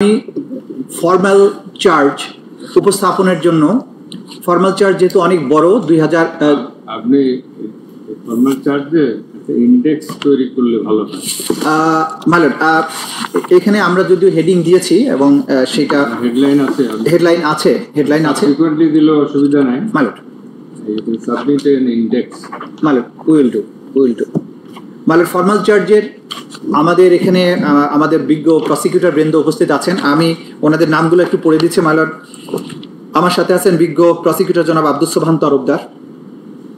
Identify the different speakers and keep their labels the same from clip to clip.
Speaker 1: আমি formal charge উপস্থাপনের জন্য ফর্মাল চার্জ যেহেতু অনেক বড় 2000
Speaker 2: আপনি ফর্মাল চার্জে একটা ইন্ডেক্স তৈরি করলে ভালো হয়।
Speaker 1: মালট এখানে আমরা যদিও হেডিং দিয়েছি এবং সেটা হেডলাইন আছে
Speaker 2: ফ্রিকোয়েন্টলি দিলে অসুবিধা নাই।
Speaker 1: মালট
Speaker 2: you can submit an index.
Speaker 1: মালট will do মালট formal চার্জের আমাদের এখানে আমাদের বিজ্ঞ প্রসিকিউটর বৃন্দ উপস্থিত আছেন। আমি ওনাদের নামগুলো একটু পড়ে দিচ্ছি। মালট আমার সাথে আছেন বিজ্ঞ প্রসিকিউটর জনাব আব্দুস সোবহান তরফদার,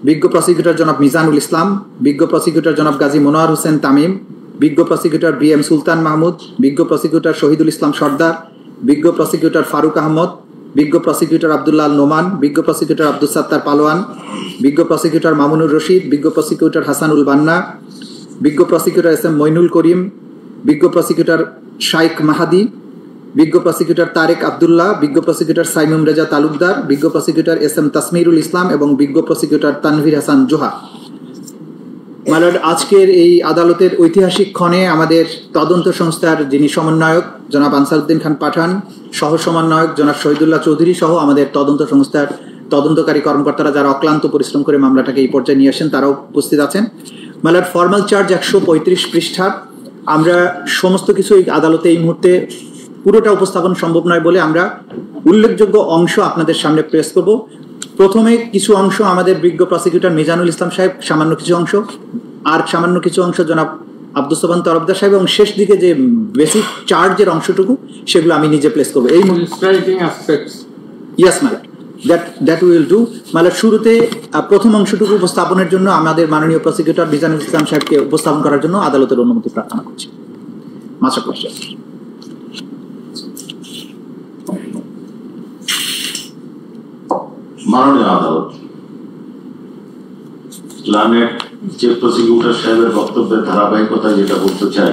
Speaker 1: বিজ্ঞ প্রসিকিউটর জনাব মিজানুল ইসলাম, বিজ্ঞ প্রসিকিউটর জনাব গাজী মনোয়ার হোসেন তামিম, বিজ্ঞ প্রসিকিউটর BM সুলতান মাহমুদ, বিজ্ঞ প্রসিকিউটর শহীদুল ইসলাম সর্দার, বিজ্ঞ প্রসিকিউটর ফারুক আহমদ, বিজ্ঞ প্রসিকিউটর আব্দুল্লাহ নোমান, বিজ্ঞ প্রসিকিউটর আব্দুস সাত্তার পালোয়ান, বিজ্ঞ প্রসিকিউটর মামুনুর রশিদ, বিজ্ঞ প্রসিকিউটর হাসানুল বান্না, বিজ্ঞ প্রসিকিউটর SM মইনুল করিম, বিজ্ঞ প্রসিকিউটর শাইখ মাহাদি, বিজ্ঞ প্রসিকিউটর তারেক আবদুল্লাহ, বিজ্ঞ প্রসিকিউটর সাইমুম রেজা তালুকদার, বিজ্ঞ প্রসিকিউটর SM তাসমিরুল ইসলাম এবং বিজ্ঞ প্রসিকিউটর তানভীর হাসান জোহা। মালট আজকের এই আদালতের ঐতিহাসিক ক্ষণে আমাদের তদন্ত সংস্থার যিনি সমন্বয়ক জনাব আনসারউদ্দিন খান পাঠান, সহ সমন্বয়ক জনাব শহীদুল্লাহ চৌধুরী সহ আমাদের তদন্ত সংস্থার তদন্তকারী কর্মকর্তারা যারা অক্লান্ত পরিশ্রম করে মামলাটাকে এই পর্যায়ে নিয়ে আসেন তারাও উপস্থিত আছেন। মামলার ফর্মাল চার্জ 135 পৃষ্ঠার। আমরা সমস্ত কিছু এই আদালতে এই মুহূর্তে পুরোটা উপস্থাপন সম্ভব নয় বলে আমরা উল্লেখযোগ্য অংশ আপনাদের সামনে প্রেস করব। প্রথমে কিছু অংশ আমাদের বিজ্ঞ প্রসিকিউটর মিজানুল ইসলাম সাহেব, সামান্য কিছু অংশ, আর সামান্য কিছু অংশ জনাব আব্দুস সোবহান তরফদার সাহেব, এবং শেষ দিকে যে বেসিক চার্জের অংশটুকু সেগুলো আমি নিজে প্লেস করবো। এই yes madam, that will do. মানে শুরুতে প্রথম অংশটুকু উপস্থাপনের জন্য আমাদের মাননীয় প্রসিকিউটর মিজানুল ইসলাম সাহেবকে উপস্থাপন করার জন্য আদালতের অনুমতি প্রার্থনা করছি। মাসা কোশ্চেন।
Speaker 3: মাননীয় আদালত, লানেট চিফ প্রসিকিউটর সাহেবের বক্তব্যের ধারাবাহিকতা যেটা বলতে চাই,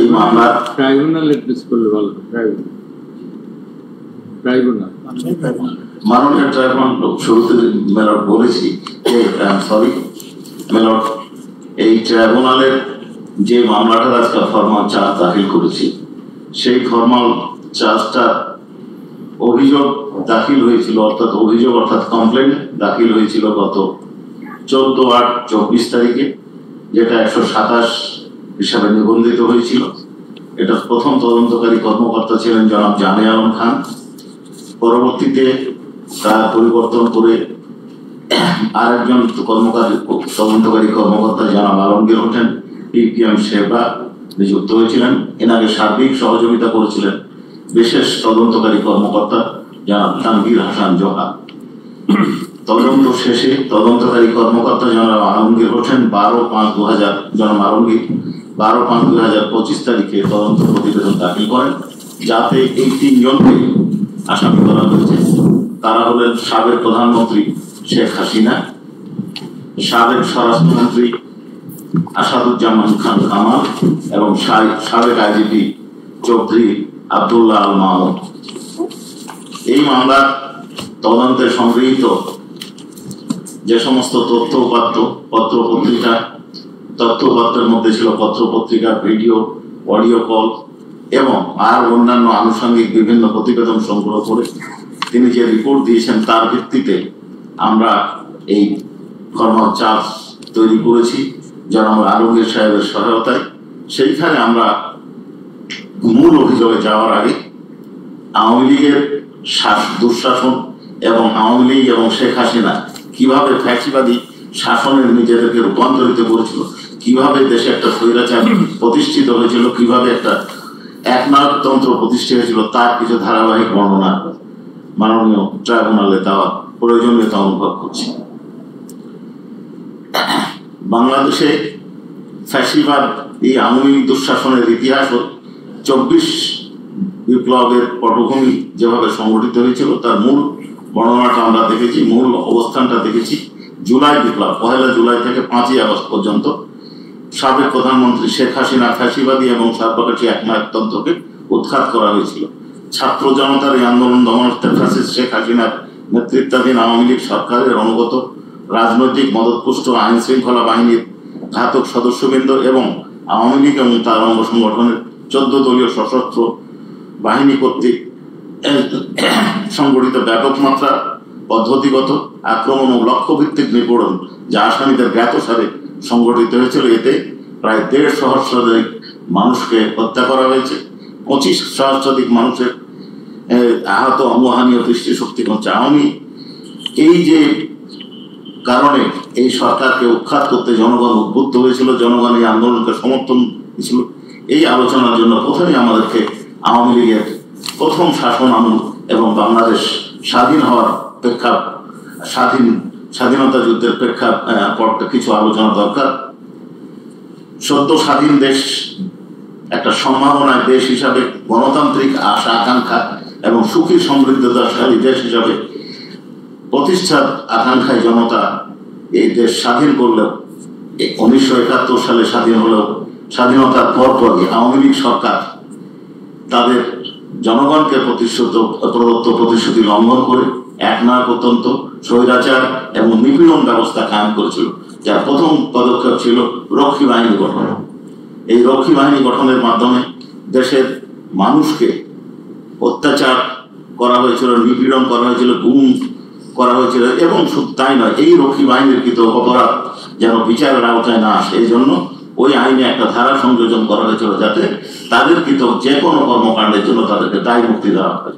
Speaker 3: এই মামলার
Speaker 2: ট্রাইব্যুনাল প্লেস করলে ভালো। ট্রাইব্যুনাল
Speaker 3: মাননীয় ট্রাইব্যুনাল শুরুতে মেলট বলেছি যে সরি মেলট, এই ট্রাইব্যুনালের যে মামলাটা আজকে ফর্মাল চার্জ দাখিল করেছি, সেই ফর্মাল চার্জটা অভিযোগ দাখিল হয়েছিল, অর্থাৎ কমপ্লেন দাখিল হয়েছিল গত 14/8/24 তারিখে, যেটা 127 হিসাবে নিবন্ধিত হয়েছিল। এটা প্রথম তদন্তকারী কর্মকর্তা ছিলেন জনাব জানে আলম খান। পরবর্তীতে তার পরিবর্তন করে আরেকজন তদন্তকারী কর্মকর্তা জনাব আলমগীর হোসেন PPM সেবা নিযুক্ত হয়েছিলেন। এনাকে সার্বিক সহযোগিতা করেছিলেন বিশেষ তদন্তকারী কর্মকর্তা জনাব তানভীর হাসান জোহা। তদন্ত শেষে তদন্তকারী কর্মকর্তা জনাব আলমগীর হোসেন 12/5/2025 তারিখে তদন্ত প্রতিবেদন দাখিল করেন, যাতে এই 3 জনকে আসামি করা হয়েছে। তারা হলেন সাবেক প্রধানমন্ত্রী শেখ হাসিনা, সাবেক স্বরাষ্ট্রমন্ত্রী আসাদুজ্জামান খান কামাল এবং সাবেক IGP চৌধুরী আব্দুল্লাহ আল মাহমুদ। এই মামলার তদন্তে সংগৃহীত যে সমস্ত তথ্য উপাত্ত, পত্র পত্রিকা, তথ্য উপাত্তের মধ্যে ছিল পত্র পত্রিকা, ভিডিও, অডিও কল এবং আর অন্যান্য আনুষঙ্গিক বিভিন্ন প্রতিবেদন সংগ্রহ করে তিনি যে রিপোর্ট দিয়েছেন তার ভিত্তিতে আমরা এই ফর্মাল চার্জ তৈরি করেছি জনাব আলমগীর সাহেবের সহায়তায়। সেইখানে আমরা মূল অভিযোগে যাওয়ার আগে আওয়ামী লীগের দুঃশাসন এবং আওয়ামী লীগ এবং শেখ হাসিনা কিভাবে ফ্যাসিবাদী শাসনের নিজেদেরকে রূপান্তরিত করেছিল, কিভাবে দেশে একটা স্বৈরাচার প্রতিষ্ঠিত হয়েছিল, কিভাবে একটা একনায়কতন্ত্র প্রতিষ্ঠিত হয়েছিল, তার কিছু ধারাবাহিক বর্ণনা মাননীয় ট্রাইব্যুনালে দেওয়া প্রয়োজনীয়তা অনুভব করছি। বাংলাদেশে ফ্যাসিবাদ এই আওয়ামী লীগ দুঃশাসনের ইতিহাস 24 বিপ্লবের পটভূমি যেভাবে সংগঠিত হয়েছিল তার মূল বর্ণনাটা আমরা দেখেছি, মূল অবস্থানটা দেখেছি। জুলাই বিপ্লব 1 জুলাই থেকে 5 আগস্ট পর্যন্ত সাবেক প্রধানমন্ত্রী শেখ হাসিনা ফ্যাসিবাদী এবং সর্বকাশী একনায়কতন্ত্রকে উৎখাত করা হয়েছিল। ছাত্র জনতার এই আন্দোলন দমনার্থে ফ্যাসিস্ট শেখ হাসিনার নেতৃত্বাধীন আওয়ামী লীগ সরকারের অনুগত রাজনৈতিক মদতপুষ্ট আইন শৃঙ্খলা বাহিনীর ঘাতক সদস্যবৃন্দ এবং আওয়ামী লীগ এবং তার অঙ্গ সংগঠনের 14 দলীয় সশস্ত্র বাহিনী কর্তৃক সংগঠিত ব্যাপক মাত্রা পদ্ধতিগত আক্রমণ ও লক্ষ্যভিত্তিক নিপীড়ন যা আসামিদের জ্ঞাতসারে সংগঠিত হয়েছিল। এতে প্রায় 1.5 সহস্রাধিক মানুষকে হত্যা করা হয়েছে, 25 সহস্রাধিক মানুষের আহত, অঙ্গহানি ও দৃষ্টিশক্তি কমছে। আওয়ামী এই যে কারণে এই সরকারকে উৎখাত করতে জনগণ উদ্বুদ্ধ হয়েছিল, জনগণ এই আন্দোলনকে সমর্থন দিয়েছিল। এই আলোচনার জন্য প্রথমে আমাদেরকে আওয়ামী লীগের প্রথম শাসন আমল এবং বাংলাদেশ স্বাধীন হওয়ার স্বাধীনতা যুদ্ধের প্রেক্ষাপটে কিছু আলোচনা দরকার। সদ্য স্বাধীন দেশ একটা সম্ভাবনার দেশ হিসাবে, গণতান্ত্রিক আশা আকাঙ্ক্ষা এবং সুখী সমৃদ্ধশালী দেশ হিসাবে প্রতিষ্ঠার আকাঙ্ক্ষায় জনতা এই দেশ স্বাধীন করলেও 1971 সালে স্বাধীন হলেও স্বাধীনতার পরপরই আওয়ামী লীগ সরকার তাদের জনগণকে প্রদত্ত প্রতিশ্রুতি লঙ্ঘন করে একনায়কতন্ত্র, স্বৈরাচার এবং নিপীড়ন ব্যবস্থা কায়েম করেছিল, যার প্রথম পদক্ষেপ ছিল রক্ষী বাহিনী গঠন। এই রক্ষী বাহিনী গঠনের মাধ্যমে দেশের মানুষকে অত্যাচার করা হয়েছিল, নিপীড়ন করা হয়েছিল, গুম করা হয়েছিল, এবং শুধু তাই নয়, এই রক্ষী বাহিনীর কৃত অপরাধ যেন বিচারের আওতায় না আসে এই জন্য ওই আইনে একটা ধারা সংযোজন করা হয়েছিল, যাতে তাদের কৃত যে কোনো কর্মকাণ্ডের জন্য তাদেরকে দায় মুক্তি দেওয়া হয়।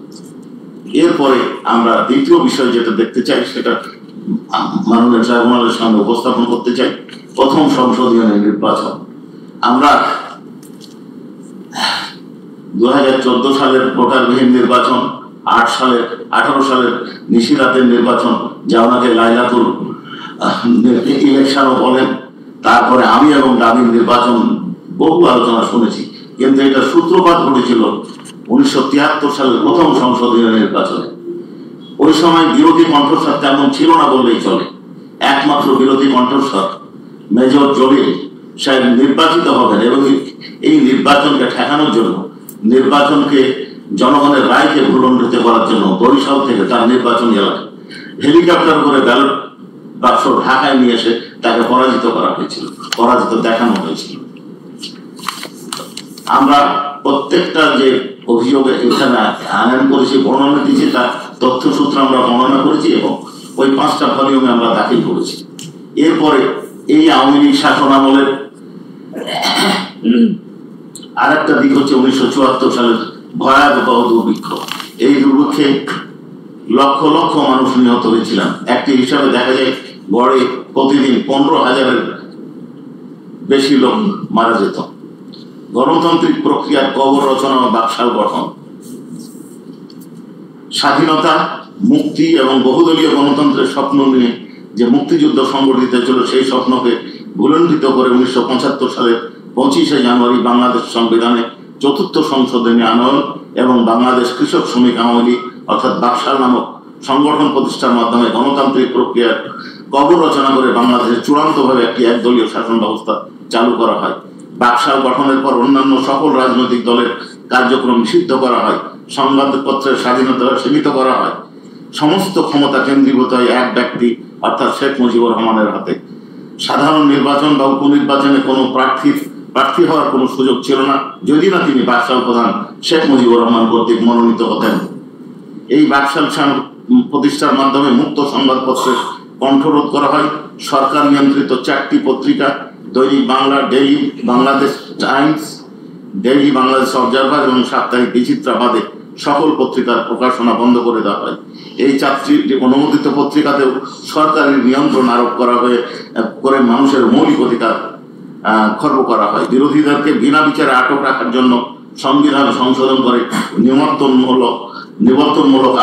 Speaker 3: এরপরে আমরা দ্বিতীয় বিষয় যেটা দেখতে চাই, সেটা মাননীয় ট্রাইব্যুনালের সামনে উপস্থাপন করতে চাই, প্রথম সংসদীয় নির্বাচন। আমরা 2014 সালের ভোটারবিহীন নির্বাচন, 18 সালের নিশিরাতের নির্বাচন, যা ওনাকে লাইলাতুল ইলেকশনও বলেন, তারপরে আমি এবং দাবির নির্বাচন, বহু আলোচনা শুনেছি, কিন্তু এটা সূত্রপাত ঘটেছিল 1973 সালের প্রথম সংসদীয় নির্বাচনে। ওই সময় বিরোধী কণ্ঠস্বর তেমন ছিল না বললেই চলে। একমাত্র বিরোধী কণ্ঠস্বর মেজর জলিল সাহেব নির্বাচিত হবেন, এবং এই নির্বাচনকে ঠেকানোর জন্য, নির্বাচনকে জনগণের রায়কে ভুলণ্ঠিত করার জন্য বরিশাল থেকে তার নির্বাচনী এলাকায় হেলিকপ্টার করে ব্যালট বাক্স ঢাকায় নিয়ে এসে তাকে পরাজিত করা হয়েছিল, পরাজিত দেখানো হয়েছিল। আমরা প্রত্যেকটা যে অভিযোগে এখানে আনয়ন করেছি, বর্ণনা দিয়েছি, তার তথ্যসূত্র আমরা বর্ণনা করেছি এবং ওই 5টা ভলিউমে আমরা দাখিল করেছি। এরপরে এই আওয়ামী লীগ শাসন আমলের আর একটা দিক হচ্ছে 1974 সালের ভয়াবহ দুর্ভিক্ষ। এই দুর্ভিক্ষে লক্ষ লক্ষ মানুষ নিহত হয়েছিলেন। একটি হিসাবে দেখা যায় গড়ে প্রতিদিন 15,000-এর বেশি লোক মারা যেত। গণতান্ত্রিক প্রক্রিয়ার কবর রচনা ও বাকশাল গঠন, স্বাধীনতা, মুক্তি এবং বহুদলীয় গণতন্ত্রের স্বপ্ন নিয়ে যে মুক্তিযুদ্ধ সংগঠিত হয়েছিল, সেই স্বপ্নকে ভুলণ্ঠিত করে 1975 সালের 25শে জানুয়ারি বাংলাদেশ সংবিধানে 4র্থ সংশোধনী আনয়ন এবং বাংলাদেশ কৃষক শ্রমিক আওয়ামী লীগ অর্থাৎ বাকশাল নামক সংগঠন প্রতিষ্ঠার মাধ্যমে গণতান্ত্রিক প্রক্রিয়ার কবর রচনা করে বাংলাদেশে চূড়ান্তভাবে একটি একদলীয় শাসন ব্যবস্থা চালু করা হয়। বাকশাল গঠনের পর অন্যান্য সকল রাজনৈতিক দলের কার্যক্রম নিষিদ্ধ করা হয়, সংবাদপত্রের স্বাধীনতা সীমিত করা হয়, সমস্ত ক্ষমতা কেন্দ্রীভূত হয় এক ব্যক্তি অর্থাৎ শেখ মুজিবুর রহমানের হাতে। সাধারণ নির্বাচন বা উপনির্বাচনে কোনো প্রার্থী হওয়ার কোনো সুযোগ ছিল না, যদি না তিনি বাকশাল প্রধান শেখ মুজিবুর রহমান কর্তৃক মনোনীত হতেন। এই বাকশাল প্রতিষ্ঠার মাধ্যমে মুক্ত সংবাদপত্রের কণ্ঠরোধ করা হয়। সরকার নিয়ন্ত্রিত 4টি পত্রিকা, দৈনিক Bangla, daily Bangladesh Times, daily Bangladesh observer এবং সাপ্তাহিক বিচিত্রা বাদে সকল পত্রিকার প্রকাশনা বন্ধ করে দেওয়া হয়। এই 4টি অনুমোদিত পত্রিকাতেও সরকারি নিয়ন্ত্রণ আরোপ করে মানুষের মৌলিক অধিকার খর্ব করা হয়। বিরোধীদেরকে বিনা বিচারে আটক রাখার জন্য সংবিধান সংশোধন করে নিবর্তনমূলক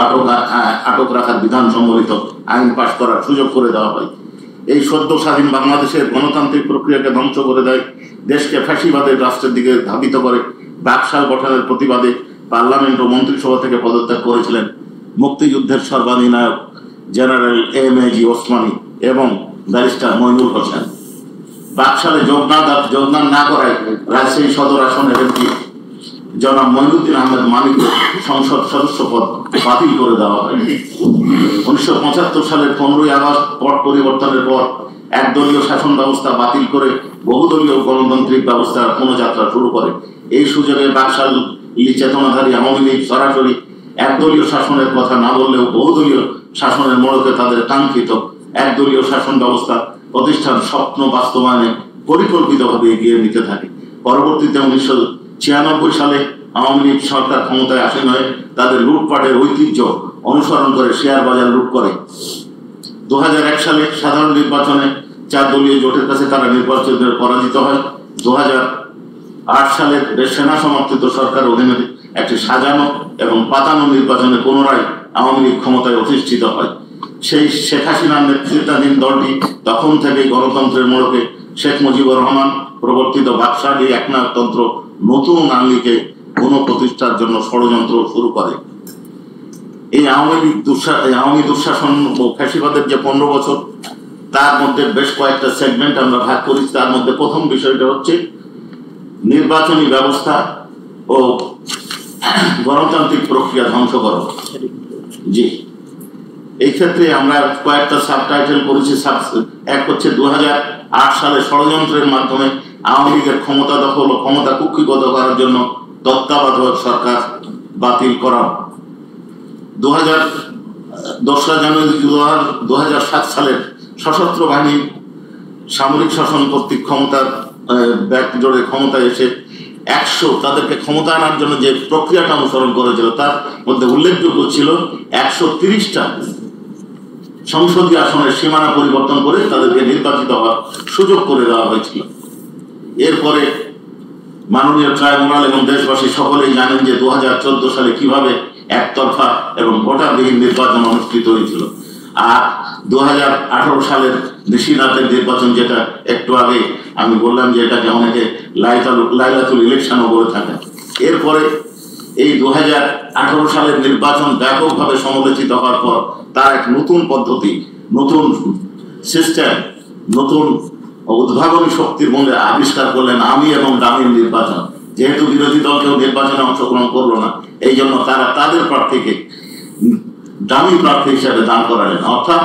Speaker 3: আটক রাখার বিধান সম্বলিত আইন পাশ করার সুযোগ করে দেওয়া হয়। এই সদ্য স্বাধীন বাংলাদেশের গণতান্ত্রিক প্রক্রিয়াকে ধ্বংস করে দেয়, দেশকে ফ্যাসিবাদের রাষ্ট্রের দিকে ধাবিত করে। বাকশাল গঠনের প্রতিবাদে পার্লামেন্ট ও মন্ত্রিসভা থেকে পদত্যাগ করেছিলেন মুক্তিযুদ্ধের সর্বাধিনায়ক জেনারেল এম.এ.জি. ওসমানী এবং ব্যারিস্টার মইনুল হোসেন। বাকশালে যোগদান না করায় রাজশাহী সদর আসনের এমপি জনাব মঈনুদ্দিন আহমেদ মানিক সংসদ সদস্য পদ বাতিল করে দেওয়া হয়। 1975 সালের 15ই আগস্ট পট পরিবর্তনের পর একদলীয় শাসন ব্যবস্থা বাতিল করে বহুদলীয় গণতান্ত্রিক ব্যবস্থার পুনঃযাত্রা শুরু করে। এই সুযোগে বাকশাল চেতনাধারী আওয়ামী লীগ সরাসরি একদলীয় শাসনের কথা না বললেও বহুদলীয় শাসনের মোড়কে তাদের কাঙ্ক্ষিত একদলীয় শাসন ব্যবস্থা প্রতিষ্ঠান স্বপ্ন বাস্তবায়নে পরিকল্পিতভাবে এগিয়ে নিতে থাকে। পরবর্তীতে 1996 সালে আওয়ামী লীগ সরকার ক্ষমতায় আসে নয়, তাদের লুটপাটের ঐতিহ্য অনুসরণ করে শেয়ার বাজার লুট করে। 2001 সালে সাধারণ নির্বাচনে 4 দলীয় জোটের কাছে তারা নির্বাচনে পরাজিত হয়। 2008 সালে সেনা সমর্থিত সরকার অধীনে একটি সাজানো এবং পাতানো নির্বাচনে পুনরায় আওয়ামী লীগ ক্ষমতায় অধিষ্ঠিত হয়। সেই শেখ হাসিনার নেতৃত্বাধীন দলটি তখন থেকে গণতন্ত্রের মোড়কে শেখ মুজিবুর রহমান প্রবর্তিত বাকশালী একনায়কতন্ত্র নতুন আঙ্গিকে পুনঃপ্রতিষ্ঠার জন্য ষড়যন্ত্র শুরু করে। এই আওয়ামী দুঃশাসন ও ফ্যাসিবাদের যে 15 বছর, তার মধ্যে বেশ কয়েকটা সেগমেন্ট আমরা ভাগ করেছি। তার মধ্যে প্রথম বিষয়টা হচ্ছে নির্বাচনী ব্যবস্থা ও গণতান্ত্রিক প্রক্রিয়া ধ্বংস করা। জি, এই ক্ষেত্রে আমরা কয়েকটা সাবটাইটেল করেছি। এক হচ্ছে 2008 সালে ষড়যন্ত্রের মাধ্যমে আওয়ামী লীগের ক্ষমতা দখল ও ক্ষমতা কুক্ষিগত করার জন্য তত্ত্বাবধায়ক সরকার বাতিল করা। 2রা জানুয়ারি 2007 সালের সশস্ত্র বাহিনী সামরিক শাসন কর্তৃক ক্ষমতার ব্যাকজোরে ক্ষমতায় এসে তাদেরকে ক্ষমতা আনার জন্য যে প্রক্রিয়াটা অনুসরণ করেছিল তার মধ্যে উল্লেখযোগ্য ছিল 130টা সংসদীয় আসনের সীমানা পরিবর্তন করে তাদেরকে নির্বাচিত হওয়ার সুযোগ করে দেওয়া হয়েছিল। এরপরে মাননীয় ট্রাইব্যুনাল এবং দেশবাসী সকলেই জানেন যে 2014 সালে কিভাবে একতরফা এবং ভোটারবিহীন নির্বাচন অনুষ্ঠিত হয়েছিল। আর 2018 সালের নিশিরাতের নির্বাচন, যেটা একটু আগে আমি বললাম যে এটাকে অনেকে লাইলাতুল ইলেকশনও বলে থাকেন। এরপরে এই 2018 সালের নির্বাচন ব্যাপকভাবে সমালোচিত হওয়ার পর তার এক নতুন পদ্ধতি, নতুন সিস্টেম, নতুন উদ্ভাবনী শক্তির মধ্যে আবিষ্কার করলেন আমি এবং দামির নির্বাচন। যেহেতু বিরোধী দল কেউ নির্বাচনে অংশগ্রহণ করলো না, এই জন্য তারা তাদের প্রার্থীকে দামি প্রার্থী হিসাবে দান করালেন। অর্থাৎ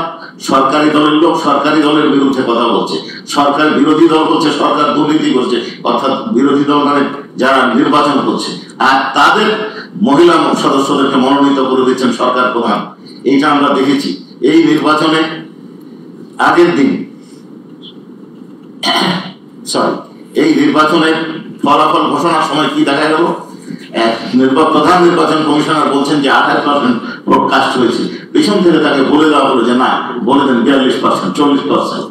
Speaker 3: সরকারি দলের লোক সরকারি দলের বিরুদ্ধে কথা বলছে, সরকার বিরোধী দল বলছে সরকার দুর্নীতি করছে, অর্থাৎ বিরোধী দল মানে যারা নির্বাচন করছে, আর তাদের মহিলা সদস্যদেরকে মনোনীত করে দিচ্ছেন সরকার প্রধান। এইটা আমরা দেখেছি। এই নির্বাচনে আগের দিন এই নির্বাচনের ফলাফল ঘোষণার সময় কি দেখা গেল, প্রধান নির্বাচন কমিশনার বলছেন যে 28% ভোট কাস্ট হয়েছে। পিছন থেকে তাকে বলে দেওয়া হলো যে না, বলে দেন 42%, 40%।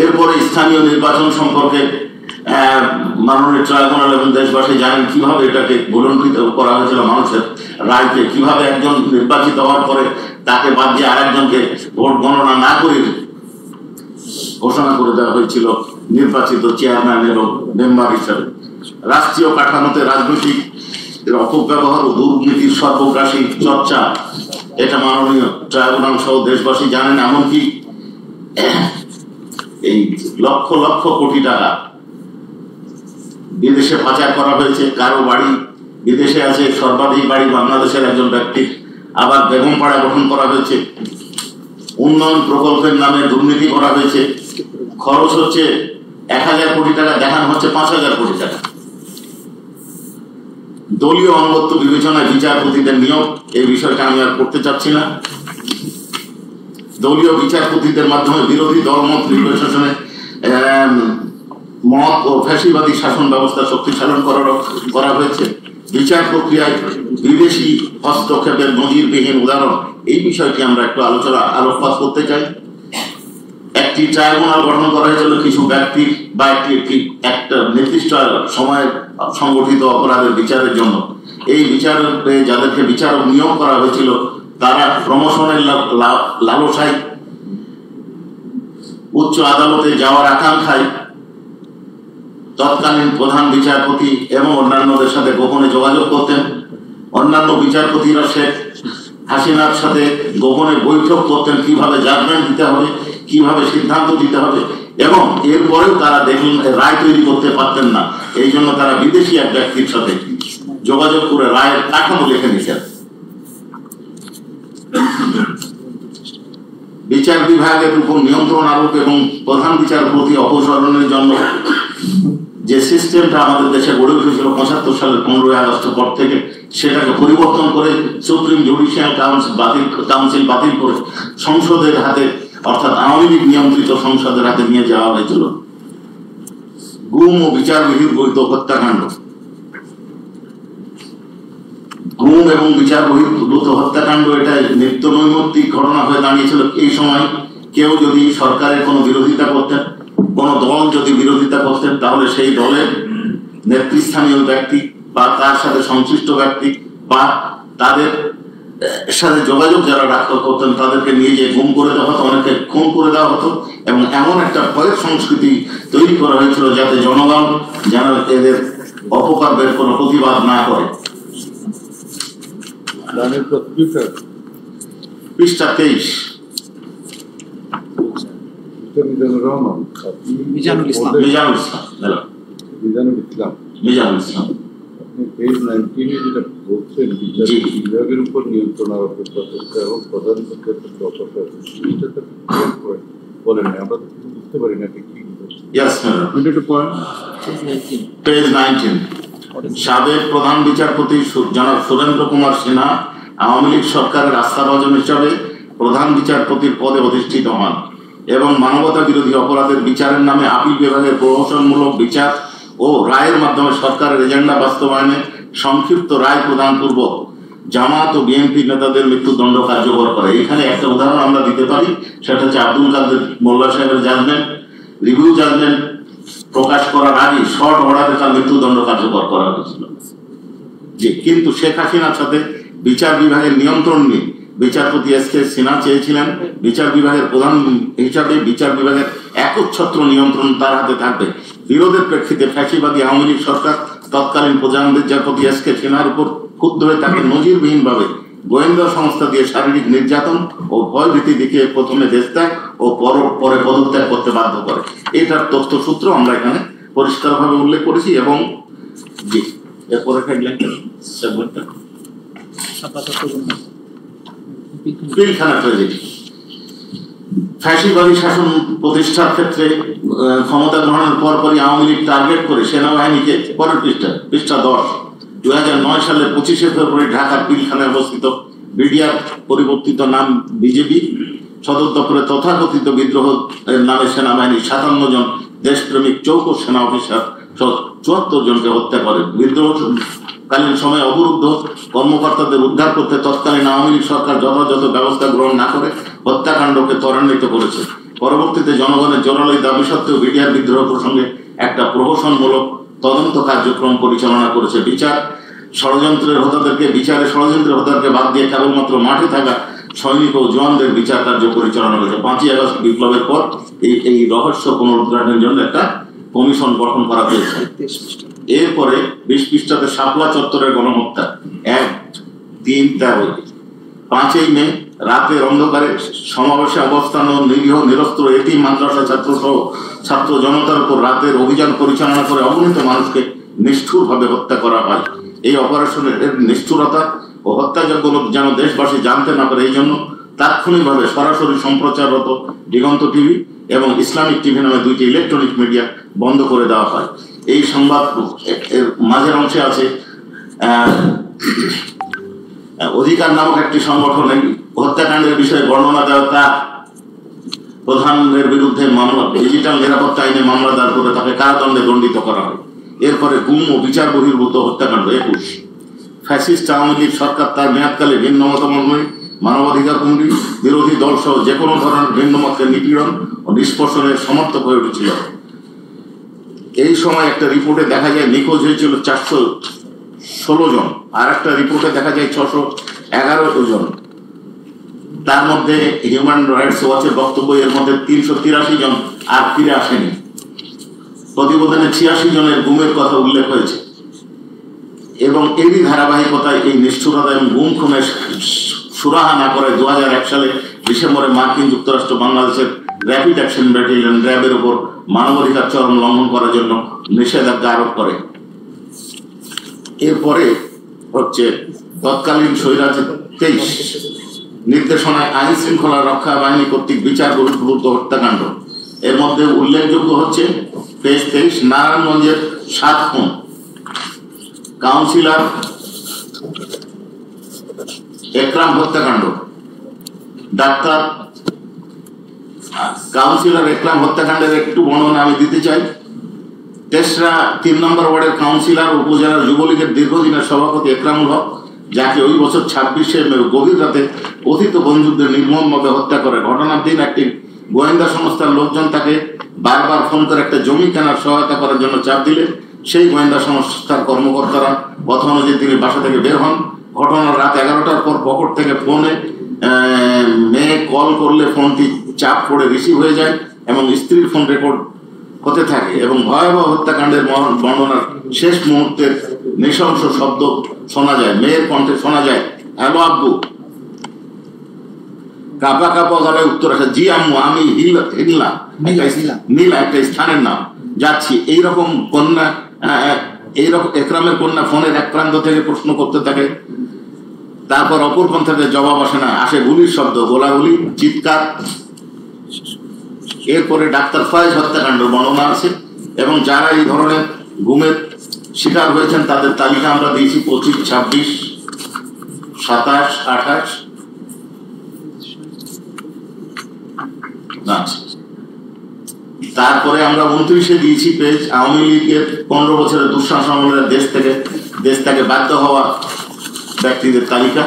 Speaker 3: এরপরে স্থানীয় নির্বাচন সম্পর্কে মাননীয় ট্রাইব্যুনাল এবং দেশবাসী জানেন কিভাবে এটাকে ভুলণ্ঠিত করা হয়েছিল। মানুষের রায়কে কিভাবে একজন নির্বাচিত হওয়ার পরে তাকে বাদ দিয়ে আরেকজনকে ভোট গণনা না করে ঘোষণা করে দেওয়া হয়েছিল নির্বাচিত চেয়ারম্যান এবং মেম্বার হিসাবে। রাষ্ট্রীয় কাঠামোতে রাজনৈতিক অপব্যবহার ও দুর্নীতির সর্বগ্রাসী চর্চা, এটা মাননীয় ট্রাইব্যুনাল সহ দেশবাসী জানেন। এমনকি এই লক্ষ লক্ষ কোটি টাকা বিদেশে পাচার করা হয়েছে। কারো বাড়ি বিদেশে আছে, সর্বাধিক বাড়ি বাংলাদেশের একজন ব্যক্তির। আবার বেগমপাড়া গঠন করা হয়েছে, উন্নয়ন প্রকল্পের নামে দুর্নীতি করা হয়েছে। খরচ হচ্ছে 1000 কোটি টাকা, দেখানো হচ্ছে 5000 কোটি টাকা। দলীয় অনুগত্য বিবেচনায় বিচারপতিদের নিয়োগ, এই বিষয়টা আমি আর করতে চাচ্ছি না। দলীয় বিচারপতিদের মাধ্যমে বিরোধী দলমত নির্বাচনে মত ও ফ্যাসিবাদী শাসন ব্যবস্থা শক্তিশালী করা হয়েছে। বিচার প্রক্রিয়ায় বিদেশি হস্তক্ষেপের নজিরবিহীন উদাহরণ, এই বিষয়টি আমরা একটু আলোকপাত করতে চাই। একটি ট্রাইব্যুনাল গঠন করা হয়েছিল কিছু ব্যক্তির বা একটা নির্দিষ্ট সময়ে সংগঠিত অপরাধের বিচারের জন্য। এই বিচারে যাদেরকে বিচারক নিয়োগ করা হয়েছিল তারা প্রমোশনের লালসায় উচ্চ আদালতে যাওয়ার আকাঙ্ক্ষায় তৎকালীন প্রধান বিচারপতি এবং অন্যান্যদের সাথে গোপনে যোগাযোগ করতেন। অন্যান্য বিচারপতিরা শেখ হাসিনার সাথে গোপনে বৈঠক করতেন কিভাবে জাজমেন্ট দিতে হবে, কিভাবে সিদ্ধান্ত দিতে হবে, এবং এরপরেও তারা দেখলেন রায় তৈরি করতে পারতেন না। এই জন্য তারা বিদেশি এক ব্যক্তির সাথে যোগাযোগ করে রায়ের কাঠামো লিখে নিতেন। বিচার বিভাগের উপর নিয়ন্ত্রণ আরোপ এবং প্রধান বিচারপতি অপসারণের জন্য যে সিস্টেমটা আমাদের দেশে গড়ে উঠেছিল ৭৫ সালের 15ই আগস্টের পর থেকে, সেটাকে পরিবর্তন করে সুপ্রিম জুডিশিয়াল কাউন্সিল বাতিল করে সংসদের হাতে, অর্থাৎ আওয়ামী লীগ নিয়ন্ত্রিত সংসদের হাতে নিয়ে যাওয়া হয়েছিল। গুম ও বিচার বহির্ভূত হত্যাকাণ্ড, গুম এবং বিচার বহির্ভূত হত্যাকাণ্ড এটা নিত্য নৈমিত্তিক ঘটনা হয়ে দাঁড়িয়েছিল। এই সময় কেউ যদি সরকারের কোনো বিরোধিতা করতেন, কোন দল যদি বিরোধিতা করতেন, তাহলে সেই দলের নেতৃস্থানীয় ব্যক্তি বা তার সাথে সংশ্লিষ্ট ব্যক্তি বা তাদের সাথে যোগাযোগ যারা রাখা করতেন তাদেরকে নিয়ে গিয়ে গুম করে দেওয়া হতো, অনেকে খুন করে দেওয়া হতো। এবং এমন একটা ভয়ের সংস্কৃতি তৈরি করা হয়েছিল যাতে জনগণ যেন এদের অপকর্মের কোনো প্রতিবাদ না করে। পৃষ্ঠা 23।
Speaker 1: মিজানুল ইসলাম।
Speaker 2: পেজ 19 যেটা বলছেন বিচার বিভাগের উপর নিয়ন্ত্রণ আরোপের প্রচেষ্টা এবং প্রধান বিচারপতি অপসারণ বলেন না, আমরা বুঝতে পারি না কি
Speaker 3: পেজ 19। সাবেক প্রধান বিচারপতি জনাব সুরেন্দ্র কুমার সিনহা আওয়ামী লীগ সরকারের আস্থাভাজন হিসাবে প্রধান বিচারপতির পদে অধিষ্ঠিত হন এবং মানবতা বিরোধী অপরাধের বিচারের নামে আপিল বিভাগের প্রহসনমূলক বিচার ও রায়ের মাধ্যমে সরকারের এজেন্ডা বাস্তবায়নে সংক্ষিপ্ত রায় প্রদান পূর্বক জামাত ও বিএনপি নেতাদের মৃত্যুদণ্ড কার্যকর করে। এখানে একটা উদাহরণ আমরা দিতে পারি, সেটা হচ্ছে আব্দুল কাদের মোল্লা সাহেবের জাজমেন্ট, রিভিউ জাজমেন্ট প্রকাশ করার আগে শর্ট অর্ডারে তার মৃত্যুদণ্ড কার্যকর করা হয়েছিল। যে কিন্তু শেখ হাসিনার সাথে বিচার বিভাগের নিয়ন্ত্রণ নিয়ে বিচারপতি এস.কে. সিনহা চেয়েছিলেন বিচার বিভাগের প্রধান হিসাবে বিচার বিভাগের একচ্ছত্র নিয়ন্ত্রণ তার হাতে থাকবে। বিরোধের প্রেক্ষিতে ফ্যাসিবাদী আওয়ামী লীগ সরকার তৎকালীন প্রধান বিচারপতি এস.কে. সিনহার উপর ক্ষুব্ধ হয়ে তাকে নজিরবিহীনভাবে গোয়েন্দা সংস্থা দিয়ে শারীরিক নির্যাতন ও ভয়ভীতি দেখিয়ে প্রথমে দেশত্যাগ ও পরে পদত্যাগ করতে বাধ্য করে। এটার তথ্যসূত্র আমরা এখানে পরিষ্কারভাবে উল্লেখ করেছি। এবং জি এরপরে পিলখানা ট্র্যাজেডি। ফ্যাসিবাদী শাসন প্রতিষ্ঠার ক্ষেত্রে ক্ষমতা গ্রহণের পরপরই আওয়ামী লীগ টার্গেট করে সেনাবাহিনীকে, পরের পৃষ্ঠা 10, 2009 সালের 25শে ফেব্রুয়ারি ঢাকার পিলখানায় অবস্থিত বিডিআর পরিবর্তিত নাম বিজেপি সদর দপ্তরে তথাকথিত বিদ্রোহ নামে সেনাবাহিনী 57 জন দেশপ্রেমিক চৌকো সেনা অফিসার 74 জনকে হত্যা করে। বিদ্রোহকালীন সময়ে অবরুদ্ধ কর্মকর্তাদের উদ্ধার করতে তৎকালীন আওয়ামী লীগ সরকার যথাযথ ব্যবস্থা গ্রহণ না করে হত্যাকাণ্ডকে ত্বরান্বিত করেছে। পরবর্তীতে জনগণের জোরালো দাবি সত্ত্বেও বিডিআর বিদ্রোহ প্রসঙ্গে একটা প্রহসনমূলক তদন্ত কার্যক্রম পরিচালনা করেছে। ষড়যন্ত্রের হোতাদেরকে বাদ দিয়ে কেবলমাত্র মাঠে থাকা সৈনিক ও জওয়ানদের বিচার কার্য পরিচালনা করেছে। 5ই আগস্ট বিপ্লবের পর এই রহস্য পুনরুদ্ধারের জন্য একটা কমিশন গঠন করা হয়েছে। এরপরে 20 পৃষ্ঠাতে শাপলা চত্বরের গণহত্যা 1-3-13। 5ই মে রাতের অন্ধকারে সমাবেশে অবস্থান ও নিরীহ নিরস্ত্র এতিম মাদ্রাসা ছাত্র সহ ছাত্র জনতার উপর রাতের অভিযান পরিচালনা করে অগণিত মানুষকে নিষ্ঠুরভাবে হত্যা করা হয়। এই অপারেশনের নিষ্ঠুরতা ও হত্যাযজ্ঞ যেন দেশবাসী জানতে না পারে, এই জন্য তাৎক্ষণিকভাবে সরাসরি সম্প্রচাররত দিগন্ত টিভি এবং ইসলামিক টিভি নামে 2টি ইলেকট্রনিক মিডিয়া বন্ধ করে দেওয়া হয়। এই সংবাদ এর মাঝের অংশে আছে অধিকার নামক একটি সংগঠন হত্যাকাণ্ডের বিষয়ে বর্ণনা দেওয়া, তা প্রধানের বিরুদ্ধে মামলা ডিজিটাল নিরাপত্তা আইনে মামলা দায়ের করে তাকে কারাদণ্ডে দণ্ডিত করা হয়। এরপরে গুম ও বিচার বহির্ভূত হত্যাকাণ্ড 21। ফ্যাসিস্ট আওয়ামী লীগ সরকার তার মেয়াদকালে ভিন্ন মতামত, মানবাধিকার কর্মী, বিরোধী দল সহ যে কোনো ধরনের ভিন্ন মতের নিপীড়ন ও নিষ্পর্শনের সমর্থক হয়ে উঠেছিল। এই সময় একটা রিপোর্টে দেখা যায় নিখোঁজ হয়েছিল 416 জন, আর একটা রিপোর্টে দেখা যায় 611 জন। তার মধ্যে হিউম্যান রাইটস ওয়াচের বক্তব্য এর মধ্যে 383 জন আর ফিরে আসেনি। প্রতিবেদনে 86 জনের গুমের কথা উল্লেখ হয়েছে এবং এরই ধারাবাহিকতায় এই নিষ্ঠুরতা এবং গুম খুনের সুরাহা না করে 2001 সালে ডিসেম্বরে মার্কিন যুক্তরাষ্ট্র বাংলাদেশের র্যাপিড অ্যাকশন ব্যাটালিয়ন র্যাবের উপর মানবাধিকার চরম লঙ্ঘন করার জন্য নিষেধাজ্ঞা আরোপ করে। এরপরে হচ্ছে তৎকালীন স্বৈরাচার নির্দেশনায় আইন শৃঙ্খলা রক্ষা বাহিনী কর্তৃক বিচার বহির্ভূত হত্যাকাণ্ড। এর মধ্যে উল্লেখযোগ্য হচ্ছে পেজ 23 নারায়ণগঞ্জের 7 খুন, কাউন্সিলর একরাম হত্যাকাণ্ড। ডাক্তার কাউন্সিলর একরাম হত্যাকাণ্ডের একটু বর্ণনা আমি দিতে চাই। তেসরা 3 নম্বর ওয়ার্ডের কাউন্সিলর উপজেলার যুবলীগের দীর্ঘদিনের সভাপতি একরামুল হক, যাকে ওই বছর 26শে মে গভীর রাতে কথিত বন্ধুদের নির্মমভাবে হত্যা করে। ঘটনার দিন একটি গোয়েন্দা সংস্থার লোকজন তাকে বারবার ফোন করে একটা জমি কেনার সহায়তা করার জন্য চাপ দিলে সেই গোয়েন্দা সংস্থার কর্মকর্তারা কথা অনুযায়ী তিনি বাসা থেকে বের হন। ঘটনার রাত 11টার পর পকেট থেকে ফোনে মেয়ে কল করলে ফোনটি চাপ পড়ে রিসিভ হয়ে যায় এবং স্ত্রীর ফোন রেকর্ড হতে থাকে এবং ভয়াবহ হত্যাকাণ্ডের বর্ণনার শেষ মুহূর্তের নৃশংস শব্দ শোনা যায়। মেয়ের কণ্ঠে শোনা যায়, হ্যালো আব্বু। কাপা কাপা গলায় উত্তর আসে, জি আম্মু, আমি নীলা একটা স্থানের নাম যাচ্ছি। এইরকম কন্যা, এইরকম একরামের কন্যা ফোনের এক প্রান্ত থেকে প্রশ্ন করতে থাকে। তারপর অপর প্রান্ত থেকে জবাব আসে না, আসে গুলির শব্দ, গোলাগুলি, চিৎকার। এরপরে ডাক্তার ফয়েজ হত্যাকাণ্ড বর্ণনা আছে এবং যারা এই ধরনের গুমের শিকার হয়েছেন তাদের তালিকা আমরা দিয়েছি 25, 26, 27, 28। তারপরে আমরা 29-এ দিয়েছি পেজ আওয়ামী লীগের 15 বছরের দুঃশাসন আমলের দেশ থেকে বাধ্য হওয়া ব্যক্তিদের তালিকা।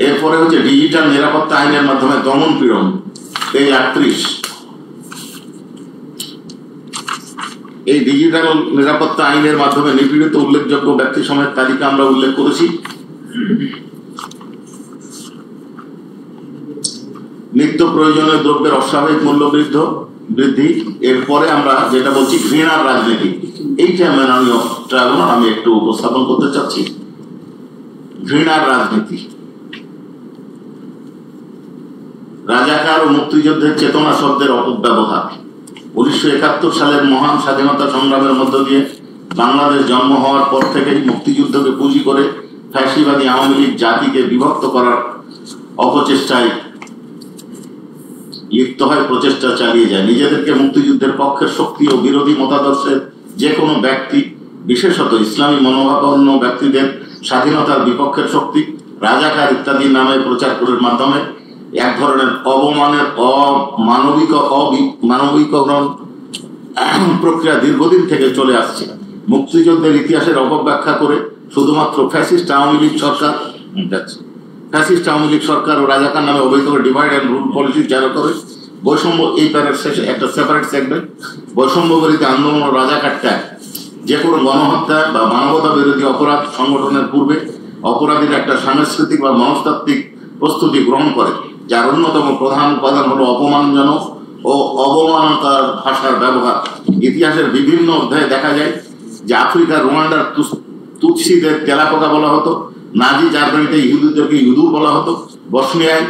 Speaker 3: এরপরে হচ্ছে ডিজিটাল নিরাপত্তা আইনের মাধ্যমে দমন পীড়ন, পেজ 38। এই ডিজিটাল নিরাপত্তা আইনের মাধ্যমে নিপীড়িত উল্লেখযোগ্য ব্যক্তি সমেত তালিকা আমরা উল্লেখ করেছি। নিত্য প্রয়োজনীয় দ্রব্যের অস্বাভাবিক মূল্য বৃদ্ধি। এরপরে আমরা যেটা বলছি ঘৃণার রাজনীতি, এইটা মাননীয় ট্রাইব্যুনাল আমি একটু উপস্থাপন করতে চাচ্ছি। ঘৃণার রাজনীতি, রাজাকার ও মুক্তিযুদ্ধের চেতনা শব্দের অপব্যবহার। 1971 সালের মহান স্বাধীনতা সংগ্রামের মধ্য দিয়ে বাংলাদেশ জন্ম হওয়ার পর থেকেই মুক্তিযুদ্ধকে পুঁজি করে ফ্যাসিবাদী আওয়ামী লীগ জাতিকে বিভক্ত করার অপচেষ্টায় লিপ্ত হয়, প্রচেষ্টা চালিয়ে যায়। নিজেদেরকে মুক্তিযুদ্ধের পক্ষের শক্তি ও বিরোধী মতাদর্শের যে কোনো ব্যক্তি, বিশেষত ইসলামী মনোভাবাপন্ন ব্যক্তিদের স্বাধীনতার বিপক্ষের শক্তি, রাজাকার ইত্যাদি নামে প্রচার করার মাধ্যমে এক ধরনের অবমানের মানবিকরণ প্রক্রিয়া দীর্ঘদিন থেকে চলে আসছে। মুক্তিযুদ্ধের ইতিহাসের অপব্যাখ্যা করে শুধুমাত্র ফ্যাসিস্ট আওয়ামী লীগ সরকার ও রাজাকার নামে অবৈধ ডিভাইড অ্যান্ড রুল পলিসি চালু করে বৈষম্য, এই প্যারার শেষে একটা সেপারেট সেগমেন্ট, বৈষম্য বিরোধী আন্দোলন ও রাজাকার ট্যাগ। যে কোনো গণহত্যা বা মানবতা বিরোধী অপরাধ সংগঠনের পূর্বে অপরাধীর একটা সাংস্কৃতিক বা মনস্তাত্ত্বিক প্রস্তুতি গ্রহণ করে, যার অন্যতম প্রধান উপাদান হলো অপমানজনক ও অবমাননাকার ভাষার ব্যবহার। ইতিহাসের বিভিন্ন অধ্যায়ে দেখা যায় যে আফ্রিকার রুয়ান্ডার তুৎসিদের তেলাপোকা বলা হতো, নাজি জার্মানিতে ইহুদিদেরকে ইহুদু বলা হতো, বসনিয়ায়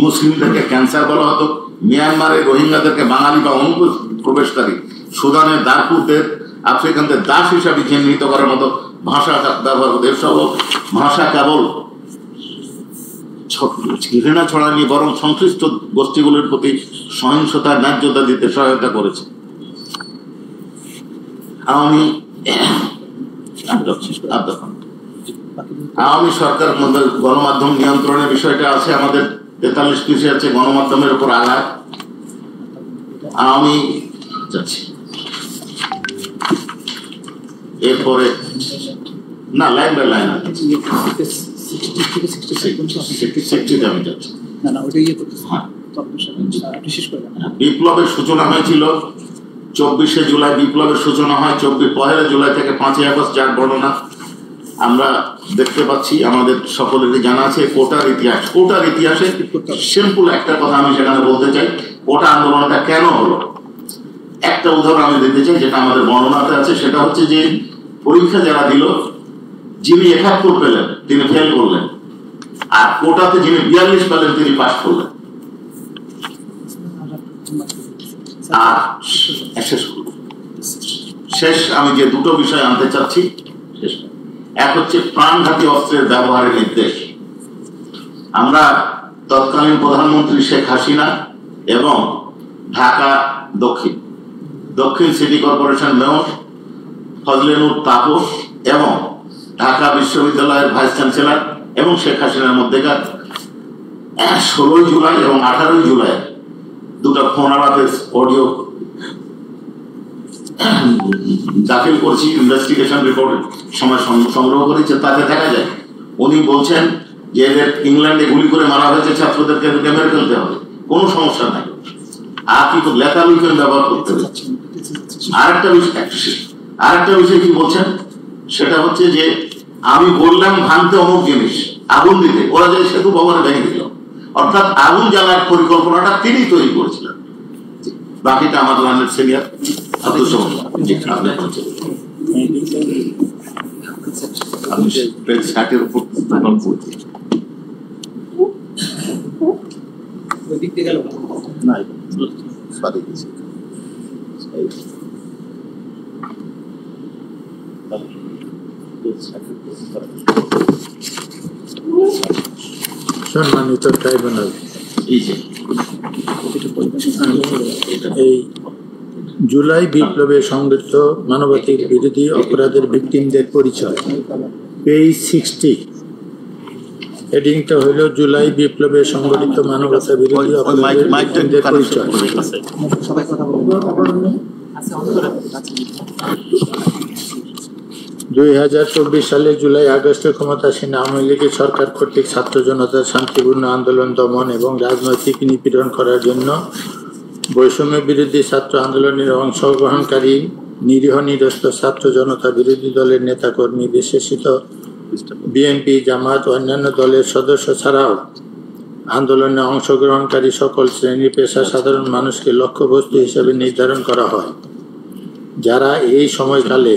Speaker 3: মুসলিমদেরকে ক্যান্সার বলা হতো, মিয়ানমারে রোহিঙ্গাদেরকে বাঙালি বা অনুপ্রবেশকারী, সুদানের দারফুরদের আফ্রিকানদের দাস হিসাবে চিহ্নিত করার মতো ভাষা ব্যবহার হতো। এসব ভাষা কেবল ঘৃণা ছড়ানি বরং সংশ্লিষ্ট গোষ্ঠীগুলির প্রতি সহিংসতার ন্যায্যতা দিতে সহায়তা করেছে। আওয়ামী সরকার গণমাধ্যম নিয়ন্ত্রণের বিষয়টা আছে, আমাদের 43 পৃষ্ঠা আছে গণমাধ্যমের উপর আঘাত। আওয়ামী এরপরে না লাইন বাই লাইন বিপ্লবের সূচনা হয়েছিল 24শে জুলাই। বিপ্লবের সূচনা হয় 1 জুলাই থেকে 5ই আগস্ট, যার বর্ণনা আমরা দেখতে পাচ্ছি, আমাদের সকলেরই জানা আছে। কোটার ইতিহাসে সিম্পল একটা কথা আমি সেখানে বলতে চাই, কোটা আন্দোলনটা কেন হলো। একটা উদাহরণ আমি দিতে চাই যেটা আমাদের বর্ণনাতে আছে, সেটা হচ্ছে যে পরীক্ষা যারা দিল, যিনি 71 পেলেন তিনি ফেল করলেন, আর কোটাতে যিনি 42 পেলেন তিনি পাস করলেন। আর শেষ আমি যে দুটো বিষয় আনতে চাচ্ছি, এক হচ্ছে প্রাণঘাতী অস্ত্রের ব্যবহারের নির্দেশ। আমরা তৎকালীন প্রধানমন্ত্রী শেখ হাসিনা এবং ঢাকা দক্ষিণ city corporation mayor Fazle Noor Taposh এবং ঢাকা বিশ্ববিদ্যালয়ের ভাইস চ্যান্সেলর এবং শেখ হাসিনার মধ্যেকার 16 জুলাই এবং 18 জুলাই দুটো ফোন আলাপের অডিও দাখিল করছি, ইনভেস্টিগেশন রিপোর্ট সময় সংগ্রহ করেছে। তাতে দেখা যায় উনি বলছেন যে এদের ইংল্যান্ডে গুলি করে মারা হয়েছে, ছাত্রদেরকে মেরে ফেলতে হবে, কোনো সমস্যা নাই, আর কি লেখা উইকেন্ড ব্যবহার করতে হবে। আরেকটা বিষয় কি বলছেন, সেটা হচ্ছে যে আমি বললাম ভাঙতে অমুক জিনিস, আগুন দিতে, ওরা যে সেতু ভবনে ভেঙে দিল, অর্থাৎ আগুন জ্বালার পরিকল্পনাটা তিনি তৈরি করেছিলেন। বাকিটা আমার লাইনের সিনিয়র আব্দুল সমদ
Speaker 4: সম্মানিত ট্রাইব্যুনাল, এই জুলাই বিপ্লবে সংঘটিত মানবাধিক বিরোধী অপরাধের ভিকটিমদের পরিচয়, পেজ 60। হেডিংটা হইল জুলাই বিপ্লবে সংঘটিত মানবতা বিরোধী অপরাধের ভিকটিমদের পরিচয়। 2024 সালে জুলাই আগস্টে ক্ষমতাসীন আওয়ামী লীগের সরকার কর্তৃক ছাত্র জনতার শান্তিপূর্ণ আন্দোলন দমন এবং রাজনৈতিক নিপীড়ন করার জন্য বৈষম্য বিরোধী ছাত্র আন্দোলনের অংশগ্রহণকারী নিরীহ নিরস্ত ছাত্র জনতা বিরোধী দলের নেতাকর্মী, বিশেষিত বিএনপি, জামাত ও অন্যান্য দলের সদস্য ছাড়াও আন্দোলনে অংশগ্রহণকারী সকল শ্রেণী পেশা সাধারণ মানুষকে লক্ষ্যবস্তু হিসেবে নির্ধারণ করা হয়, যারা এই সময়কালে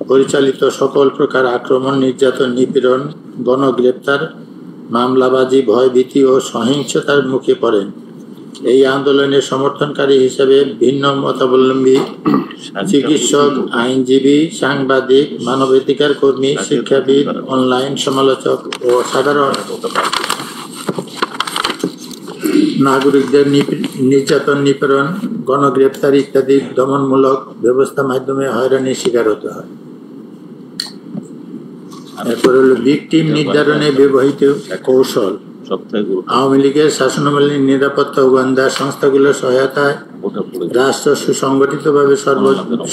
Speaker 4: পরিচালিত সকল প্রকার আক্রমণ, নির্যাতন, নিপীড়ন, গণগ্রেপ্তার, মামলাবাজি, ভয়ভীতি ও সহিংসতার মুখে পড়েন। এই আন্দোলনের সমর্থনকারী হিসেবে ভিন্ন মতাবলম্বী চিকিৎসক, আইনজীবী, সাংবাদিক, মানবাধিকার কর্মী, শিক্ষাবিদ, অনলাইন সমালোচক ও সাধারণ নাগরিকদের নির্যাতন, নিপীড়ন, গণগ্রেপ্তার ইত্যাদি দমনমূলক ব্যবস্থা মাধ্যমে হয়রানির শিকার হতে হয়। এরপর হল ভিকটিম নির্ধারণে ব্যবহৃত কৌশল। আওয়ামী লীগের শাসনামলের নিরাপত্তা ও গোয়েন্দা সংস্থাগুলোর সহায়তায় রাষ্ট্র সুসংগঠিতভাবে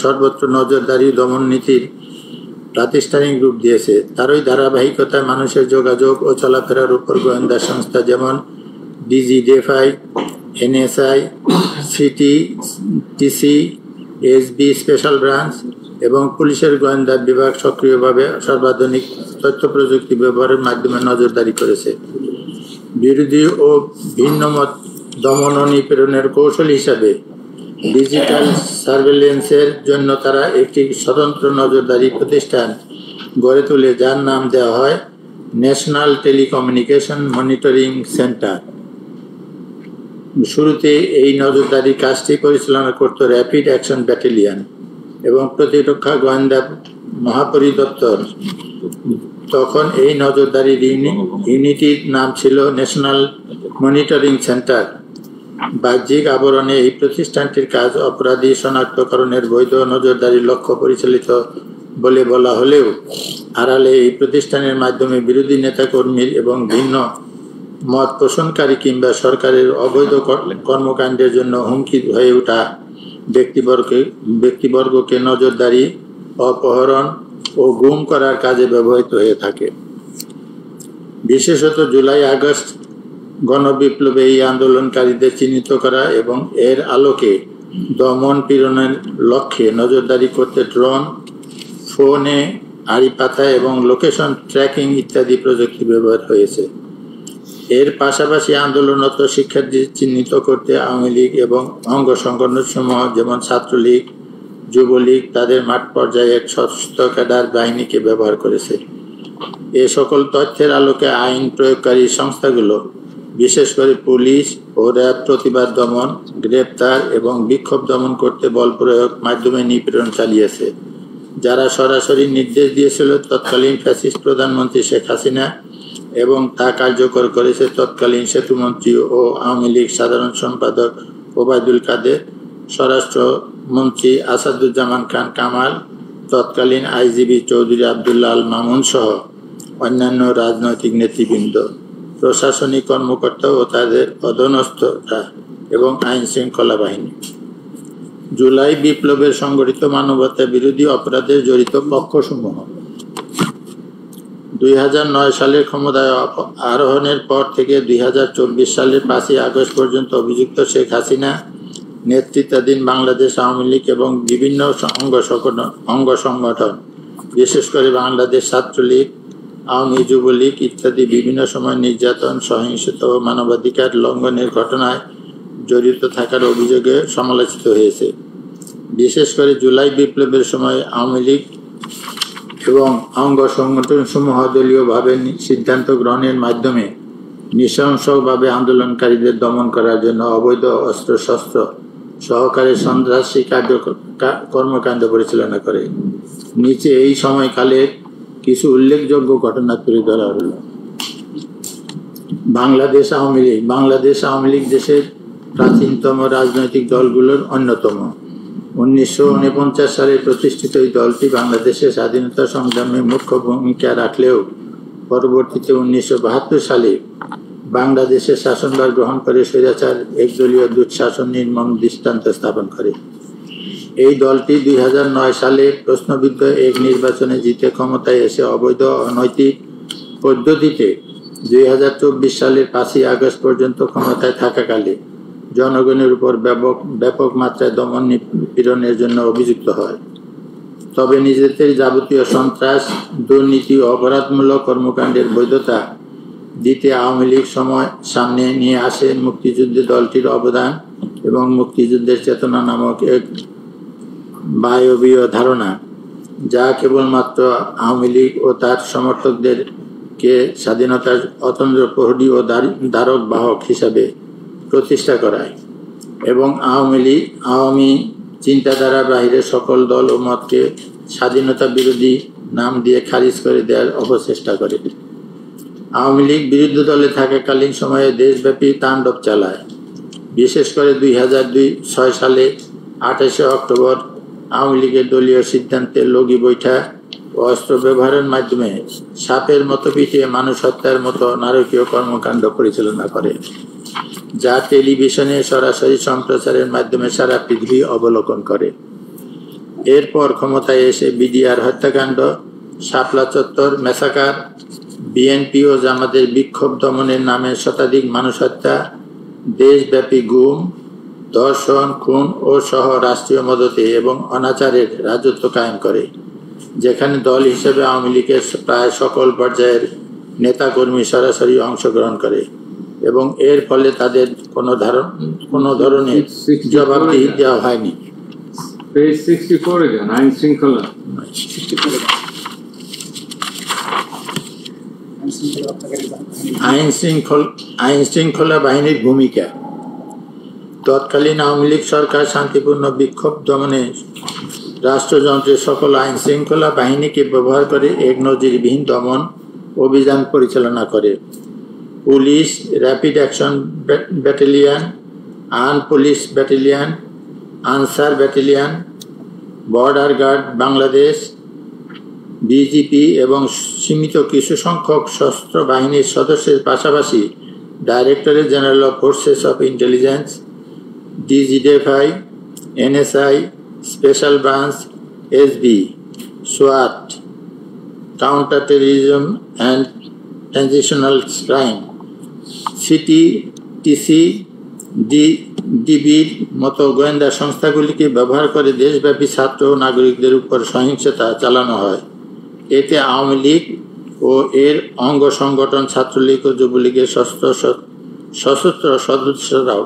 Speaker 4: সর্বত্র নজরদারি দমন নীতির প্রাতিষ্ঠানিক রূপ দিয়েছে। তারই ধারাবাহিকতায় মানুষের যোগাযোগ ও চলাফেরার উপর গোয়েন্দা সংস্থা যেমন DGDFI, NSI, CTTC, SB special branch এবং পুলিশের গোয়েন্দা বিভাগ সক্রিয়ভাবে সর্বাধুনিক তথ্য প্রযুক্তি ব্যবহারের মাধ্যমে নজরদারি করেছে। বিরোধী ও ভিন্নমত দমন ও নিপীড়নের কৌশল হিসাবে ডিজিটাল সার্ভেলেন্সের জন্য তারা একটি স্বতন্ত্র নজরদারি প্রতিষ্ঠান গড়ে তোলে, যার নাম দেওয়া হয় ন্যাশনাল টেলিকমিউনিকেশন মনিটরিং সেন্টার। শুরুতে এই নজরদারি কাজটি পরিচালনা করত র্যাপিড অ্যাকশন ব্যাটালিয়ন এবং প্রতিরক্ষা গোয়েন্দা মহাপরিদপ্তর। তখন এই নজরদারির ইউনিটির নাম ছিল ন্যাশনাল মনিটরিং সেন্টার। বাহ্যিক আবরণে এই প্রতিষ্ঠানটির কাজ অপরাধী শনাক্তকরণের বৈধ নজরদারির লক্ষ্য পরিচালিত বলে বলা হলেও আড়ালে এই প্রতিষ্ঠানের মাধ্যমে বিরোধী নেতাকর্মীর এবং ভিন্ন মত পোষণকারী কিংবা সরকারের অবৈধ কর্মকাণ্ডের জন্য হুমকি হয়ে ওঠা ব্যক্তিবর্গকে নজরদারি, অপহরণ ও গুম করার কাজে ব্যবহৃত হয়ে থাকে। বিশেষত জুলাই আগস্ট গণবিপ্লবে এই আন্দোলনকারীদের চিহ্নিত করা এবং এর আলোকে দমন পীড়নের লক্ষ্যে নজরদারি করতে ড্রোন, ফোনে আড়ি পাতা এবং লোকেশন ট্র্যাকিং ইত্যাদি প্রযুক্তি ব্যবহার হয়েছে। এর পাশাপাশি আন্দোলনরত শিক্ষার্থীদের চিহ্নিত করতে আওয়ামী লীগ এবং অঙ্গ সংগঠনসমূহ যেমন ছাত্রলীগ, যুবলীগ তাদের মাঠ পর্যায়ে এক সশস্ত্র ক্যাডার বাহিনীকে ব্যবহার করেছে। এ সকল তথ্যের আলোকে আইন প্রয়োগকারী সংস্থাগুলো বিশেষ করে পুলিশ ও র্যাব প্রতিবাদ দমন, গ্রেপ্তার এবং বিক্ষোভ দমন করতে বল প্রয়োগ মাধ্যমে নিপীড়ন চালিয়েছে। যারা সরাসরি নির্দেশ দিয়েছিল তৎকালীন ফ্যাসিস্ট প্রধানমন্ত্রী শেখ হাসিনা এবং তা কার্যকর করেছে তৎকালীন সেতুমন্ত্রী ও আওয়ামী লীগ সাধারণ সম্পাদক ওবায়দুল কাদের, স্বরাষ্ট্রমন্ত্রী আসাদুজ্জামান খান কামাল, তৎকালীন আইজিবি চৌধুরী আবদুল্লাহ আল মামুন সহ অন্যান্য রাজনৈতিক নেতৃবৃন্দ, প্রশাসনিক কর্মকর্তা ও তাদের অধীনস্থরা এবং আইন শৃঙ্খলা বাহিনী। জুলাই বিপ্লবের সংগঠিত মানবতা বিরোধী অপরাধে জড়িত পক্ষসমূহ 2009 সালের ক্ষমতায় আরোহণের পর থেকে 2024 সালের 5ই আগস্ট পর্যন্ত অভিযুক্ত শেখ হাসিনা নেতৃত্বাধীন বাংলাদেশ আওয়ামী লীগ এবং বিভিন্ন অঙ্গ সংগঠন, বিশেষ করে বাংলাদেশ ছাত্রলীগ, আওয়ামী যুবলীগ ইত্যাদি বিভিন্ন সময় নির্যাতন, সহিংসতা ও মানবাধিকার লঙ্ঘনের ঘটনায় জড়িত থাকার অভিযোগে সমালোচিত হয়েছে। বিশেষ করে জুলাই বিপ্লবের সময় আওয়ামী লীগ এবং অঙ্গ সংগঠনসমূহ দলীয়ভাবে সিদ্ধান্ত গ্রহণের মাধ্যমে নৃশংসভাবে আন্দোলনকারীদের দমন করার জন্য অবৈধ অস্ত্রশস্ত্র সহকারে সন্ত্রাসী কর্মকাণ্ড পরিচালনা করে। নিচে এই সময়কালের কিছু উল্লেখযোগ্য ঘটনা তুলে ধরা হল। বাংলাদেশ আওয়ামী লীগ দেশের প্রাচীনতম রাজনৈতিক দলগুলোর অন্যতম। 1949 সালে প্রতিষ্ঠিত এই দলটি বাংলাদেশের স্বাধীনতা সংগ্রামে মুখ্য ভূমিকা রাখলেও পরবর্তীতে 1972 সালে বাংলাদেশের শাসনভার গ্রহণ করে স্বৈরাচার একদলীয় দুঃশাসন নির্মম দৃষ্টান্ত স্থাপন করে। এই দলটি 2009 সালে প্রশ্নবিদ্ধ এক নির্বাচনে জিতে ক্ষমতায় এসে অবৈধ অনৈতিক পদ্ধতিতে 2024 সালের 5ই আগস্ট পর্যন্ত ক্ষমতায় থাকাকালে জনগণের উপর ব্যাপক মাত্রায় দমন নিপীড়নের জন্য অভিযুক্ত হয়। তবে নিজেদের যাবতীয় সন্ত্রাস, দুর্নীতি ও অপরাধমূলক কর্মকাণ্ডের বৈধতা দিতে আওয়ামী লীগ সামনে নিয়ে আসে মুক্তিযুদ্ধে দলটির অবদান এবং মুক্তিযুদ্ধের চেতনা নামক এক বায়বীয় ধারণা, যা কেবলমাত্র আওয়ামী লীগ ও তার সমর্থকদেরকে স্বাধীনতার অতন্দ্র প্রহরী ও ধারক বাহক হিসাবে প্রতিষ্ঠা করায় এবং আওয়ামী চিন্তাধারার বাহিরে সকল দল ও মতকে স্বাধীনতা বিরোধী নাম দিয়ে খারিজ করে দেওয়ার অপচেষ্টা করে। আওয়ামী লীগ বিরোধী দলে থাকাকালীন সময়ে দেশব্যাপী তাণ্ডব চালায়। বিশেষ করে 2006 সালে 28 অক্টোবর আওয়ামী লীগের দলীয় সিদ্ধান্তে লগি বৈঠা ও অস্ত্র ব্যবহারের মাধ্যমে সাপের মতো পিটিয়ে মানুষ হত্যার মতো নারকীয় কর্মকাণ্ড পরিচালনা করে, যা টেলিভিশনে সরাসরি সম্প্রচারের মাধ্যমে সারা পৃথিবী অবলোকন করে। এরপর ক্ষমতায় এসে বিডিআর হত্যাকাণ্ড, শাপলা চত্বর ম্যাসাকার, বিএনপি ও জামাতের বিক্ষোভ দমনের নামে শতাধিক মানুষ হত্যা, দেশব্যাপী গুম, ধর্ষণ, খুন ও সহ রাষ্ট্রীয় মদতে এবং অনাচারের রাজত্ব কায়েম করে, যেখানে দল হিসেবে আওয়ামী লীগের প্রায় সকল পর্যায়ের নেতাকর্মী সরাসরি অংশগ্রহণ করে এবং এর ফলে তাদের কোনো ধরনের জবাবদিহি দেওয়া হয়নি। আইন শৃঙ্খলা বাহিনীর ভূমিকা। তৎকালীন আওয়ামী লীগ সরকার শান্তিপূর্ণ বিক্ষোভ দমনে রাষ্ট্রযন্ত্রের সকল আইন শৃঙ্খলা বাহিনীকে ব্যবহার করে এক নজিরবিহীন দমন অভিযান পরিচালনা করে। Police, rapid action battalion, arm police battalion, Ansar battalion, border guard Bangladesh, BGB এবং সীমিত কিছু সংখ্যক সশস্ত্র বাহিনীর সদস্যের পাশাপাশি directorate general of forces of intelligence, DGFI, NSI, special branch, SB, সোয়াট, counter terrorism and transitional crime, CTTC, ডিবির মতো গোয়েন্দা সংস্থাগুলিকে ব্যবহার করে দেশব্যাপী ছাত্র ও নাগরিকদের উপর সহিংসতা চালানো হয়। এতে আওয়ামী লীগ ও এর অঙ্গ সংগঠন ছাত্রলীগ ও যুবলীগের সশস্ত্র সদস্যরাও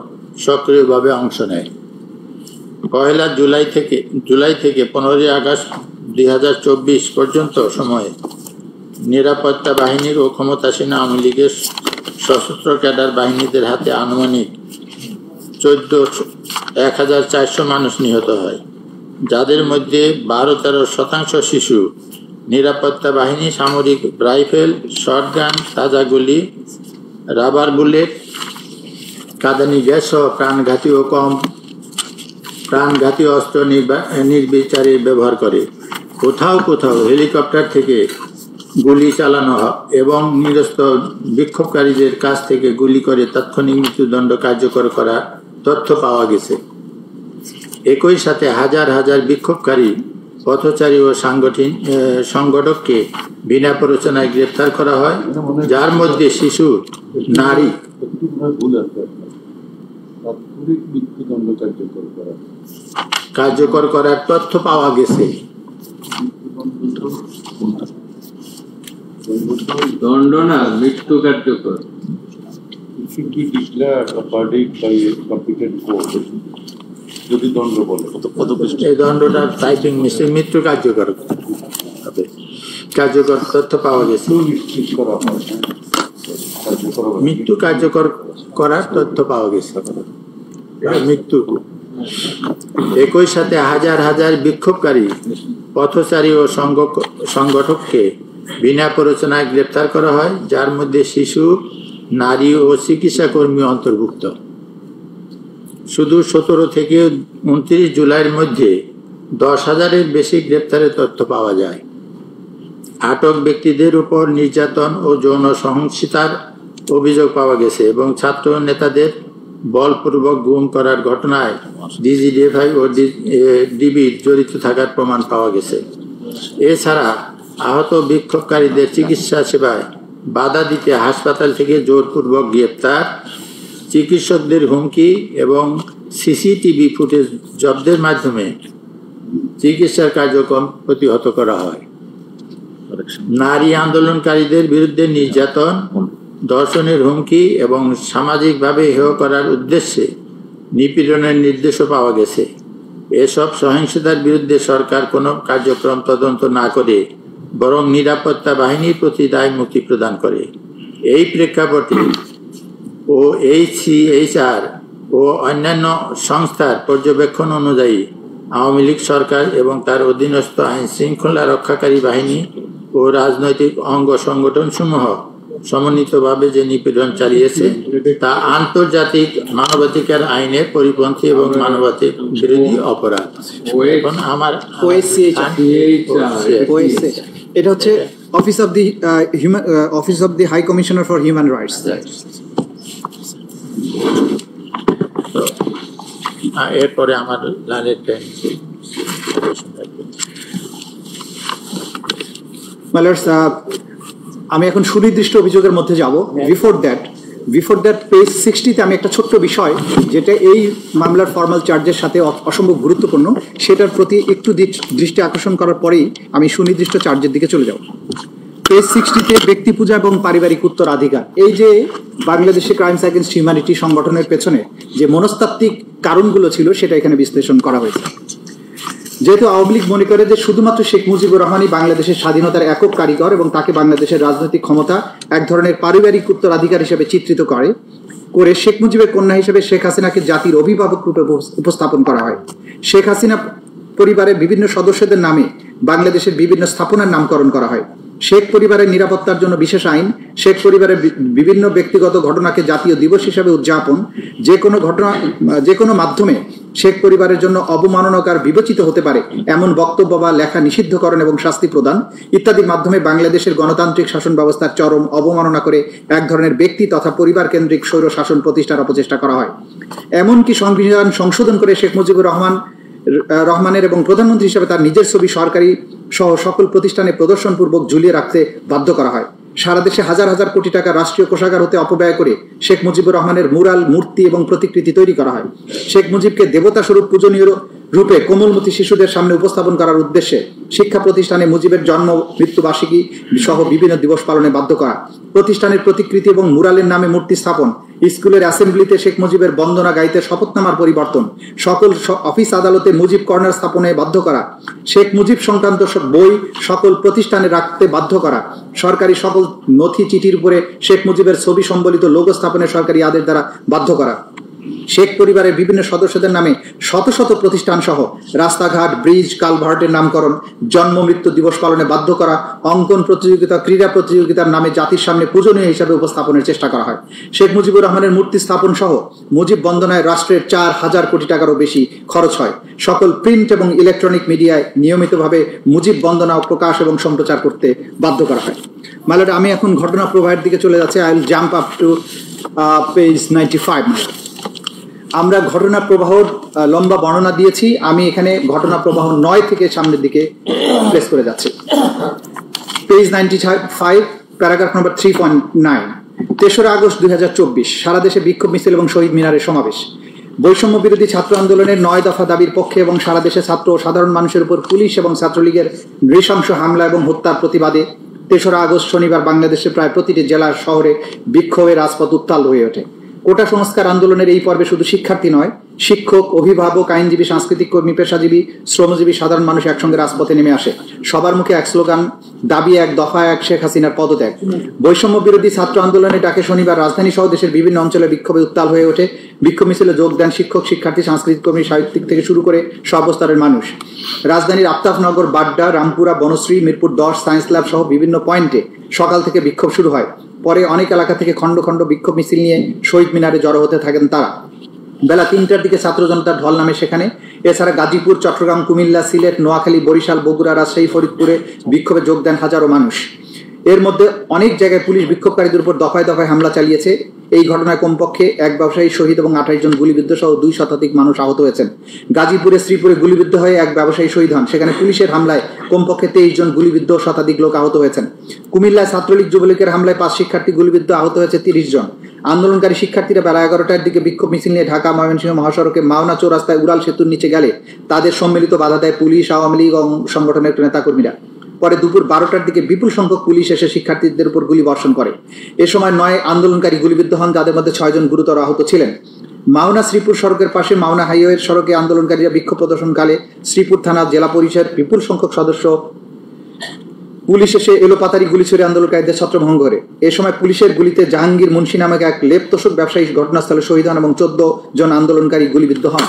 Speaker 4: সক্রিয়ভাবে অংশ নেয়। 1 জুলাই থেকে 15 আগস্ট 2024 পর্যন্ত সময়ে নিরাপত্তা বাহিনীর ও ক্ষমতাসীন আওয়ামী লীগের সশস্ত্র ক্যাডার বাহিনীদের হাতে আনুমানিক 1400 মানুষ নিহত হয়, যাদের মধ্যে 12-13% শিশু। নিরাপত্তা বাহিনী সামরিক রাইফেল, শটগান, তাজা গুলি, রাবার বুলেট, কাঁদানি গ্যাস সহ প্রাণঘাতী অস্ত্র নির্বিচারে ব্যবহার করে। কোথাও কোথাও হেলিকপ্টার থেকে গুলি চালানো হয় এবং নিরস্ত বিক্ষোভকারীদের কাছ থেকে গুলি করে তাৎক্ষণিক মৃত্যুদণ্ড কার্যকর করার তথ্য পাওয়া গেছে। একই সাথে হাজার হাজার বিক্ষোভকারী, পথচারী ও সংগঠককে বিনা প্ররোচনায় গ্রেপ্তার করা হয়, যার মধ্যে শিশু, নারী।
Speaker 2: ভুল আছে, তাৎক্ষণিক মৃত্যুদণ্ড
Speaker 4: কার্যকর করার তথ্য পাওয়া গেছে।
Speaker 5: দণ্ড না, মৃত্যু কার্যকর।
Speaker 2: should be declared a verdict by a competent court. যদি দণ্ড বলে
Speaker 4: এই দণ্ডটা টাইপিং মিসে মৃত্যু কার্যকর হবে। কার্যকর তথ্য পাওয়া গেছে।
Speaker 2: নিশ্চিত করা হয়,
Speaker 4: মৃত্যু কার্যকর করার তথ্য পাওয়া গেছে। মৃত্যু। একই সাথে হাজার হাজার বিক্ষোভকারী, পথচারী ও সংগঠককে বিনা প্ররোচনায় গ্রেপ্তার করা হয়, যার মধ্যে শিশু, নারী ও চিকিৎসা কর্মী অন্তর্ভুক্ত। শুধু 17 থেকে 29 জুলাইয়ের মধ্যে 10,000-এর বেশি গ্রেপ্তারের তথ্য পাওয়া যায়। আটক ব্যক্তিদের উপর নির্যাতন ও যৌন সহিংসতার অভিযোগ পাওয়া গেছে এবং ছাত্র নেতাদের বলপূর্বক গুম করার ঘটনায় ডিজিডিএফআই ও ডিবির জড়িত থাকার প্রমাণ পাওয়া গেছে। এছাড়া আহত বিক্ষোভকারীদের চিকিৎসা সেবায় বাধা দিতে হাসপাতাল থেকে জোরপূর্বক গ্রেপ্তার, চিকিৎসকদের হুমকি এবং সিসিটিভি ফুটেজ জব্দের মাধ্যমে চিকিৎসার কার্যক্রম প্রতিহত করা হয়। নারী আন্দোলনকারীদের বিরুদ্ধে নির্যাতন, ধর্ষণের হুমকি এবং সামাজিকভাবে হেয় করার উদ্দেশ্যে নিপীড়নের নির্দেশও পাওয়া গেছে। এসব সহিংসতার বিরুদ্ধে সরকার কোনো কার্যক্রম তদন্ত না করে বরং নিরাপত্তা বাহিনীর প্রতি দায় মুক্তি প্রদান করে। এই প্রেক্ষাপটে OHCHR ও অন্যান্য সংস্থার পর্যবেক্ষণ অনুযায়ী আওয়ামী লীগ সরকার এবং তার অধীনস্থ আইন শৃঙ্খলা রক্ষাকারী বাহিনী ও রাজনৈতিক অঙ্গ সংগঠন সমূহ সমন্বিতভাবে যে নিপীড়ন চালিয়েছে তা আন্তর্জাতিক মানবাধিকার আইনের পরিপন্থী এবং মানবাধিকার বিরোধী অপরাধ। এখন আমার
Speaker 1: এটা হচ্ছে office of the high commissioner for human rights.
Speaker 4: এরপরে আমার লালের
Speaker 1: আমি এখন সুনির্দিষ্ট অভিযোগের মধ্যে যাব। বিফোর দ্যাট পেজ 60-তে আমি একটা ছোট্ট বিষয় যেটা এই মামলার ফর্মাল চার্জের সাথে অসম্ভব গুরুত্বপূর্ণ, সেটার প্রতি একটু দৃষ্টি আকর্ষণ করার পরেই আমি সুনির্দিষ্ট চার্জের দিকে চলে যাব। পেজ 60-তে ব্যক্তি পূজা এবং পারিবারিক উত্তরাধিকার, এই যে বাংলাদেশে ক্রাইমস এগেইনস্ট হিউম্যানিটি সংগঠনের পেছনে যে মনস্তাত্ত্বিক কারণগুলো ছিল সেটা এখানে বিশ্লেষণ করা হয়েছে। যেহেতু আওয়ামী লীগ মনে করে যে শুধুমাত্র শেখ মুজিবুর রহমানই বাংলাদেশের স্বাধীনতার একক কারিগর এবং তাকে বাংলাদেশের রাজনৈতিক ক্ষমতা এক ধরনের পারিবারিক উত্তরাধিকার হিসেবে চিত্রিত করে শেখ মুজিবের কন্যা হিসেবে শেখ হাসিনাকে জাতির অভিভাবক রূপে উপস্থাপন করা হয়। শেখ হাসিনা পরিবারের বিভিন্ন সদস্যদের নামে বাংলাদেশের বিভিন্ন স্থাপনার নামকরণ করা হয়। শেখ পরিবারের নিরাপত্তার জন্য বিশেষ আইন, শেখ পরিবারের বিভিন্ন ব্যক্তিগত ঘটনাকে জাতীয় দিবস হিসেবে উদযাপন, যে কোনো মাধ্যমে শেখ পরিবারের জন্য অবমাননাকর বিবেচিত হতে পারে এমন বক্তব্য বা লেখা নিষিদ্ধকরণ এবং শাস্তি প্রদান ইত্যাদির মাধ্যমে বাংলাদেশের গণতান্ত্রিক শাসন ব্যবস্থার চরম অবমাননা করে এক ধরনের ব্যক্তি তথা পরিবার কেন্দ্রিক স্বৈর শাসন প্রতিষ্ঠার অপচেষ্টা করা হয়। এমনকি সংবিধান সংশোধন করে শেখ মুজিবুর রহমানের এবং প্রধানমন্ত্রী হিসেবে তার নিজের ছবি সরকারি সহ সকল প্রতিষ্ঠানে প্রদর্শনপূর্বক ঝুলিয়ে রাখতে বাধ্য করা হয়। সারা দেশে হাজার হাজার কোটি টাকা রাষ্ট্রীয় কোষাগার হতে অপব্যয় করে শেখ মুজিবুর রহমানের মুরাল, মূর্তি এবং প্রতিকৃতি তৈরি করা হয়। শেখ মুজিবকে দেবতা স্বরূপ পূজনীয় রূপে কোমলমতি শিশুদের সামনে উপস্থাপন করার উদ্দেশ্যে শিক্ষা প্রতিষ্ঠানে মুজিবের জন্ম মৃত্যুবার্ষিকী সহ বিভিন্ন দিবস পালনে বাধ্য করা, প্রতিষ্ঠানের প্রতিকৃতি এবং মুরালের নামে মূর্তি স্থাপন স্কুলের অ্যাসেম্বলিতে শেখ মুজিবের বন্দনা গাইতে শপথনামার পরিবর্তন, সকল অফিস আদালতে মুজিব কর্নার স্থাপনে বাধ্য করা, শেখ মুজিব সংক্রান্ত বই সকল প্রতিষ্ঠানে রাখতে বাধ্য করা, সরকারি সকল নথি চিঠির উপরে শেখ মুজিবের ছবি সম্বলিত লোগো স্থাপনে সরকারি আদেশ দ্বারা বাধ্য করা, শেখ পরিবারের বিভিন্ন সদস্যদের নামে শত শত প্রতিষ্ঠান সহ রাস্তাঘাট, ব্রিজ, কালভার্টের নামকরণ, জন্ম মৃত্যু দিবস পালনে বাধ্য করা, অঙ্কন প্রতিযোগিতা, ক্রীড়া প্রতিযোগিতার নামে জাতির সামনে পূজনীয় হিসাবে উপস্থাপনের চেষ্টা করা হয়। শেখ মুজিবুর রহমানের মূর্তি স্থাপন সহ মুজিব বন্দনায় রাষ্ট্রের ৪,০০০ কোটি টাকারও বেশি খরচ হয়। সকল প্রিন্ট এবং ইলেকট্রনিক মিডিয়ায় নিয়মিতভাবে মুজিব বন্দনা প্রকাশ এবং সম্প্রচার করতে বাধ্য করা হয়। মাইলট, আমি এখন ঘটনা প্রবাহের দিকে চলে যাচ্ছি। I will jump up to page 95। আমরা ঘটনা প্রবাহর লম্বা বর্ণনা দিয়েছি, আমি এখানে ঘটনা প্রবাহ ৯ থেকে সামনের দিকে প্লেস করে যাচ্ছি। পেজ 95, প্যারাগ্রাফ নম্বর 3.9। ৩রা আগস্ট ২০২৪ সারা দেশে বিক্ষোভ মিছিল এবং শহীদ মিনারের সমাবেশ। বৈষম্য বিরোধী ছাত্র আন্দোলনের ৯ দফা দাবির পক্ষে এবং সারা দেশে ছাত্র ও সাধারণ মানুষের উপর পুলিশ এবং ছাত্রলীগের নৃশংস হামলা এবং হত্যার প্রতিবাদে ৩রা আগস্ট শনিবার বাংলাদেশের প্রায় প্রতিটি জেলা শহরে বিক্ষোভের রাজপথ উত্তাল হয়ে ওঠে। কোটা সংস্কার আন্দোলনের এই পর্বে শুধু শিক্ষার্থী নয়, শিক্ষক, অভিভাবক, আইনজীবী, সাংস্কৃতিক কর্মী, পেশাজীবী, শ্রমজীবী, সাধারণ মানুষ একসঙ্গে রাজপথে নেমে আসে। সবার মুখে এক স্লোগান, দাবি এক, দফা এক, শেখ হাসিনার পদত্যাগ। বৈষম্য বিরোধী ছাত্র আন্দোলনের ডাকে শনিবার রাজধানী সহ দেশের বিভিন্ন অঞ্চলে বিক্ষোভে উত্তাল হয়ে ওঠে। বিক্ষোভ মিছিলে যোগ দেন শিক্ষক, শিক্ষার্থী, সাংস্কৃতিক কর্মী, সাহিত্যিক থেকে শুরু করে সর্বস্তরের মানুষ। রাজধানীর আফতাবনগর, বাড্ডা, রামপুরা, বনশ্রী, মিরপুর 10, সায়েন্স ল্যাব সহ বিভিন্ন পয়েন্টে সকাল থেকে বিক্ষোভ শুরু হয়। পরে অনেক এলাকা থেকে খণ্ড খণ্ড বিক্ষোভ মিছিল নিয়ে শহীদ মিনারে জড়ো হতে থাকেন তারা। বেলা ৩টার দিকে ছাত্র জনতার ঢল নামে সেখানে। এছাড়া গাজীপুর, চট্টগ্রাম, কুমিল্লা, সিলেট, নোয়াখালী, বরিশাল, বগুড়া, রাজশাহী, ফরিদপুরে বিক্ষোভে যোগ দেন হাজারো মানুষ। এর মধ্যে অনেক জায়গায় পুলিশ বিক্ষোভকারীদের উপর দফায় দফায় হামলা চালিয়েছে। এই ঘটনায় কমপক্ষে এক ব্যবসায়ী শহীদ এবং ২৮ জন গুলিবিদ্ধ সহ ২ শতাধিক মানুষ আহত হয়েছেন। গাজীপুরে শ্রীপুরে গুলিবিদ্ধ হয়ে এক ব্যবসায়ী শহীদ হন, সেখানে পুলিশের হামলায় কমপক্ষে ২৩ জন গুলিবিদ্ধ, শতাধিক লোক আহত হয়েছেন। কুমিল্লায় ছাত্রলীগ যুবলীগের হামলায় ৫ শিক্ষার্থী গুলিবিদ্ধ, আহত হয়েছে ৩০ জন। আন্দোলনকারী শিক্ষার্থীরা বেলা ১১টার দিকে বিক্ষোভ মিছিল নিয়ে ঢাকা ময়মনসিংহ মহাসড়কে মাওনা চৌরাস্তায় উড়াল সেতুর নিচে গেলে তাদের সম্মিলিত বাধা দেয় পুলিশ, আওয়ামী লীগ এবং সংগঠনের নেতাকর্মীরা। পরে দুপুর ১২টার দিকে বিপুল সংখ্যক পুলিশ এসে শিক্ষার্থীদের উপর গুলি বর্ষণ করে। এ সময় ৯ আন্দোলনকারী গুলিবিদ্ধ হন, যাদের মধ্যে ৬ জন গুরুতর আহত ছিলেন। মাওনা শ্রীপুর সড়কের পাশে মাওনা হাইওয়ের সড়কে আন্দোলনকারীরা বিক্ষোভ প্রদর্শনকালে শ্রীপুর থানা, জেলা পরিষদ বিপুল সংখ্যক সদস্য পুলিশ এসে এলোপাতারি গুলি ছুড়ে আন্দোলনকারীদের ছত্রভঙ্গ করে। এ সময় পুলিশের গুলিতে জাহাঙ্গীর মুন্সি নামক এক লেপতোষক ব্যবসায়ী ঘটনাস্থলে শহীদ হন এবং ১৪ জন আন্দোলনকারী গুলিবিদ্ধ হন।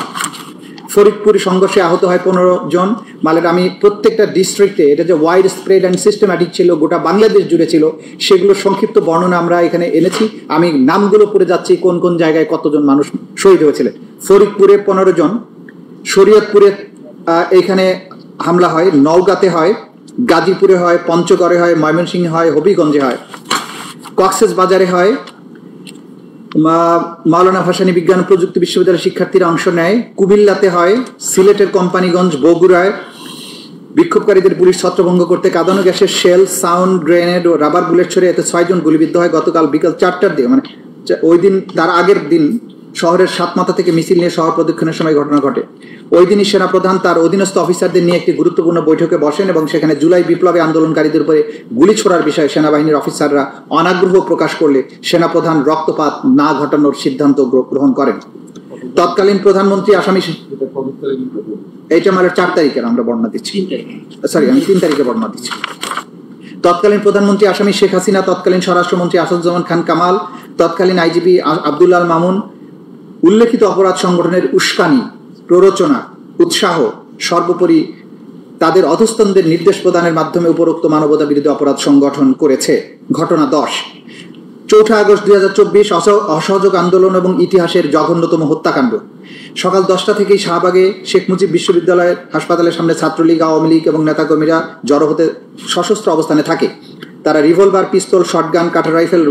Speaker 1: ফরিদপুর সংঘর্ষে আহত হয় ১৫ জন। মালের আমি প্রত্যেকটা ডিস্ট্রিক্টে, এটা যে ওয়াইড স্প্রেড অ্যান্ড সিস্টেম্যাটিক ছিল, গোটা বাংলাদেশ জুড়ে ছিল, সেগুলোর সংক্ষিপ্ত বর্ণনা আমরা এখানে এনেছি। আমি নামগুলো পড়ে যাচ্ছি, কোন কোন জায়গায় কতজন মানুষ শহীদ হয়েছিলেন। ফরিদপুরে ১৫ জন, শরীয়তপুরে এখানে হামলা হয়, নওগাঁতে হয়, গাজীপুরে হয়, পঞ্চগড়ে হয়, ময়মনসিংহে হয়, হবিগঞ্জে হয়, কক্সেস বাজারে হয়, মাওলানা ভাসানী বিজ্ঞান ও প্রযুক্তি বিশ্ববিদ্যালয়ের শিক্ষার্থীরা অংশ নেয়, কুমিল্লাতে হয়, সিলেটের কোম্পানিগঞ্জ, বগুড়ায় বিক্ষোভকারীদের পুলিশ ছত্রভঙ্গ করতে কাঁদানো গ্যাসের শেল, সাউন্ড গ্রেনেড ও রাবার বুলেট ছড়ে এতে ৬ জন গুলিবিদ্ধ হয়। গতকাল বিকাল ৪টার দিকে, মানে ওই দিন তার আগের দিন, শহরের সাতমাথা থেকে মিছিল নিয়ে শহর প্রদক্ষিণের সময় ঘটনা ঘটে। ওই দিনই সেনাপ্রধান তার অধীনস্থ অফিসারদের নিয়ে একটি গুরুত্বপূর্ণ বৈঠকে বসেন এবং সেখানে জুলাই বিপ্লবে আন্দোলনকারীদের উপরে গুলি ছোড়ার বিষয়ে সেনাবাহিনীর অফিসাররা অনাগ্রহ প্রকাশ করলে সেনাপ্রধান রক্তপাত না ঘটানোর সিদ্ধান্ত গ্রহণ করেন। তৎকালীন প্রধানমন্ত্রী আসামি, এইটা আমার ৪ তারিখের আমরা বর্ণনা দিচ্ছি, সরি আমি ৩ তারিখে বর্ণনা দিচ্ছি। তৎকালীন প্রধানমন্ত্রী আসামি শেখ হাসিনা, তৎকালীন স্বরাষ্ট্রমন্ত্রী আসাদুজ্জামান খান কামাল, তৎকালীন আইজিপি আব্দুল আল মামুন উল্লেখিত অপরাধ সংগঠনের উস্কানি, প্ররোচনা, উৎসাহ, সর্বোপরি তাদের অধস্তনদের নির্দেশ প্রদানের মাধ্যমে উপরোক্ত মানবতা বিরোধী অপরাধ সংগঠন করেছে। ঘটনা ১০, ৪ আগস্ট ২০২৪ অসহযোগ আন্দোলন এবং ইতিহাসের জঘন্যতম হত্যাকাণ্ড। সকাল ১০টা থেকেই শাহবাগে শেখ মুজিব বিশ্ববিদ্যালয়ের হাসপাতালের সামনে ছাত্রলীগ, আওয়ামী লীগ এবং নেতাকর্মীরা জড়ো হতে সশস্ত্র অবস্থানে থাকে। তারা রিভলভার, পিস্তল, শটগান, কাটার রাইফেল,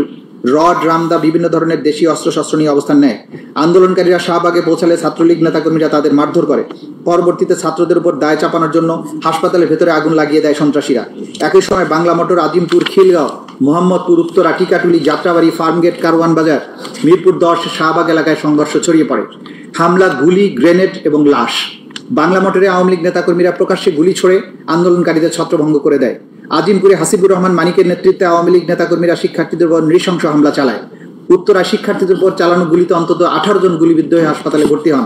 Speaker 1: রড, রামদা, বিভিন্ন ধরনের দেশীয় অস্ত্রশস্ত্র নিয়ে অবস্থান নেয়। আন্দোলনকারীরা শাহবাগে পৌঁছালে ছাত্রলীগ নেতাকর্মীরা তাদের মারধর করে। পরবর্তীতে ছাত্রদের উপর দায় চাপানোর জন্য হাসপাতালের ভেতরে আগুন লাগিয়ে দেয় সন্ত্রাসীরা। একই সময় বাংলা মোটর, আজিমপুর, খিলগাঁও, মোহাম্মদপুর, উত্তরা, টিকাটুলি, যাত্রাবাড়ি, ফার্মগেট, কারওয়ান বাজার, মিরপুর ১০, শাহবাগ এলাকায় সংঘর্ষ ছড়িয়ে পড়ে। হামলা, গুলি, গ্রেনেড এবং লাশ। বাংলা মোটরে আওয়ামী লীগ নেতাকর্মীরা প্রকাশ্যে গুলি ছোড়ে আন্দোলনকারীদের ছত্রভঙ্গ করে দেয়। আজিমপুরে হাসিবুর রহমান মানিকের নেতৃত্বে আওয়ামী লীগ নেতাকর্মীরা শিক্ষার্থীদের উপর নৃশংস হামলা চালায়। উত্তরায় শিক্ষার্থীদের উপর চালানো গুলিতে অন্তত 18 জন গুলিবিদ্ধ হয়ে হাসপাতালে ভর্তি হন।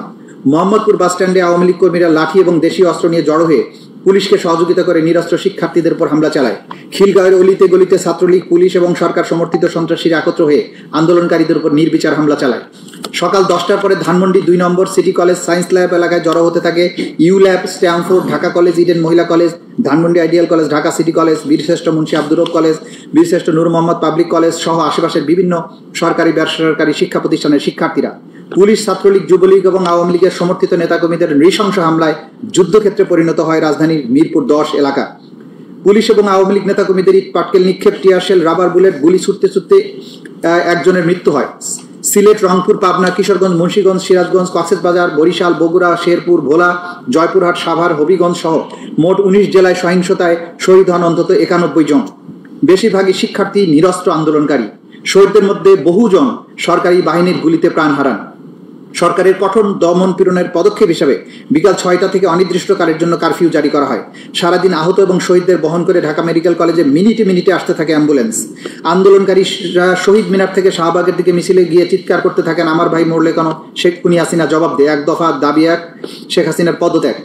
Speaker 1: মোহাম্মদপুর বাস স্ট্যান্ডে আওয়ামী লীগ কর্মীরা লাঠি এবং দেশীয় অস্ত্র নিয়ে জড়ো হয়ে পুলিশকে সহযোগিতা করে নিরস্ত্র শিক্ষার্থীদের উপর হামলা চালায়। খিলগাঁওয়ের অলিতে গলিতে ছাত্রলীগ, পুলিশ এবং সরকার সমর্থিত সন্ত্রাসীরা একত্র হয়ে আন্দোলনকারীদের উপর নির্বিচার হামলা চালায়। সকাল 10টার পরে ধানমন্ডি 2 নম্বর সিটি কলেজ সায়েন্স ল্যাব এলাকায় জড়ো হতে থাকে ULAB, Stamford, Dhaka college, Eden মহিলা college, Dhanmondi ideal college, Dhaka city college, Birshreshtha Munshi Abdur রব কলেজ, বীরশ্রেষ্ঠ নূর মোহাম্মদ পাবলিক কলেজ সহ আশেপাশের বিভিন্ন সরকারি বেসরকারি শিক্ষা প্রতিষ্ঠানের শিক্ষার্থীরা। পুলিশ, ছাত্রলীগ, যুবলীগ এবং আওয়ামী লীগের সমর্থিত নেতাকর্মীদের নৃশংস হামলায় যুদ্ধক্ষেত্রে পরিণত হয় রাজধানীর মিরপুর 10 এলাকা। পুলিশ এবং আওয়ামী লীগ নেতাকর্মীদের ইট পাটকেল নিক্ষেপ, টিয়ারশেল, রাবার বুলেট, গুলি ছুটতে ছুটতে একজনের মৃত্যু হয়। সিলেট, রংপুর, পাবনা, কিশোরগঞ্জ, মুন্সিগঞ্জ, সিরাজগঞ্জ, কক্সবাজার, বরিশাল, বগুড়া, শেরপুর, ভোলা, জয়পুরহাট, সাভার, হবিগঞ্জ সহ মোট 19 জেলায় সহিংসতায় শহীদ হন অন্তত 91 জন। বেশিরভাগই শিক্ষার্থী, নিরস্ত্র আন্দোলনকারী। শহীদদের মধ্যে বহুজন সরকারি বাহিনীর গুলিতে প্রাণ হারান। সরকারের কঠোর দমন পীড়নের পদক্ষেপ হিসেবে বিকাল 6টা থেকে অনির্দিষ্টকালের জন্য কারফিউ জারি করা হয়। সারাদিন আহত এবং শহীদদের বহন করে ঢাকা মেডিকেল কলেজে মিনিটে মিনিটে আসতে থাকে অ্যাম্বুলেন্স। আন্দোলনকারীরা শহীদ মিনার থেকে শাহবাগের দিকে মিছিলে গিয়ে চিৎকার করতে থাকেন, আমার ভাই মরলে কেন, শেখ খুনি হাসিনা জবাব দে, এক দফা দাবি এক, শেখ হাসিনার পদত্যাগ।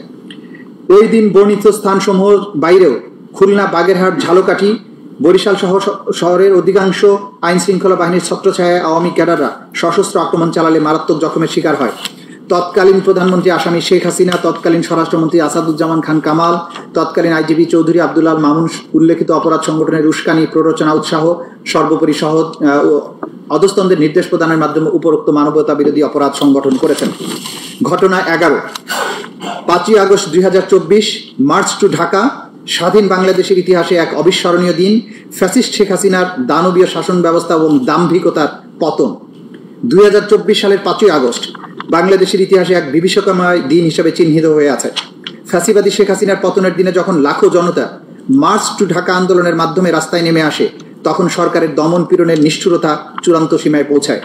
Speaker 1: ওই দিন বর্ণিত স্থানসমূহের বাইরেও খুলনা, বাগেরহাট, ঝালকাঠি, বরিশাল সহ শহরের অধিকাংশ আইন শৃঙ্খলা বাহিনীর ছত্রছায়ায় আওয়ামী ক্যাডাররা সশস্ত্র আক্রমণ চালালে মারাত্মক জখমের শিকার হয়। তৎকালীন প্রধানমন্ত্রী আসামি শেখ হাসিনা, তৎকালীন স্বরাষ্ট্রমন্ত্রী আসাদুজ্জামান খান কামাল, তৎকালীন আইজিপি চৌধুরী আব্দুল্লাল মামুন উল্লেখিত অপরাধ সংগঠনের উস্কানি, প্ররোচনা, উৎসাহ, সর্বোপরি অধস্তনদের নির্দেশ প্রদানের মাধ্যমে উপরোক্ত মানবতা বিরোধী অপরাধ সংগঠন করেছেন। ঘটনা 11 5ই আগস্ট 2024, মার্চ টু ঢাকা। স্বাধীন বাংলাদেশের ইতিহাসে এক অবিস্মরণীয় দিন, ফ্যাসিস্ট শেখ হাসিনার দানবীয় শাসন ব্যবস্থা এবং দাম্ভিকতার পতন। 2024 সালের 5ই আগস্ট বাংলাদেশের ইতিহাসে এক বিভীষিকাময় দিন হিসেবে চিহ্নিত হয়ে আছে। ফ্যাসিবাদী শেখ হাসিনার পতনের দিনে যখন লাখো জনতা মার্চ টু ঢাকা আন্দোলনের মাধ্যমে রাস্তায় নেমে আসে, তখন সরকারের দমন পীড়নের নিষ্ঠুরতা চূড়ান্ত সীমায় পৌঁছায়।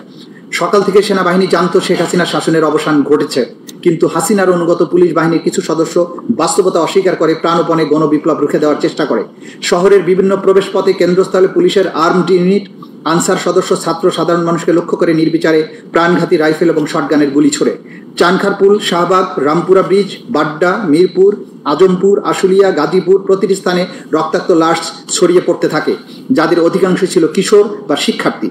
Speaker 1: সকাল থেকে সেনাবাহিনী জানত শেখ হাসিনার শাসনের অবসান ঘটেছে, কিন্তু হাসিনার অনুগত পুলিশ বাহিনীর কিছু সদস্য বাস্তবতা অস্বীকার করে প্রাণপণে গণবিপ্লব রুখে দেওয়ার চেষ্টা করে। শহরের বিভিন্ন প্রবেশপথে, কেন্দ্রস্থলে পুলিশের আর্মড ইউনিট, আনসার সদস্য, ছাত্র, সাধারণ মানুষকে লক্ষ্য করে নির্বিচারে প্রাণঘাতী রাইফেল এবং শটগানের গুলি ছোড়ে। চানখারপুল, শাহবাগ, রামপুরা ব্রিজ, বাড্ডা, মিরপুর, আজমপুর, আশুলিয়া, গাজীপুর প্রতিটি স্থানে রক্তাক্ত লাশ ছড়িয়ে পড়তে থাকে, যাদের অধিকাংশ ছিল কিশোর বা শিক্ষার্থী।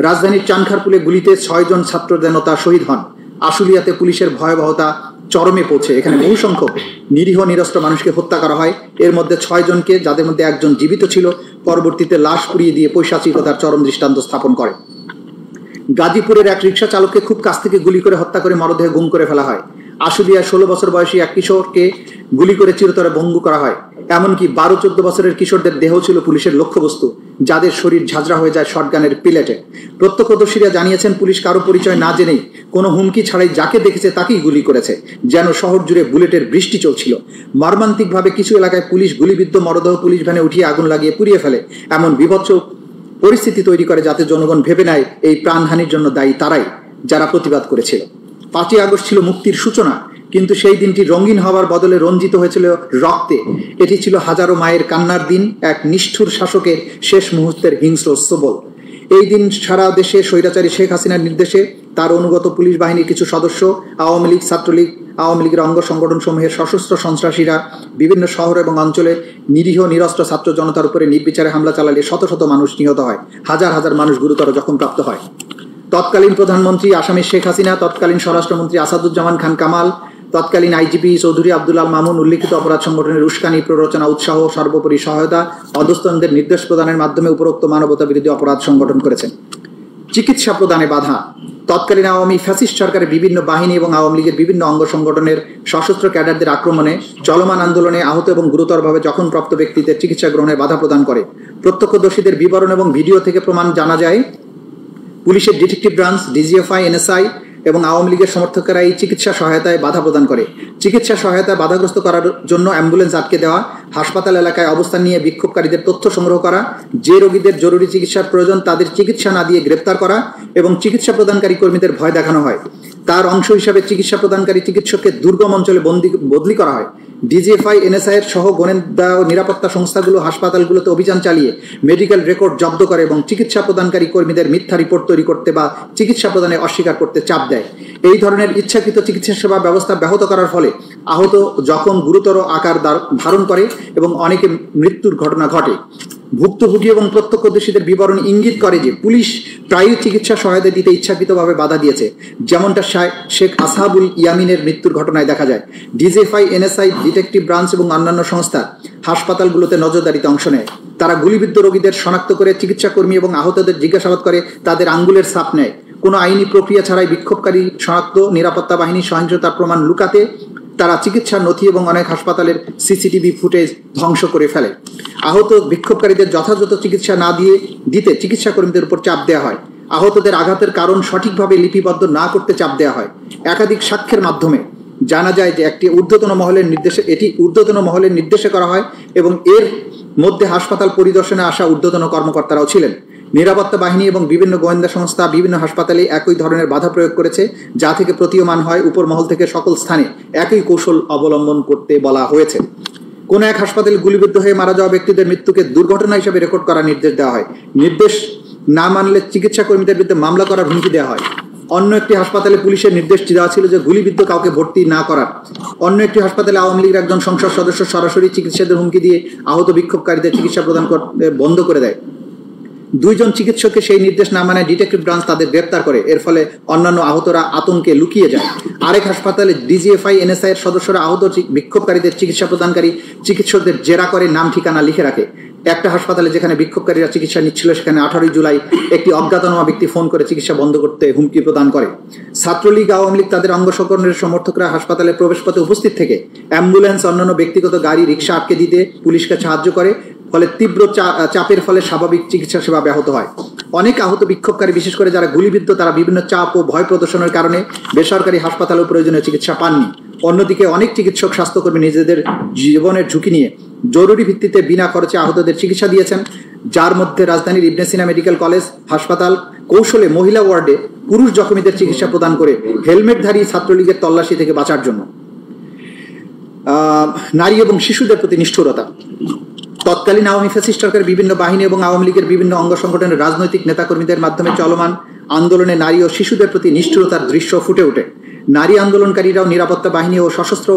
Speaker 1: রাজধানীর চানখারপুলে গুলিতে 6 জন ছাত্র জনতা শহীদ হন। আশুলিয়াতে পুলিশের ভয়াবহতা চরমে পৌঁছে এখানে বহু সংখ্যক নিরীহ নিরস্ত্র মানুষকে হত্যা করা হয়। এর মধ্যে 6 জনকে, যাদের মধ্যে একজন জীবিত ছিল, পরবর্তীতে লাশ পুড়িয়ে দিয়ে পৈশাচিকতার চরম দৃষ্টান্ত স্থাপন করে। গাজীপুরের এক রিক্সা চালককে খুব কাছ থেকে গুলি করে হত্যা করে মরদেহ গুম করে ফেলা হয়। আশুলিয়ায় 16 বছর বয়সী এক কিশোরকে গুলি করে চিরতরে ভঙ্গু করা হয়। এমনকি 12-14 বছরের কিশোরদের দেহ ছিল পুলিশের লক্ষ্যবস্তু, যাদের শরীর ঝাঁঝরা হয়ে যায় শটগানের পিলেটে। প্রত্যক্ষদর্শীরা জানিয়েছেন, পুলিশ কারো পরিচয় না জেনেই, কোনো হুমকি ছাড়াই যাকে দেখেছে তাকেই গুলি করেছে, যেন শহর জুড়ে বুলেটের বৃষ্টি চলছিল। মর্মান্তিকভাবে কিছু এলাকায় পুলিশ গুলিবিদ্ধ মরদেহ পুলিশ ভ্যানে উঠিয়ে আগুন লাগিয়ে পুড়িয়ে ফেলে, এমন বিভৎস পরিস্থিতি তৈরি করে যাতে জনগণ ভেবে নেয় এই প্রাণহানির জন্য দায়ী তারাই, যারা প্রতিবাদ করেছিল। 5ই আগস্ট ছিল মুক্তির সূচনা, কিন্তু সেই দিনটি রঙিন হওয়ার বদলে রঞ্জিত হয়েছিল রক্তে। এটি ছিল হাজারো মায়ের কান্নার দিন, এক নিষ্ঠুর শাসকের শেষ মুহূর্তের হিংস্র সবল। এই দিন সারা দেশে স্বৈরাচারী শেখ হাসিনার নির্দেশে তার অনুগত পুলিশ বাহিনীর কিছু সদস্য, আওয়ামী লীগ, ছাত্রলীগ, আওয়ামী লীগের অঙ্গ সংগঠন সমূহের সশস্ত্র সন্ত্রাসীরা বিভিন্ন শহর এবং অঞ্চলে নিরীহ নিরস্ত্র ছাত্র জনতার উপরে নির্বিচারে হামলা চালালে শত শত মানুষ নিহত হয়, হাজার হাজার মানুষ গুরুতর জখমপ্রাপ্ত হয়। তৎকালীন প্রধানমন্ত্রী আসামি শেখ হাসিনা, তৎকালীন স্বরাষ্ট্রমন্ত্রী আসাদুজ্জামান খান কামাল, তৎকালীন আইজিপি চৌধুরী আব্দুল্লাল মামুন উল্লিখিত অপরাধ সংগঠনের উস্কানি, প্ররোচনা, উৎসাহ, সর্বোপরি সহায়তা, অধস্তনদের নির্দেশ প্রদানের মাধ্যমে উপরোক্ত মানবতা বিরোধী অপরাধ সংগঠন করেছেন। চিকিৎসা প্রদানে বাধা। তৎকালীন আওয়ামী ফ্যাসিস্ট সরকারের বিভিন্ন বাহিনী এবং আওয়ামী লীগের বিভিন্ন অঙ্গ সংগঠনের সশস্ত্র ক্যাডারদের আক্রমণে চলমান আন্দোলনে আহত এবং গুরুতরভাবে জখমপ্রাপ্ত ব্যক্তিদের চিকিৎসা গ্রহণে বাধা প্রদান করে। প্রত্যক্ষদর্শীদের বিবরণ এবং ভিডিও থেকে প্রমাণ জানা যায়, পুলিশের ডিটেকটিভ ব্রাঞ্চ, ডিজিএফআই, এনএসআই এবং আওয়ামী লীগের সমর্থকেরা এই চিকিৎসা সহায়তায় বাধা প্রদান করে। চিকিৎসা সহায়তায় বাধাগ্রস্ত করার জন্য অ্যাম্বুলেন্স আটকে দেওয়া, হাসপাতাল এলাকায় অবস্থান নিয়ে বিক্ষোভকারীদের তথ্য সংগ্রহ করা, যে রোগীদের জরুরি চিকিৎসার প্রয়োজন তাদের চিকিৎসা না দিয়ে গ্রেপ্তার করা এবং চিকিৎসা প্রদানকারী কর্মীদের ভয় দেখানো হয়। তার অংশ হিসাবে চিকিৎসা প্রদানকারী চিকিৎসককে দুর্গম অঞ্চলে বদলি করা হয়। ডিজিএফআই এনএসআই এর সহ গোয়েন্দা ও নিরাপত্তা সংস্থাগুলো হাসপাতালগুলোতে অভিযান চালিয়ে মেডিকেল রেকর্ড জব্দ করে এবং চিকিৎসা প্রদানকারী কর্মীদের মিথ্যা রিপোর্ট তৈরি করতে বা চিকিৎসা প্রদানে অস্বীকার করতে চাপ দেয়। এই ধরনের ইচ্ছাকৃত চিকিৎসা সেবা ব্যবস্থা ব্যাহত করার ফলে আহত জখম গুরুতর আকার ধারণ করে এবং অনেকে মৃত্যুর ঘটনা ঘটে। ভুক্তভোগী এবং প্রত্যক্ষদর্শীদের বিবরণ ইঙ্গিত করে যে পুলিশ প্রায়ই চিকিৎসা সহায়তা দিতে ইচ্ছাকৃতভাবে বাধা দিয়েছে, যেমনটা শেখ আসহাবুল ইয়ামিনের মৃত্যুর ঘটনায় দেখা যায়। ডিজিএফআই, এনএসআই, ডিটেকটিভ ব্রাঞ্চ এবং অন্যান্য সংস্থা হাসপাতালগুলোতে নজরদারিতে অংশ নেয়। তারা গুলিবিদ্ধ রোগীদের শনাক্ত করে চিকিৎসা কর্মী এবং আহতদের জিজ্ঞাসাবাদ করে তাদের আঙ্গুলের ছাপ নেয়। কোনো আইনি প্রক্রিয়া ছাড়াই বিক্ষোভকারী শনাক্ত, নিরাপত্তা বাহিনী সহিংসতার প্রমাণ লুকাতে তারা চিকিৎসার নথি এবং অনেক হাসপাতালের সিসিটিভি ফুটেজ ধ্বংস করে ফেলে। আহত বিক্ষোভকারীদের যথাযথ চিকিৎসা না দিতে চিকিৎসা কর্মীদের উপর চাপ দেওয়া হয়। আহতদের আঘাতের কারণ সঠিকভাবে লিপিবদ্ধ না করতে চাপ দেওয়া হয়। একাধিক সাক্ষ্যের মাধ্যমে জানা যায় যে এটি ঊর্ধ্বতন মহলের নির্দেশে করা হয় এবং এর মধ্যে হাসপাতাল পরিদর্শনে আসা ঊর্ধ্বতন কর্মকর্তারাও ছিলেন। নিরাপত্তা বাহিনী এবং বিভিন্ন গোয়েন্দা সংস্থা বিভিন্ন হাসপাতালে একই ধরনের বাধা প্রয়োগ করেছে, যা থেকে প্রতীয়মান হয় উপর মহল থেকে সকল স্থানে একই কৌশল অবলম্বন করতে বলা হয়েছে। কোন এক হাসপাতালে গুলিবিদ্ধ হয়ে মারা যাওয়া ব্যক্তিদের মৃত্যুকে দুর্ঘটনা হিসেবে রেকর্ড করার নির্দেশ দেওয়া হয়। নির্দেশ না মানলে চিকিৎসা কর্মীদের বিরুদ্ধে মামলা করার হুমকি দেওয়া হয়। অন্য একটি হাসপাতালে পুলিশের নির্দেশ দেওয়া ছিল যে গুলিবিদ্ধ কাউকে ভর্তি না করার। অন্য একটি হাসপাতালে আওয়ামী লীগের একজন সংসদ সদস্য সরাসরি চিকিৎসকদের হুমকি দিয়ে আহত বিক্ষোভকারীদের চিকিৎসা প্রদান করতে বন্ধ করে দেয়। 2 জন চিকিৎসককে সেই নির্দেশ না মানে ডিটেকটিভ ব্রাঞ্চ তাদের গ্রেপ্তার করে। এর ফলে অন্যান্য আহতরা আতঙ্কে লুকিয়ে যায়। আরেক হাসপাতালে ডিজিএফআই, এনএসআই এর সদস্যরা আহত বিক্ষোভকারীদের চিকিৎসা প্রদানকারী চিকিৎসকদের জেরা করে নাম ঠিকানা লিখে রাখে। একটা হাসপাতালে যেখানে বিক্ষোভকারীরা চিকিৎসা নিচ্ছিল সেখানে 18 জুলাই একটি অজ্ঞাতনামা ব্যক্তি ফোন করে চিকিৎসা বন্ধ করতে হুমকি প্রদান করে। ছাত্রলীগ, আওয়ামী লীগ তাদের অঙ্গ সংগঠনের সমর্থকরা হাসপাতালের প্রবেশপথে উপস্থিত থেকে অ্যাম্বুলেন্স, অন্যান্য ব্যক্তিগত গাড়ি, রিক্সা আটকে দিতে পুলিশকে সাহায্য করে। ফলে তীব্র চাপের ফলে স্বাভাবিক চিকিৎসা সেবা ব্যাহত হয়। অনেক আহত বিক্ষোভকারী, বিশেষ করে যারা গুলিবিদ্ধ, তারা বিভিন্ন চাপ ও ভয় প্রদর্শনের কারণে বেসরকারি হাসপাতালেও প্রয়োজনীয় চিকিৎসা পাননি। অন্যদিকে অনেক চিকিৎসক, স্বাস্থ্যকর্মী নিজেদের জীবনের ঝুঁকি নিয়ে জরুরি ভিত্তিতে বিনা খরচে আহতদের চিকিৎসা দিয়েছেন, যার মধ্যে রাজধানীর ইবনে সিনা মেডিকেল কলেজ হাসপাতাল কৌশলে মহিলা ওয়ার্ডে পুরুষ জখমীদের চিকিৎসা প্রদান করে হেলমেটধারী ছাত্রলীগের তল্লাশি থেকে বাঁচার জন্য। নারী এবং শিশুদের প্রতি নিষ্ঠুরতা। তৎকালীন আওয়ামী ফ্যাসিস্ট সরকারের বিভিন্ন বাহিনী এবং আওয়ামী লীগের বিভিন্ন অঙ্গ সংগঠনের রাজনৈতিক নেতাকর্মীদের মাধ্যমে চলমান আন্দোলনে নারী ও শিশুদের প্রতি নিষ্ঠুরতার দৃশ্য ফুটে ওঠে। নারী আন্দোলনকারীরাও নিরাপত্তা বাহিনী ও সশস্ত্র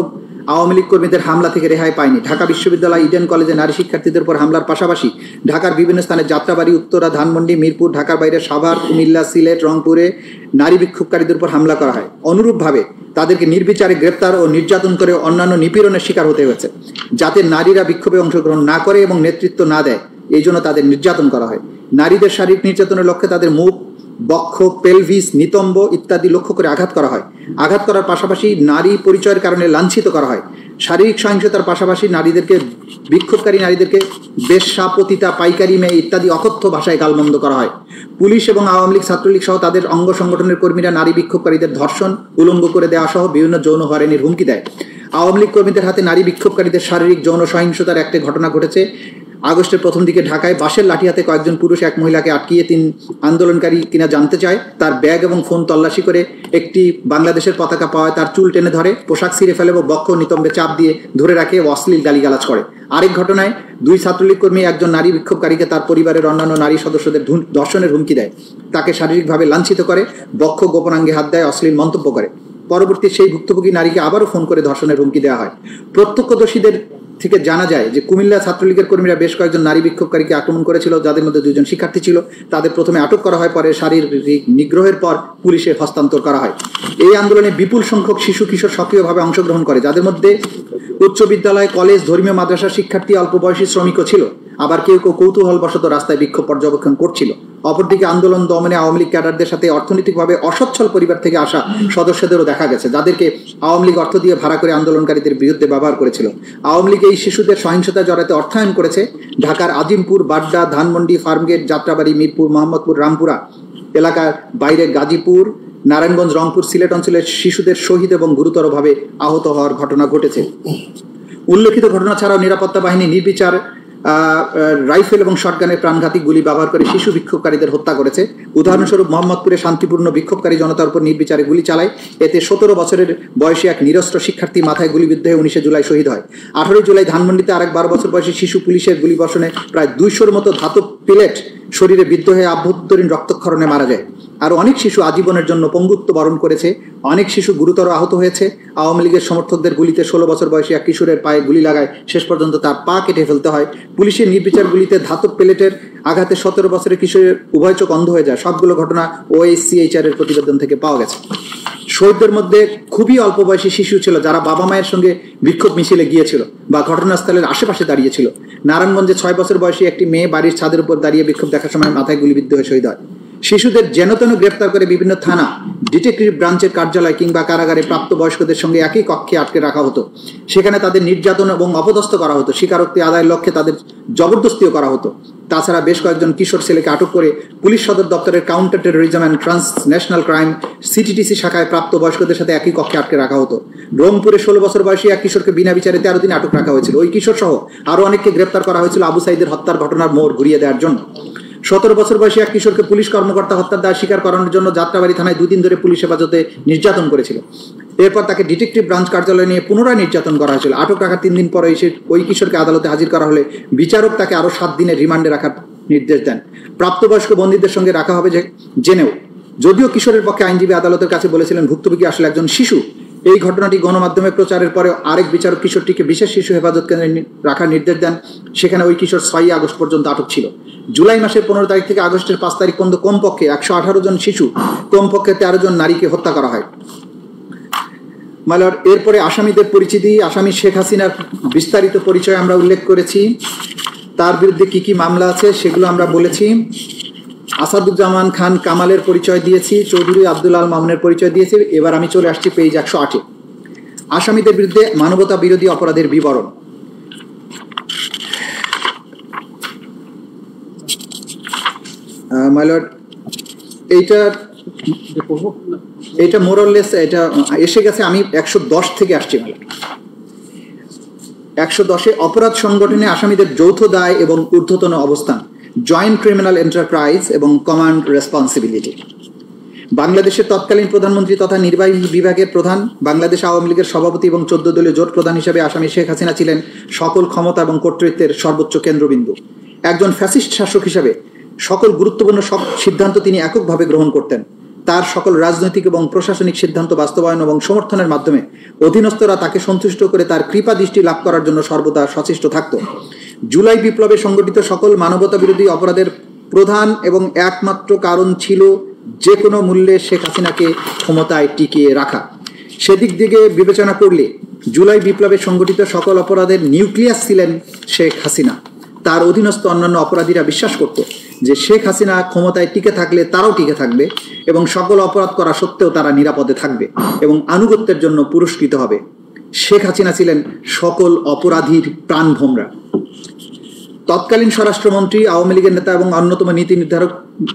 Speaker 1: আওয়ামী লীগ কর্মীদের হামলা থেকে রেহাই পায়নি। ঢাকা বিশ্ববিদ্যালয় ইডেন কলেজে নারী শিক্ষার্থীদের উপর হামলার পাশাপাশি ঢাকার বিভিন্ন স্থানে যাত্রাবাড়ি, উত্তরা, ধানমন্ডি, মিরপুর, ঢাকার বাইরে সাভার, কুমিল্লা, সিলেট, রংপুরে নারী বিক্ষোভকারীদের উপর হামলা করা হয়। অনুরূপভাবে তাদেরকে নির্বিচারে গ্রেপ্তার ও নির্যাতন করে অন্যান্য নিপীড়নের শিকার হতে হয়েছে, যাতে নারীরা বিক্ষোভে অংশগ্রহণ না করে এবং নেতৃত্ব না দেয়, এই জন্য তাদের নির্যাতন করা হয়। নারীদের শারীরিক নির্যাতনের লক্ষ্যে তাদের মুখ, বক্ষ, পেলভিস, নিতম্ব ইত্যাদি লক্ষ্য করে আঘাত করা হয়। আঘাত করার পাশাপাশি নারী পরিচয়ের কারণে লাঞ্ছিত করা হয়। শারীরিক সহিংসতার পাশাপাশি বিক্ষোভকারী নারীদেরকে বেশ্যা, পতিতা, পাইকারি মেয়ে ইত্যাদি অকথ্য ভাষায় গালমন্দ করা হয়। পুলিশ এবং আওয়ামী লীগ, ছাত্রলীগ সহ তাদের অঙ্গ সংগঠনের কর্মীরা নারী বিক্ষোভকারীদের ধর্ষণ, উলঙ্গ করে দেওয়া সহ বিভিন্ন যৌন হয়রানির হুমকি দেয়। আওয়ামী লীগ কর্মীদের হাতে নারী বিক্ষোভকারীদের শারীরিক যৌন সহিংসতার একটি ঘটনা ঘটেছে। আগস্টের প্রথম দিকে ঢাকায় বাঁশের লাঠি হাতে কয়েকজন পুরুষ এক মহিলাকে আটকিয়ে 3 আন্দোলনকারী কিনা জানতে চায়। তার ব্যাগ এবং ফোন তল্লাশি করে একটি বাংলাদেশের পতাকা পাওয়ায় তার চুল টেনে ধরে, পোশাক ছিঁড়ে ফেলে এবং বক্ষ নিতম্বে চাপ দিয়ে ধরে রাখে ও অশ্লীল গালিগালাজ করে। আরেক ঘটনায় 2 ছাত্রলীগ কর্মী একজন নারী বিক্ষোভকারীকে তার পরিবারের অন্যান্য নারী সদস্যদের ধর্ষণের হুমকি দেয়, তাকে শারীরিকভাবে লাঞ্ছিত করে, বক্ষ গোপনাঙ্গে হাত দেয়, অশ্লীল মন্তব্য করে। পরবর্তী সেই ভুক্তভোগী নারীকে আবারও ফোন করে ধর্ষণের হুমকি দেওয়া হয়। প্রত্যক্ষদর্শীদের থেকে জানা যায় যে কুমিল্লা ছাত্রলীগের কর্মীরা বেশ কয়েকজন নারী বিক্ষোভকারীকে আক্রমণ করেছিল, যাদের মধ্যে 2 জন শিক্ষার্থী ছিল। তাদের প্রথমে আটক করা হয়, পরে শারীরিক নিগ্রহের পর পুলিশে হস্তান্তর করা হয়। এই আন্দোলনে বিপুল সংখ্যক শিশু কিশোর সক্রিয়ভাবে অংশগ্রহণ করে, যাদের মধ্যে উচ্চ বিদ্যালয়, কলেজ, ধর্মীয় মাদ্রাসার শিক্ষার্থী, অল্প বয়সী শ্রমিকও ছিল। আবার কেউ কেউ কৌতূহলবশত রাস্তায় বিক্ষোভ পর্যবেক্ষণ করছিল। অপরদিকে আন্দোলন দমনে আওয়ামী লীগ ক্যাডারদের সাথে অর্থনৈতিকভাবে অসচ্ছল পরিবার থেকে আসা সদস্যদেরও দেখা গেছে, যাদেরকে আওয়ামী লীগ অর্থ দিয়ে ভাড়া করে আন্দোলনকারীদের বিরুদ্ধে ব্যবহার করেছিল। আওয়ামী লীগ এই শিশুদের সহিংসতা জড়াতে অর্থায়ন করেছে। ঢাকার আজিমপুর, বাড্ডা, ধানমন্ডি, ফার্মগেট, যাত্রাবাড়ি, মিরপুর, মোহাম্মদপুর, রামপুরা এলাকার বাইরে গাজীপুর, নারায়ণগঞ্জ, রংপুর, সিলেট অঞ্চলের শিশুদের শহীদ এবং গুরুতরভাবে আহত হওয়ার ঘটনা ঘটেছে। উল্লেখিত ঘটনা ছাড়াও নিরাপত্তা বাহিনী নির্বিচার রাইফেল এবং শটগানের প্রাণঘাতী গুলি ব্যবহার করে শিশু বিক্ষোভকারীদের হত্যা করেছে। উদাহরণস্বরূপ মোহাম্মদপুরে শান্তিপূর্ণ বিক্ষোভকারী জনতার উপর নির্বিচারে গুলি চালায়। এতে 17 বছরের বয়সী এক নিরস্ত্র শিক্ষার্থী মাথায় গুলিবিদ্ধ হয়ে 19 জুলাই শহীদ হয়। 18 জুলাই ধানমন্ডিতে আরেক 12 বছর বয়সী শিশু পুলিশের গুলিবর্ষণে প্রায় 200-র মতো ধাতব পেলেট শরীরে বিদ্ধ হয়ে আভ্যন্তরীণ রক্তক্ষরণে মারা যায়। আর অনেক শিশু আজীবনের জন্য পঙ্গুত্ব বরণ করেছে। অনেক শিশু গুরুতর আহত হয়েছে। আওয়ামী লীগের সমর্থকদের গুলিতে 16 বছর বয়সী এক কিশোরের পায়ে গুলি লাগায় শেষ পর্যন্ত তার পা কেটে ফেলতে হয়। পুলিশের নির্বিচার গুলিতে ধাতব পেলেটের আঘাতে 17 বছরের কিশোরের উভয় চোখ অন্ধ হয়ে যায়। সবগুলো ঘটনা OSCHR এর প্রতিবেদন থেকে পাওয়া গেছে। শহীদদের মধ্যে খুবই অল্প বয়সী শিশু ছিল যারা বাবা মায়ের সঙ্গে বিক্ষোভ মিছিলে গিয়েছিল বা ঘটনাস্থলের আশেপাশে দাঁড়িয়েছিল। নারায়ণগঞ্জে 6 বছর বয়সী একটি মেয়ে বাড়ির ছাদের উপর দাঁড়িয়ে বিক্ষোভ দেখার সময় মাথায় গুলিবিদ্ধ হয়ে শহীদ হয়। শিশুদের যেনতেন গ্রেপ্তার করে বিভিন্ন থানা, ডিটেকটিভ ব্রাঞ্চের কার্যালয় কিংবা কারাগারে প্রাপ্তবয়স্কদের সঙ্গে একই কক্ষে আটকে রাখা হতো। সেখানে তাদের নির্যাতন এবং অপদস্থ করা হতো। স্বীকারোক্তি আদায়ের লক্ষ্যে তাদের জবরদস্তিও করা হতো। তাছাড়া বেশ কয়েকজন কিশোর ছেলেকে আটক করে পুলিশ সদর দপ্তরের counter terrorism and transnational crime CTTC শাখায় প্রাপ্তবয়স্কদের সাথে একই কক্ষে আটকে রাখা হতো। রংপুরে 16 বছর বয়সী এক কিশোরকে বিনা বিচারে 13 দিন আটক রাখা হয়েছিল। ওই কিশোর সহ আরো অনেককে গ্রেপ্তার করা হয়েছিল আবু সাইদের হত্যার ঘটনার মোড় ঘুরিয়ে দেওয়ার জন্য। 17 বছর বয়সী এক কিশোরকে পুলিশ কর্মকর্তা হত্যার দায় স্বীকার করানোর জন্য যাত্রাবাড়ি থানায় 2 দিন ধরে পুলিশ হেফাজতে নির্যাতন করেছিল। এরপর তাকে ডিটেকটিভ ব্রাঞ্চ কার্যালয়ে নিয়ে পুনরায় নির্যাতন করা হয়েছিল। আটক রাখার 3 দিন পরে ওই কিশোরকে আদালতে হাজির করা হলে বিচারক তাকে আরো 7 দিনের রিমান্ডে রাখার নির্দেশ দেন। প্রাপ্তবয়স্ক বন্দীদের সঙ্গে রাখা হবে জেনেও যদিও কিশোরের পক্ষে আইনজীবী আদালতের কাছে বলেছিলেন ভুক্তভোগী আসলে একজন শিশু। এই ঘটনাটি গণমাধ্যমে প্রচারের পরে আরেক বিচারক কিশোরটিকে বিশেষ শিশু হেফাজত কেন্দ্রে রাখার নির্দেশ দেন। সেখানে ওই কিশোর 6 আগস্ট পর্যন্ত আটক ছিল। জুলাই মাসের 15 তারিখ থেকে আগস্টের 5 তারিখ পর্যন্ত কমপক্ষে 118 জন শিশু, কমপক্ষে 13 জন নারীকে হত্যা করা হয়। মালার এরপরে আসামিদের পরিচিতি। আসামি শেখ হাসিনার বিস্তারিত পরিচয় আমরা উল্লেখ করেছি। তার বিরুদ্ধে কি কি মামলা আছে সেগুলো আমরা বলেছি। আসাদুজ্জামান খান কামালের পরিচয় দিয়েছি, চৌধুরী আব্দুল আল মামুনের পরিচয় দিয়েছি। এবার আমি চলে আসছি পেজ 108-এ। আসামিদের বিরুদ্ধে মানবতা বিরোধী অপরাধের বিবরণ। মাই লর্ড, এইটা মোরলেস এটা এসে গেছে। আমি 110 থেকে আসছি। 110-এ অপরাধ সংগঠনে আসামিদের যৌথ দায় এবং ঊর্ধ্বতন অবস্থান, জয়েন্ট ক্রিমিনাল এন্টারপ্রাইজ এবং কমান্ড রেসপন্সিবিলিটি। বাংলাদেশের তৎকালীন প্রধানমন্ত্রী তথা নির্বাহী বিভাগের প্রধান, বাংলাদেশ আওয়ামী লীগের সভাপতি এবং 14 দলীয় জোট প্রধান হিসেবে আসামি শেখ হাসিনা ছিলেন সকল ক্ষমতা এবং কর্তৃত্বের সর্বোচ্চ কেন্দ্রবিন্দু। একজন ফ্যাসিস্ট শাসক হিসেবে সকল গুরুত্বপূর্ণ সিদ্ধান্ত তিনি এককভাবে গ্রহণ করতেন। তার সকল রাজনৈতিক এবং প্রশাসনিক সিদ্ধান্ত বাস্তবায়ন এবং সমর্থনের মাধ্যমে অধীনস্থরা তাকে সন্তুষ্ট করে তার কৃপা দৃষ্টি লাভ করার জন্য সর্বদা সচেষ্ট থাকত। জুলাই বিপ্লবে সংগঠিত সকল মানবতা বিরোধী অপরাধের প্রধান এবং একমাত্র কারণ ছিল যে কোনো মূল্যে শেখ হাসিনাকে ক্ষমতায় টিকিয়ে রাখা। সেদিক দিকে বিবেচনা করলে জুলাই বিপ্লবে সংগঠিত সকল অপরাধের নিউক্লিয়াস ছিলেন শেখ হাসিনা। তার অধীনস্থ অন্যান্য অপরাধীরা বিশ্বাস করত যে শেখ হাসিনা ক্ষমতায় টিকে থাকলে তারাও টিকে থাকবে এবং সকল অপরাধ করা সত্ত্বেও তারা নিরাপদে থাকবে এবং আনুগত্যের জন্য পুরস্কৃত হবে। শেখ হাসিনা ছিলেন সকল অপরাধীর প্রাণভোমরা। তৎকালীন স্বরাষ্ট্রমন্ত্রী, আওয়ামী লীগের নেতা এবং অন্যতম নীতি নির্ধারক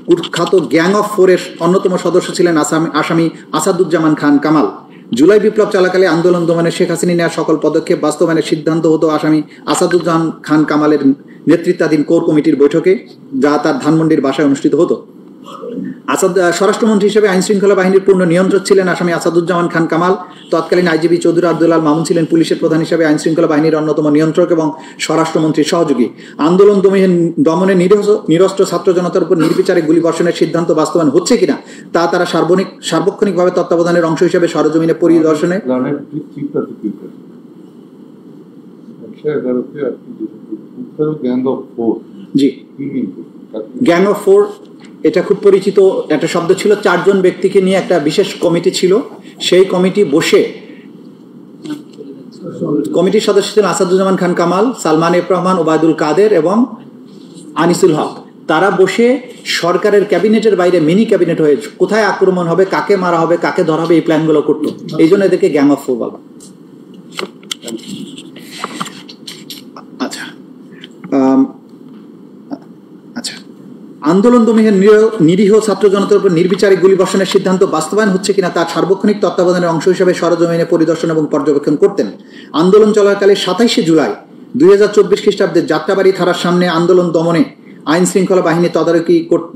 Speaker 1: কুখ্যাত গ্যাং অফ 4-এর অন্যতম সদস্য ছিলেন আসামি আসাদুজ্জামান খান কামাল। জুলাই বিপ্লব চলাকালে আন্দোলন দমনে শেখ হাসিনা নেওয়া সকল পদক্ষেপ বাস্তবায়নের সিদ্ধান্ত হতো আসামি আসাদুজ্জামান খান কামালের নেতৃত্বাধীন কোর কমিটির বৈঠকে, যা তার ধানমন্ডির বাসায় অনুষ্ঠিত হতো। স্বরাষ্ট্রমন্ত্রী হিসেবে আইন শৃঙ্খলা বাহিনীর পূর্ণ নিয়ন্ত্রক ছিলেন আসামি আসাদুজ্জামান খান কামাল। তৎকালীন আইজিপি চৌধুরী আব্দুল আল মামুন ছিলেন পুলিশের প্রধান হিসেবে আইন শৃঙ্খলা বাহিনীর অন্যতম নিয়ন্ত্রক এবং স্বরাষ্ট্রমন্ত্রীর সহযোগী। আন্দোলন দমনে নিরস্ত্র ছাত্র জনতার উপর নির্বিচারে গুলিবর্ষণের সিদ্ধান্ত বাস্তবায়ন হচ্ছে কিনা তা তারা সার্বক্ষণিকভাবে তত্ত্বাবধানের অংশ হিসেবে সরজমিনে পরিদর্শনে গ্যাং অফ 4 এটা খুব পরিচিত একটা শব্দ ছিল। 4 জন ব্যক্তিকে নিয়ে একটা বিশেষ কমিটি ছিল। সেই কমিটি বসে, কমিটির সদস্য ছিলেন আসাদুজ্জামান খান কামাল, সালমান এফ রহমান, ওবায়দুল কাদের এবং আনিসুল হক। তারা বসে সরকারের ক্যাবিনেটের বাইরে মিনি ক্যাবিনেট হয়ে কোথায় আক্রমণ হবে, কাকে মারা হবে, কাকে ধরা হবে, এই প্ল্যানগুলো করতো। এই জন্য এদেরকে গ্যাং অফ 4 বলা। আচ্ছা আচ্ছা আন্দোলন দমনে নিরীহ ছাত্র জনতার উপর নির্বিচারে গুলিবর্ষণের সিদ্ধান্ত বাস্তবায়ন হচ্ছে কিনা তার সার্বক্ষণিক তত্ত্বাবধানের অংশ হিসেবে সরজমিনে পরিদর্শন এবং পর্যবেক্ষণ করতেন। আন্দোলন চলাকালে 27শে জুলাই 2024 খ্রিস্টাব্দে যাত্রাবাড়ি থানার সামনে আন্দোলন দমনে আইন শৃঙ্খলা বাহিনী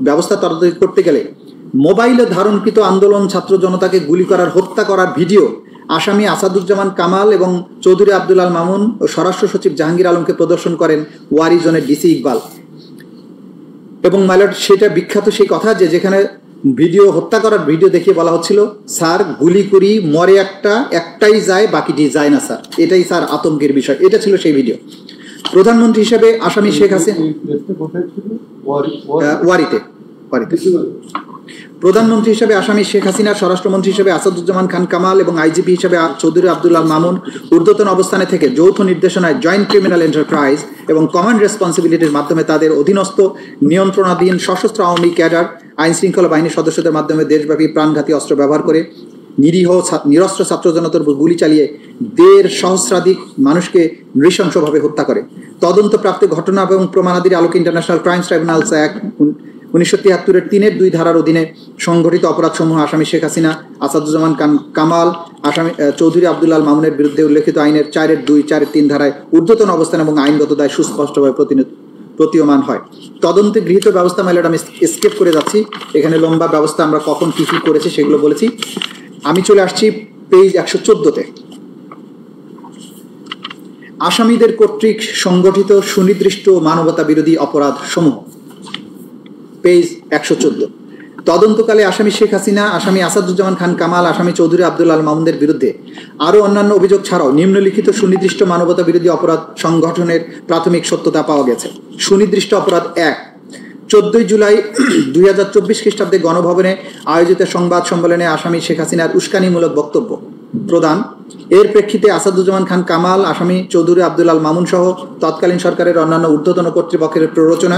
Speaker 1: ব্যবস্থা তদারকি করতে গেলে মোবাইলে ধারণকৃত আন্দোলন ছাত্র জনতাকে গুলি করার হত্যা করার ভিডিও আসামি আসাদুজ্জামান কামাল এবং চৌধুরী আব্দুল আল মামুন ও স্বরাষ্ট্র সচিব জাহাঙ্গীর আলমকে প্রদর্শন করেন ওয়ারি জোনের ডিসি ইকবাল। এবং মাইলট সেটা বিখ্যাত সেই কথা যে যেখানে ভিডিও হত্যা করার ভিডিও দেখিয়ে বলা হচ্ছিল, স্যার গুলি করি মরে একটাই যায়, বাকিটি যায় না স্যার, এটাই স্যার আতঙ্কের বিষয়। এটা ছিল সেই ভিডিও। প্রধানমন্ত্রী হিসেবে আসামি শেখ হাসিনা ওয়ারিতে প্রধানমন্ত্রী হিসেবে আসামি শেখ হাসিনা, স্বরাষ্ট্রমন্ত্রী হিসেবে আসাদুজ্জামান খান কামাল এবং আইজিপি হিসেবে চৌধুরী আব্দুল আল মামুন ঊর্ধ্বতন অবস্থানে থেকে যৌথ নির্দেশনায় জয়েন্ট ক্রিমিনাল এন্টারপ্রাইজ এবং কমান্ড রেসপন্সিবিলিটির মাধ্যমে তাদের অধীনস্থ নিয়ন্ত্রণাধীন সশস্ত্র আওয়ামী ক্যাডার আইন শৃঙ্খলা বাহিনীর সদস্যদের মাধ্যমে দেশব্যাপী প্রাণঘাতী অস্ত্র ব্যবহার করে নিরীহ নিরস্ত্র ছাত্র জনতার উপর গুলি চালিয়ে 1.5 সহস্রাধিক মানুষকে নৃশংসভাবে হত্যা করে। তদন্তপ্রাপ্ত ঘটনা এবং প্রমাণাদির আলোকে ইন্টারন্যাশনাল ক্রাইমস ট্রাইব্যুনালস অ্যাক্ট 1973-এর 3-এর 2 ধারার অধীনে সংঘটিত অপরাধসমূহ আসামি শেখ হাসিনা, আসাদুজ্জামান কামাল, আসামি চৌধুরী আব্দুল আল মামুনের বিরুদ্ধে উল্লেখিত আইনের 4-এর 2, 4-এর 3 ধারায় ঊর্ধ্বতন অবস্থান এবং আইনগত দায় সুস্পষ্টভাবে প্রতীয়মান হয়। তদন্তে গৃহীত ব্যবস্থা মাইলট আমি স্কেপ করে যাচ্ছি, এখানে লম্বা ব্যবস্থা আমরা কখন কী কী করেছি সেগুলো বলেছি। আমি চলে আসছি পেজ 114-তে। আসামিদের কর্তৃক সংগঠিত সুনির্দিষ্ট মানবতা বিরোধী অপরাধ সমূহ, পেজ 114। তদন্তকালে আসামি শেখ হাসিনা, আসামি আসাদুজ্জামান খান কামাল, আসামি চৌধুরী আব্দুল আল মামুনদের বিরুদ্ধে আরও অন্যান্য অভিযোগ ছাড়াও নিম্নলিখিত সুনির্দিষ্ট মানবতা বিরোধী অপরাধ সংগঠনের প্রাথমিক সত্যতা পাওয়া গেছে। সুনির্দিষ্ট অপরাধ 1, 14 জুলাই 2024 খ্রিস্টাব্দে গণভবনে আয়োজিত সংবাদ সম্মেলনে আসামি শেখ হাসিনার উস্কানিমূলক বক্তব্য প্রদান, এর প্রেক্ষিতে আসাদুজ্জামান খান কামাল, আসামি চৌধুরী আব্দুল আল মামুন সহ তৎকালীন সরকারের অন্যান্য ঊর্ধ্বতন কর্তৃপক্ষের প্ররোচনা,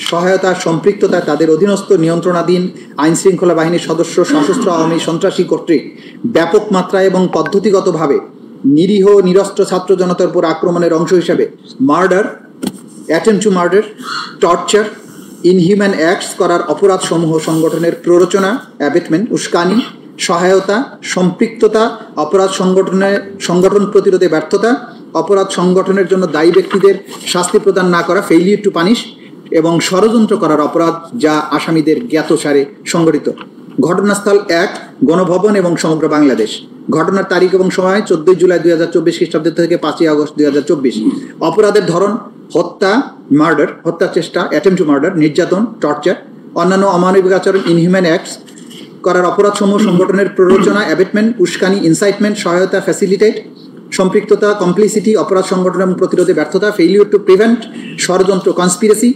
Speaker 1: সহায়তা, সম্পৃক্ততায় তাদের অধীনস্থ নিয়ন্ত্রণাধীন আইন শৃঙ্খলা বাহিনীর সদস্য সশস্ত্র আওয়ামী সন্ত্রাসী কর্তৃক ব্যাপক মাত্রায় এবং পদ্ধতিগতভাবে নিরীহ নিরস্ত্র ছাত্র জনতার উপর আক্রমণের অংশ হিসাবে murder, attempt to murder, torture, inhuman acts করার অপরাধ সমূহ সংগঠনের প্ররোচনা, অ্যাবেটমেন্ট, উস্কানি, সহায়তা, সম্পৃক্ততা, অপরাধ সংগঠন প্রতিরোধে ব্যর্থতা, অপরাধ সংগঠনের জন্য দায়ী ব্যক্তিদের শাস্তি প্রদান না করা, ফেইলিয়ার টু পানিশ, এবং ষড়যন্ত্র করার অপরাধ যা আসামিদের জ্ঞাতসারে সংগঠিত। ঘটনাস্থল 1, গণভবন এবং সমগ্র বাংলাদেশ। ঘটনার তারিখ এবং সময় 14 জুলাই 2024 খ্রিস্টাব্দ থেকে 5 আগস্ট 2024। অপরাধের ধরন হত্যা, মার্ডার, হত্যা চেষ্টা, অ্যাটেম্পট টু মার্ডার, নির্যাতন, টর্চার, অন্যান্য অমানবিক আচরণ, ইনহিউম্যান অ্যাক্টস করার অপরাধসমূহ সংগঠনের প্ররোচনা, অ্যাবেটমেন্ট, উস্কানি, ইনসাইটমেন্ট, সহায়তা, ফ্যাসিলিটেট, সম্পৃক্ততা, কমপ্লিসিটি, অপরাধ সংগঠন এবং প্রতিরোধে ব্যর্থতা, ফেইলিউর টু প্রিভেন্ট, ষড়যন্ত্র, কনস্পিরেসি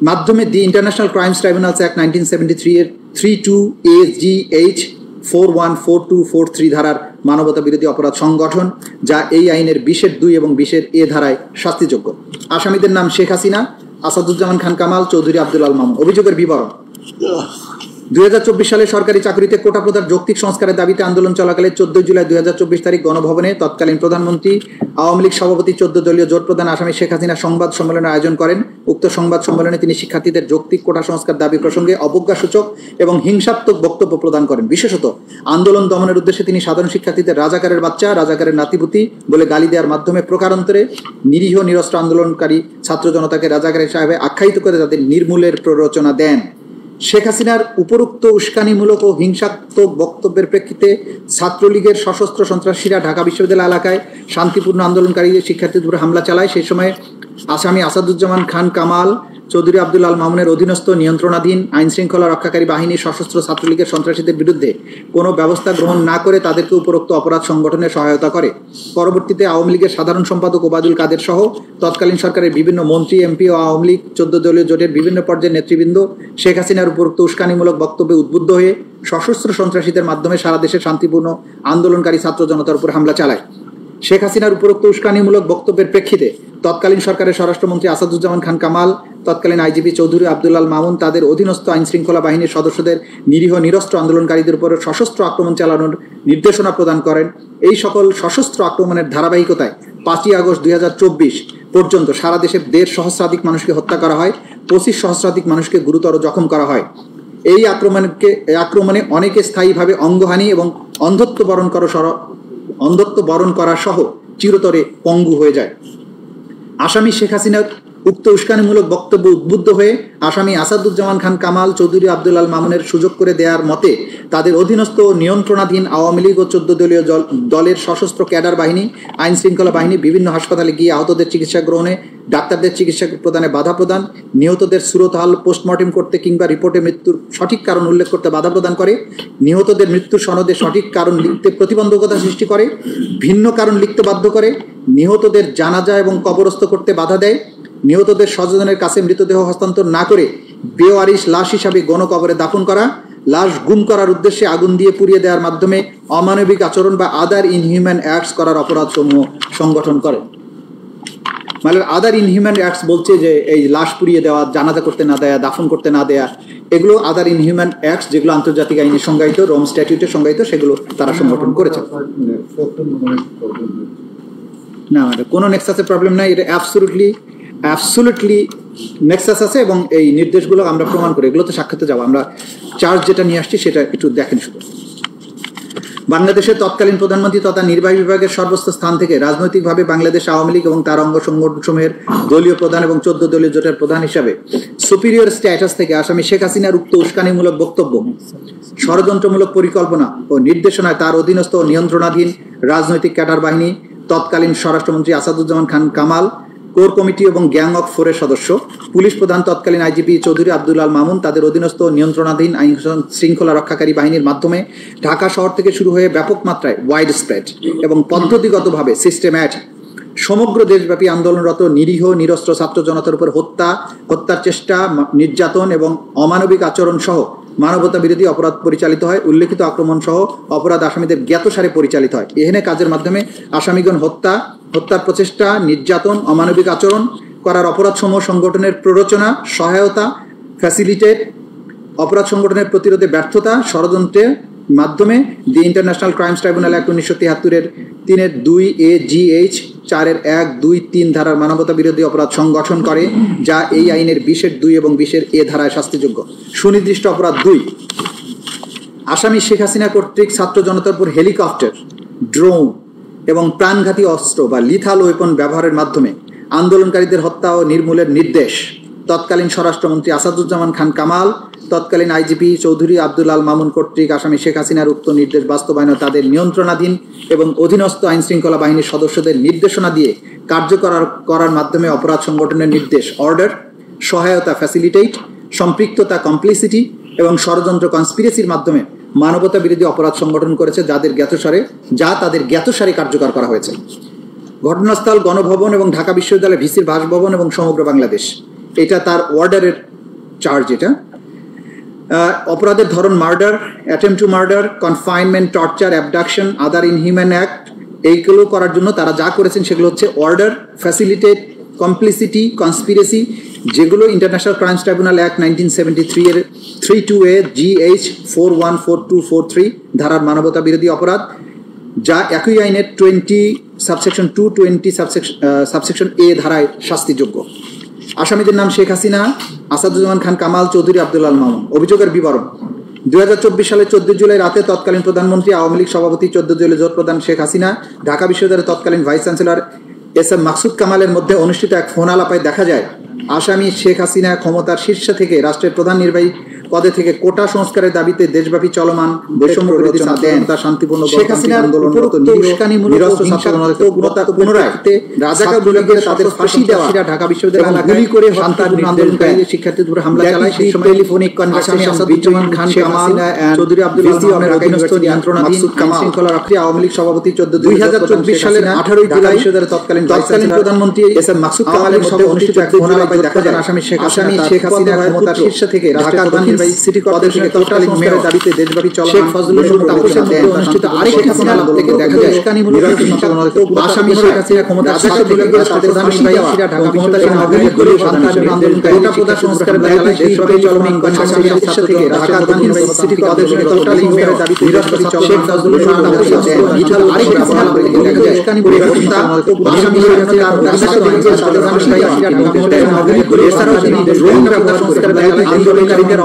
Speaker 1: মাধ্যমে the international crimes tribunals act 1973 এর 32AGH 414243 ধারার মানবতা বিরোধী অপরাধ সংগঠন, যা এই আইনের 20-এর 2 এবং 20-এর A ধারায় শাস্তিযোগ্য। আসামিদের নাম শেখ হাসিনা, আসাদুজ্জামান খান কামাল, চৌধুরী আব্দুল আল মামুন। অভিযোগের বিবরণ: 2024 সালে সরকারি চাকরিতে কোটা প্রদার যৌক্তিক সংস্কারের দাবিতে আন্দোলন চলাকালে 14 জুলাই 2024 তারিখ গণভবনে তৎকালীন প্রধানমন্ত্রী, আওয়ামী লীগ সভাপতি, 14 দলীয় জোট প্রধান আসামি শেখ হাসিনা সংবাদ সম্মেলনের আয়োজন করেন। উক্ত সংবাদ সম্মেলনে তিনি শিক্ষার্থীদের যৌক্তিক কোটা সংস্কার দাবি প্রসঙ্গে অবজ্ঞাসূচক এবং হিংসাত্মক বক্তব্য প্রদান করেন। বিশেষত আন্দোলন দমনের উদ্দেশ্যে তিনি সাধারণ শিক্ষার্থীদের রাজাকারের বাচ্চা, রাজাকারের নাতিপুতি বলে গালি দেওয়ার মাধ্যমে প্রকারান্তরে নিরীহ নিরস্ত্র আন্দোলনকারী ছাত্র জনতাকে রাজাকারের সাহেবে আখ্যায়িত করে তাদের নির্মূলের প্ররোচনা দেন। শেখ হাসিনার উপরোক্ত উস্কানিমূলক ও হিংসাত্মক বক্তব্যের প্রেক্ষিতে ছাত্রলীগের সশস্ত্র সন্ত্রাসীরা ঢাকা বিশ্ববিদ্যালয় এলাকায় শান্তিপূর্ণ আন্দোলনকারী শিক্ষার্থীদের উপরে হামলা চালায়। সেই সময় আসামি আসাদুজ্জামান খান কামাল, চৌধুরী আব্দুল আল মামুনের অধীনস্থ নিয়ন্ত্রণাধীন আইন শৃঙ্খলা রক্ষাকারী বাহিনীর সশস্ত্র ছাত্রলীগের সন্ত্রাসীদের বিরুদ্ধে কোনো ব্যবস্থা গ্রহণ না করে তাদেরকে উপরোক্ত অপরাধ সংগঠনে সহায়তা করে। পরবর্তীতে আওয়ামী লীগের সাধারণ সম্পাদক ওবায়দুল কাদের সহ তৎকালীন সরকারের বিভিন্ন মন্ত্রী, এমপি ও আওয়ামী লীগ 14 দলীয় জোটের বিভিন্ন পর্যায়ের নেতৃবৃন্দ শেখ হাসিনার উপরোক্ত উস্কানিমূলক বক্তব্যে উদ্বুদ্ধ হয়ে সশস্ত্র সন্ত্রাসীদের মাধ্যমে সারা দেশে শান্তিপূর্ণ আন্দোলনকারী ছাত্র জনতার উপর হামলা চালায়। শেখ হাসিনার উপরোক্ত উস্কানিমূলক বক্তব্যের প্রেক্ষিতে তৎকালীন সরকারের স্বরাষ্ট্রমন্ত্রী আসাদুজ্জামান খান কামাল, তৎকালীন আইজিপি চৌধুরী আব্দুল আল মামুন তাদের অধীনস্থ আইন শৃঙ্খলা বাহিনীর সদস্যদের নিরীহ নিরস্ত্র আন্দোলনকারীদের উপর সশস্ত্র আক্রমণ চালানোর নির্দেশনা প্রদান করেন। এই সকল সশস্ত্র আক্রমণের ধারাবাহিকতায় 5 আগস্ট 2024 পর্যন্ত সারা দেশে 1.5 সহস্রাধিক মানুষকে হত্যা করা হয়, 25 সহস্রাধিক মানুষকে গুরুতর জখম করা হয়। এই আক্রমণে অনেকে স্থায়ীভাবে অঙ্গহানি এবং অন্ধত্ব বরণ করা সহ চিরতরে পঙ্গু হয়ে যায়। আসামি শেখ হাসিনার উক্ত উস্কানিমূলক বক্তব্য উদ্বুদ্ধ হয়ে আসামি আসাদুজ্জামান খান কামাল, চৌধুরী আব্দুল আল মামুনের সুযোগ করে দেওয়ার মতে তাদের অধীনস্থ নিয়ন্ত্রণাধীন আওয়ামী লীগ ও 14 দলীয় দলের সশস্ত্র ক্যাডার বাহিনী, আইন শৃঙ্খলা বাহিনী বিভিন্ন হাসপাতালে গিয়ে আহতদের চিকিৎসা গ্রহণে, ডাক্তারদের চিকিৎসা প্রদানে বাধা প্রদান, নিহতদের সুরতহাল পোস্টমর্টেম করতে কিংবা রিপোর্টে মৃত্যুর সঠিক কারণ উল্লেখ করতে বাধা প্রদান করে, নিহতদের মৃত্যুর সনদে সঠিক কারণ লিখতে প্রতিবন্ধকতা সৃষ্টি করে, ভিন্ন কারণ লিখতে বাধ্য করে, নিহতদের জানাজা এবং কবরস্থ করতে বাধা দেয়, নিহতদের স্বজনের কাছে মৃতদেহ হস্তান্তর না করে বেওয়ারিশ লাশ হিসাবে গণকবরে দাফন করা, লাশ গুম করার উদ্দেশ্যে আগুন দিয়ে পুড়িয়ে দেওয়ার মাধ্যমে অমানবিক আচরণ বা আদার ইনহিউম্যান অ্যাক্টস করার অপরাধসমূহ সংগঠন করে। মানে আদার ইনহিউম্যান অ্যাক্টস বলছে যে এই লাশ পুড়িয়ে দেওয়া, জানাজা করতে না দেয়া, দাফন করতে না দেয়া, এগুলো আদার ইনহিউম্যান অ্যাক্টস যেগুলো আন্তর্জাতিক আইনে সংজ্ঞায়িত, রোম স্ট্যাটিউটে সংজ্ঞায়িত, সেগুলো তারা সংগঠন করেছে। না, কোনো নেক্সাসের প্রবলেম নাই, এটা অ্যাবসুলুটলি নেক্সাস আছে এবং এই নির্দেশগুলো আমরা প্রমাণ করি। এগুলো তো সাক্ষাতে যাবো, আমরা চার্জ যেটা নিয়ে আসছি সেটা একটু দেখেন শুধু। বাংলাদেশের তৎকালীন প্রধানমন্ত্রী তথা নির্বাহী বিভাগের সর্বোচ্চ স্থান থেকে রাজনৈতিকভাবে বাংলাদেশ আওয়ামী লীগ এবং তার অঙ্গ সংগঠনসমূহের দলীয় প্রধান এবং 14 দলীয় জোটের প্রধান হিসাবে সুপিরিয়র স্ট্যাটাস থেকে আসামি শেখ হাসিনার উক্ত উস্কানিমূলক বক্তব্য, ষড়যন্ত্রমূলক পরিকল্পনা ও নির্দেশনায় তার অধীনস্থ নিয়ন্ত্রণাধীন রাজনৈতিক ক্যাডার বাহিনী, তৎকালীন স্বরাষ্ট্রমন্ত্রী আসাদুজ্জামান খান কামাল, কোর কমিটি এবং গ্যাং অফ ফোরের সদস্য, পুলিশ প্রধান তৎকালীন আইজিপি চৌধুরী আব্দুল আল মামুন তাদের অধীনস্থ নিয়ন্ত্রণাধীন আইন শৃঙ্খলা রক্ষাকারী বাহিনীর মাধ্যমে ঢাকা শহর থেকে শুরু হয়ে ব্যাপক মাত্রায় ওয়াইড স্প্রেড এবং পদ্ধতিগতভাবে সিস্টেম্যাটিক সমগ্র দেশব্যাপী আন্দোলনরত নিরীহ নিরস্ত্র ছাত্র জনতার উপর হত্যার চেষ্টা, নির্যাতন এবং অমানবিক আচরণ সহ মানবতা বিরোধী অপরাধ পরিচালিত হয়। উল্লেখিত আক্রমণ সহ অপরাধ আসামিদের জ্ঞাতসারে পরিচালিত হয়। এহেনে কাজের মাধ্যমে আসামিগণ হত্যার প্রচেষ্টা, নির্যাতন, অমানবিক আচরণ করার অপরাধসমূহ সংগঠনের প্ররোচনা, সহায়তা, ফ্যাসিলিটেট, অপরাধ সংগঠনের প্রতিরোধে ব্যর্থতা, ষড়যন্ত্রের মাধ্যমে the international crimes tribunal act 1973-এর 3-2 4 1, 2, 3 ধারার মানবতা বিরোধী অপরাধ সংগঠন করে, যা এই আইনের 20-2 এবং 20 ধারায় শাস্তিযোগ্য। সুনির্দিষ্ট অপরাধ 2, আসামি শেখ হাসিনা কর্তৃক ছাত্র জনতার উপর হেলিকপ্টার, ড্রোন এবং প্রাণঘাতী অস্ত্র বা লিথাল ওয়েপন ব্যবহারের মাধ্যমে আন্দোলনকারীদের হত্যা ও নির্মূলের নির্দেশ তৎকালীন স্বরাষ্ট্রমন্ত্রী আসাদুজ্জামান খান কামাল, তৎকালীন আইজিপি চৌধুরী আব্দুল আল মামুন কর্তৃক আসামি শেখ হাসিনার উক্ত নির্দেশ বাস্তবায়নে তাদের নিয়ন্ত্রণাধীন এবং অধীনস্থ আইন শৃঙ্খলা বাহিনীর সদস্যদের নির্দেশনা দিয়ে কার্যকর করার মাধ্যমে অপরাধ সংগঠনের নির্দেশ, অর্ডার, সহায়তা, ফ্যাসিলিটেট, সম্পৃক্ততা, কমপ্লিসিটি এবং ষড়যন্ত্র, কনস্পিরেসির মাধ্যমে মানবতা বিরোধী অপরাধ সংগঠন করেছে, যা তাদের জ্ঞাতসারে কার্যকর করা হয়েছে। ঘটনাস্থল গণভবন এবং ঢাকা বিশ্ববিদ্যালয় ভিসির বাসভবন এবং সমগ্র বাংলাদেশ। এটা তার অর্ডারের চার্জ। এটা অপরাধের ধরন murder, attempt to murder, confinement, torture, abduction, other inhuman act. এইগুলো করার জন্য তারা যা করেছেন সেগুলো হচ্ছে অর্ডার, ফ্যাসিলিটেট, কমপ্লিসিটি, কনস্পিরেসি, যেগুলো ইন্টারন্যাশনাল ক্রাইমস ট্রাইব্যুনাল অ্যাক্ট 1973-এর 3-2A GH 414243 ধারার মানবতা বিরোধী অপরাধ, যা একই আইনের 20(2) 20(A) ধারায় শাস্তিযোগ্য। আসামিদের নাম শেখ হাসিনা, আসাদুজ্জামান খান কামাল, চৌধুরী আব্দুল আল মামুন। অভিযোগের বিবরণ: 2024 সালের 14 জুলাই রাতে তৎকালীন প্রধানমন্ত্রী, আওয়ামী লীগ সভাপতি, 14 দলীয় জোট প্রধান শেখ হাসিনা, ঢাকা বিশ্ববিদ্যালয়ের তৎকালীন ভাইস চ্যান্সেলর SM মাকসুদ কামালের মধ্যে অনুষ্ঠিত এক ফোন আলাপায় দেখা যায় আসামি শেখ হাসিনা ক্ষমতার শীর্ষে থেকে রাষ্ট্রের প্রধান নির্বাহী পদে থেকে কোটা সংস্কারের দাবিতে দেশব্যাপী চলমান বৈষম্য বিরোধী ছাত্র শান্তিপূর্ণ শেখ হাসিনার আন্দোলনরত পুনরায় রাজাকার বলে তাদের ফাঁসি দেওয়া, ঢাকা বিশ্ববিদ্যালয় গুলি করে শান্তিপূর্ণ আন্দোলনকারীদের শিক্ষার্থীদের উপর হামলা চালায়। সেই সময় টেলিফোনিক কনভারসেশন আসাদুজ্জামান খান কামাল, চৌধুরী আব্দুল আল নিয়ন্ত্রণ নিয়ন্ত্রণাধীন আইন শৃঙ্খলা রক্ষী আওয়ামী লীগ সভাপতি 2024 সালের 18 জুলাই বিশ্ববিদ্যালয়ের তৎকালীন প্রধানমন্ত্রী SM মাকসুদ কামালের মধ্যে অনুষ্ঠিত এক ফোন আলাপায় দেখা যায় আসামি শেখ হাসিনা ক্ষমতার শীর্ষে থেকে রাষ্ট্রের প্রধান নির্বাহী সিটি কর্পোরেশনের তৎকালীন মেয়রের দাবিতে দেশব্যাপী চলমান তাপসের মধ্যে অনুষ্ঠিত আরেক ফোন আলাপ থেকে দেখা যায় আসামি শেখ হাসিনা ক্ষমতার শীর্ষে থেকে রাষ্ট্রের প্রধান নির্বাহী ঢাকা বিশ্ববিদ্যালয়ের আন্দোলন করে শান্তিপূর্ণ আন্দোলনকারী কোটা সংস্কারের দাবিতে দেশব্যাপী চলমান আসামি শীর্ষে থেকে রাষ্ট্রের প্রধান নির্বাহী সিটি কর্পোরেশনের তৎকালীন মেয়রের দাবিতে রাষ্ট্রপতি শেখ ফজলুল ইসলাম আরেক ফোন আলাপ থেকে দেখা যায় আসামি শেখ হাসিনা রাষ্ট্রের প্রধান নির্বাহী ঢাকা বিশ্ববিদ্যালয়ের আন্দোলন করে এছাড়াও তিনি ড্রোন ব্যবহার সংস্কারের দাবিতে আন্দোলনকারীদের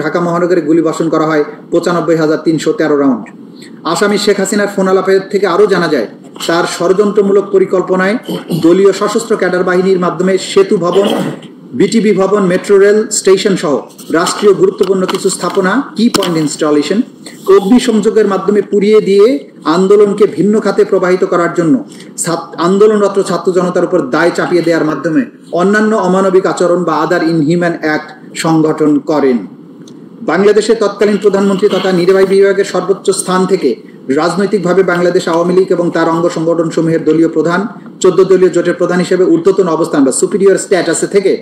Speaker 1: ঢাকা মহানগরে গুলিবর্ষণ করা হয় ৯৫,৩১৩ রাউন্ড। আসামি শেখ হাসিনার ফোন আলাপের থেকে আরও জানা যায় তার ষড়যন্ত্রমূলক পরিকল্পনায় দলীয় সশস্ত্র ক্যাডার বাহিনীর মাধ্যমে সেতু ভবন, বিটিবি ভবন, মেট্রো রেল স্টেশন সহ রাষ্ট্রীয় গুরুত্বপূর্ণ কিছু স্থাপনা কি পয়েন্ট ইনস্টলেশন অগ্নিসংযোগের মাধ্যমে পুড়িয়ে দিয়ে আন্দোলনকে ভিন্ন খাতে প্রবাহিত করার জন্য আন্দোলনরত ছাত্র জনতার উপর দায় চাপিয়ে দেওয়ার মাধ্যমে অন্যান্য অমানবিক আচরণ বা আদার ইনহিউম্যান অ্যাক্ট সংগঠন করেন। বাংলাদেশের তৎকালীন প্রধানমন্ত্রী তথা নির্বাহী বিভাগের সর্বোচ্চ স্থান থেকে রাজনৈতিকভাবে বাংলাদেশ আওয়ামী লীগ এবং তার অঙ্গ সংগঠন সমূহের দলীয় প্রধান, 14 দলীয় জোটের প্রধান হিসেবে ঊর্ধ্বতন অবস্থান বা সুপিরিয়র স্ট্যাটাসে থেকে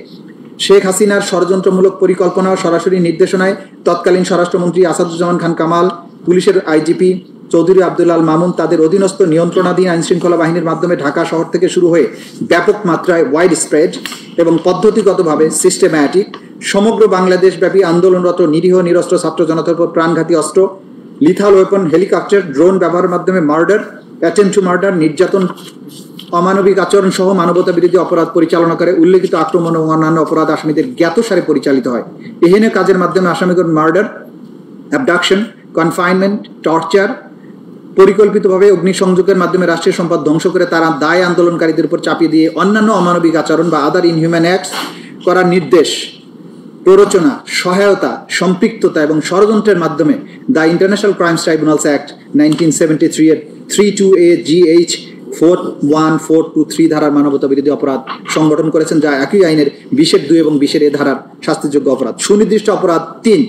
Speaker 1: শেখ হাসিনার ষড়যন্ত্রমূলক পরিকল্পনা ও সরাসরি নির্দেশনায় তৎকালীন স্বরাষ্ট্রমন্ত্রী আসাদুজ্জামান খান কামাল, পুলিশের আইজিপি চৌধুরী আব্দুল আল মামুন তাদের অধীনস্থ নিয়ন্ত্রণাধীন আইনশৃঙ্খলা বাহিনীর মাধ্যমে ঢাকা শহর থেকে শুরু হয়ে ব্যাপক মাত্রায় ওয়াইড স্প্রেড এবং পদ্ধতিগতভাবে সিস্টেম্যাটিক সমগ্র বাংলাদেশব্যাপী আন্দোলনরত নিরীহ নিরস্ত্র ছাত্র জনতার উপর প্রাণঘাতী অস্ত্র, লিথাল ওয়েপন, হেলিকপ্টার, ড্রোন ব্যবহারের মাধ্যমে মার্ডার, অ্যাটেম্পট টু মার্ডার, নির্যাতন, অমানবিক আচরণ সহ মানবতা বিরোধী অপরাধ পরিচালনা করে উল্লেখিত আক্রমণ ও অন্যান্য অপরাধ আসামিদের জ্ঞাতসারে পরিচালিত হয়। এহেন কাজের মাধ্যমে আসামিগণ মার্ডার, অ্যাবডাকশন, কনফাইনমেন্ট, টর্চার, পরিকল্পিতভাবে অগ্নিসংযোগের মাধ্যমে রাষ্ট্রীয় সম্পদ ধ্বংস করে তারা দায় আন্দোলনকারীদের উপর চাপিয়ে দিয়ে অন্যান্য অমানবিক আচরণ বা আদার ইনহিউম্যান অ্যাক্টস করার নির্দেশ, প্ররোচনা, সহায়তা, সম্পৃক্ততা এবং ষড়যন্ত্রের মাধ্যমে the international crimes tribunals act 1973 এর 32A GH 41423 ধারার মানবতা বিরোধী অপরাধ সংগঠন করেছেন, যা একই আইনের 20(2) এবং 20(a) ধারার শাস্তিযোগ্য অপরাধ। সুনির্দিষ্ট অপরাধ 3,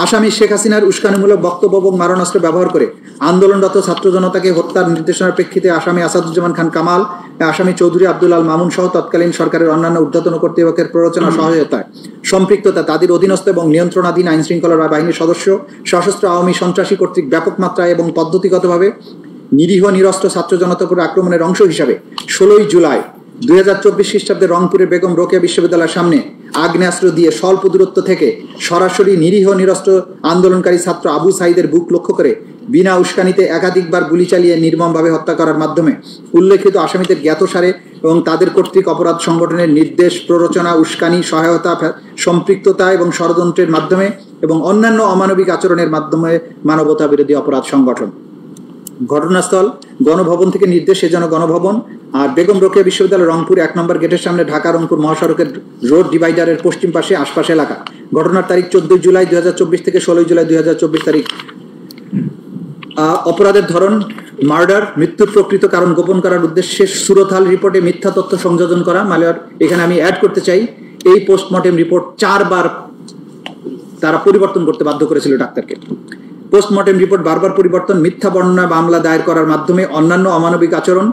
Speaker 1: আসামি শেখ হাসিনার উস্কানিমূলক বক্তব্য এবং মারণাস্ত্র ব্যবহার করে আন্দোলনরত ছাত্র জনতাকে হত্যার নির্দেশনার প্রেক্ষিতে আসামি আসাদুজ্জামান খান কামাল, আসামি চৌধুরী আব্দুল আল মামুন সহ তৎকালীন সরকারের অন্যান্য ঊর্ধ্বতন কর্তৃপক্ষের প্ররোচনা, সহায়তায়, সম্পৃক্ততা, তাদের অধীনস্থ এবং নিয়ন্ত্রণাধীন আইনশৃঙ্খলা বাহিনীর সদস্য, সশস্ত্র আওয়ামী সন্ত্রাসী কর্তৃক ব্যাপক মাত্রায় এবং পদ্ধতিগতভাবে নিরীহ নিরস্ত্র ছাত্র জনতার উপর আক্রমণের অংশ হিসাবে 16 জুলাই 2024 খ্রিস্টাব্দে রংপুরের বেগম রোকেয়া বিশ্ববিদ্যালয়ের সামনে আগ্নেয়াস্ত্র দিয়ে স্বল্প দূরত্ব থেকে সরাসরি নিরীহ নিরস্ত্র আন্দোলনকারী ছাত্র আবু সাইদের বুক লক্ষ্য করে বিনা উস্কানিতে একাধিকবার গুলি চালিয়ে নির্মমভাবে হত্যা করার মাধ্যমে উল্লেখিত আসামিদের জ্ঞাতসারে এবং তাদের কর্তৃক অপরাধ সংগঠনের নির্দেশ, প্ররোচনা, উস্কানি, সহায়তা, সম্পৃক্ততা এবং ষড়যন্ত্রের মাধ্যমে এবং অন্যান্য অমানবিক আচরণের মাধ্যমে মানবতা বিরোধী অপরাধ সংগঠন। ঘটনাস্থল গণভবন থেকে নির্দেশে যেন গণভবন আর বেগম রোকেয়া বিশ্ববিদ্যালয় রংপুর 1 নম্বর গেটের সামনে ঢাকা রংপুর মহাসড়কের রোড ডিভাইডারের পশ্চিম পাশে আশপাশে এলাকা। ঘটনার তারিখ 14 জুলাই 2024 থেকে 16 জুলাই 2024 তারিখ। অপরাধের ধরন মার্ডার, মৃত্যুর প্রকৃত কারণ গোপন করার উদ্দেশ্যে সুরতহাল রিপোর্টে মিথ্যা তথ্য সংযোজন করা। মালিয়ার এখানে আমি অ্যাড করতে চাই, এই পোস্টমর্টেম রিপোর্ট 4 বার তারা পরিবর্তন করতে বাধ্য করেছিল ডাক্তারকে। পোস্টমর্টেম রিপোর্ট বারবার পরিবর্তন, মিথ্যা বর্ণনা মামলা দায়ের করার মাধ্যমে অন্যান্য অমানবিক আচরণ,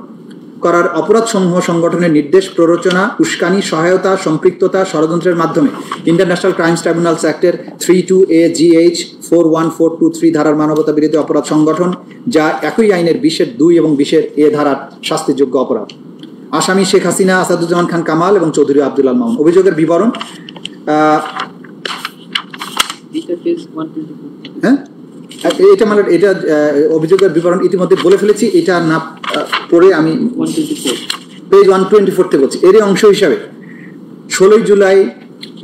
Speaker 1: করার অপরাধসমূহ সংগঠনের নির্দেশ, প্ররোচনা, উস্কানি, সহায়তা, সম্পৃক্ততা, ষড়যন্ত্রের মাধ্যমে ইন্টারন্যাশনাল ক্রাইমস ট্রাইব্যুনালস অ্যাক্টের 32AGH 41423 ধারার মানবতা বিরোধী অপরাধ সংগঠন, যা একই আইনের 20(2) এবং 20(A) ধারার শাস্তিযোগ্য অপরাধ। আসামি শেখ হাসিনা, আসাদুজ্জামান খান কামাল এবং চৌধুরী আব্দুল আল মামুন। অভিযোগের বিবরণ, হ্যাঁ এটা মানে এটা অভিযোগের বিবরণ ইতিমধ্যে বলে ফেলেছি, এটা না পড়ে আমি পেজ 124 থেকে বলছি। এরই অংশ হিসাবে 16 জুলাই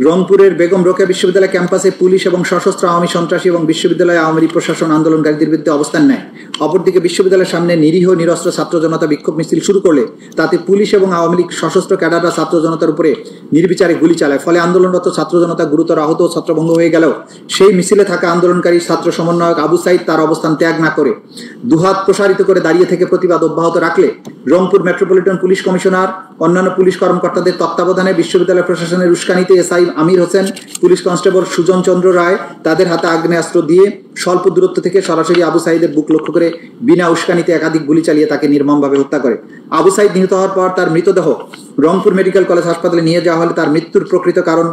Speaker 1: রংপুরের বেগম রোকেয়া বিশ্ববিদ্যালয় ক্যাম্পাসে পুলিশ এবং সশস্ত্র আওয়ামী সন্ত্রাসী এবং বিশ্ববিদ্যালয় আওয়ামী লীগ প্রশাসন আন্দোলনকারীদের বিরুদ্ধে অবস্থান নেয়। অপরদিকে বিশ্ববিদ্যালয়ের সামনে নিরীহ নিরস্ত্র ছাত্র জনতা বিক্ষোভ মিছিল শুরু করলে তাতে পুলিশ এবং আওয়ামী লীগ সশস্ত্র ক্যাডাররা ছাত্র জনতার উপরে নির্বিচারে গুলি চালায়। ফলে আন্দোলনরত ছাত্র জনতা গুরুতর আহত ও ছত্রভঙ্গ হয়ে গেলেও সেই মিছিলে থাকা আন্দোলনকারী ছাত্র সমন্বয়ক আবু সাইদ তার অবস্থান ত্যাগ না করে দুহাত প্রসারিত করে দাঁড়িয়ে থেকে প্রতিবাদ অব্যাহত রাখলে রংপুর মেট্রোপলিটন পুলিশ কমিশনার, অন্যান্য পুলিশ কর্মকর্তাদের তত্ত্বাবধানে বিশ্ববিদ্যালয় প্রশাসনের উস্কানিতে SI Amir Hossain, police constable Sujan চন্দ্র রায় তাদের হাতে আগ্নেয়াস্ত্র দিয়ে স্বল্প দূরত্ব থেকে সরাসরি আবু সাইদের বুক লক্ষ্য করে বিনা উস্কানিতে একাধিক গুলি চালিয়ে তাকে নির্মমভাবে হত্যা করে। আবু সাইদ নিহত হওয়ার পর তার মৃতদেহ রংপুর মেডিকেল কলেজ হাসপাতালে নিয়ে যাওয়া হলে তার মৃত্যুর প্রকৃত কারণ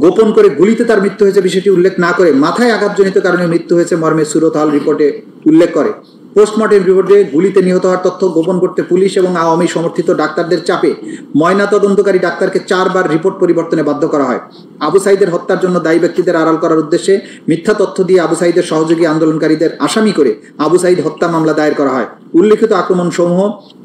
Speaker 1: গোপন করে গুলিতে তার মৃত্যু হয়েছে বিষয়টি উল্লেখ না করে মাথায় আঘাতজনিত কারণে মৃত্যু হয়েছে মর্মে সুরত হল রিপোর্টে উল্লেখ করে। পোস্টমর্টেম রিপোর্টে গুলিতে নিহত হওয়ার তথ্য গোপন করতে পুলিশ এবং আওয়ামী সমর্থিত ডাক্তারদের চাপে ময়না তদন্তকারী ডাক্তারকে 4 বার রিপোর্ট পরিবর্তনে বাধ্য করা হয়। আবু সাইদের হত্যার জন্য দায়ী ব্যক্তিদের আড়াল করার উদ্দেশ্যে মিথ্যা তথ্য দিয়ে আবু সাইদের সহযোগী আন্দোলনকারীদের আসামি করে আবু সাইদ হত্যা মামলা দায়ের করা হয়। উল্লেখিত আক্রমণ সমূহ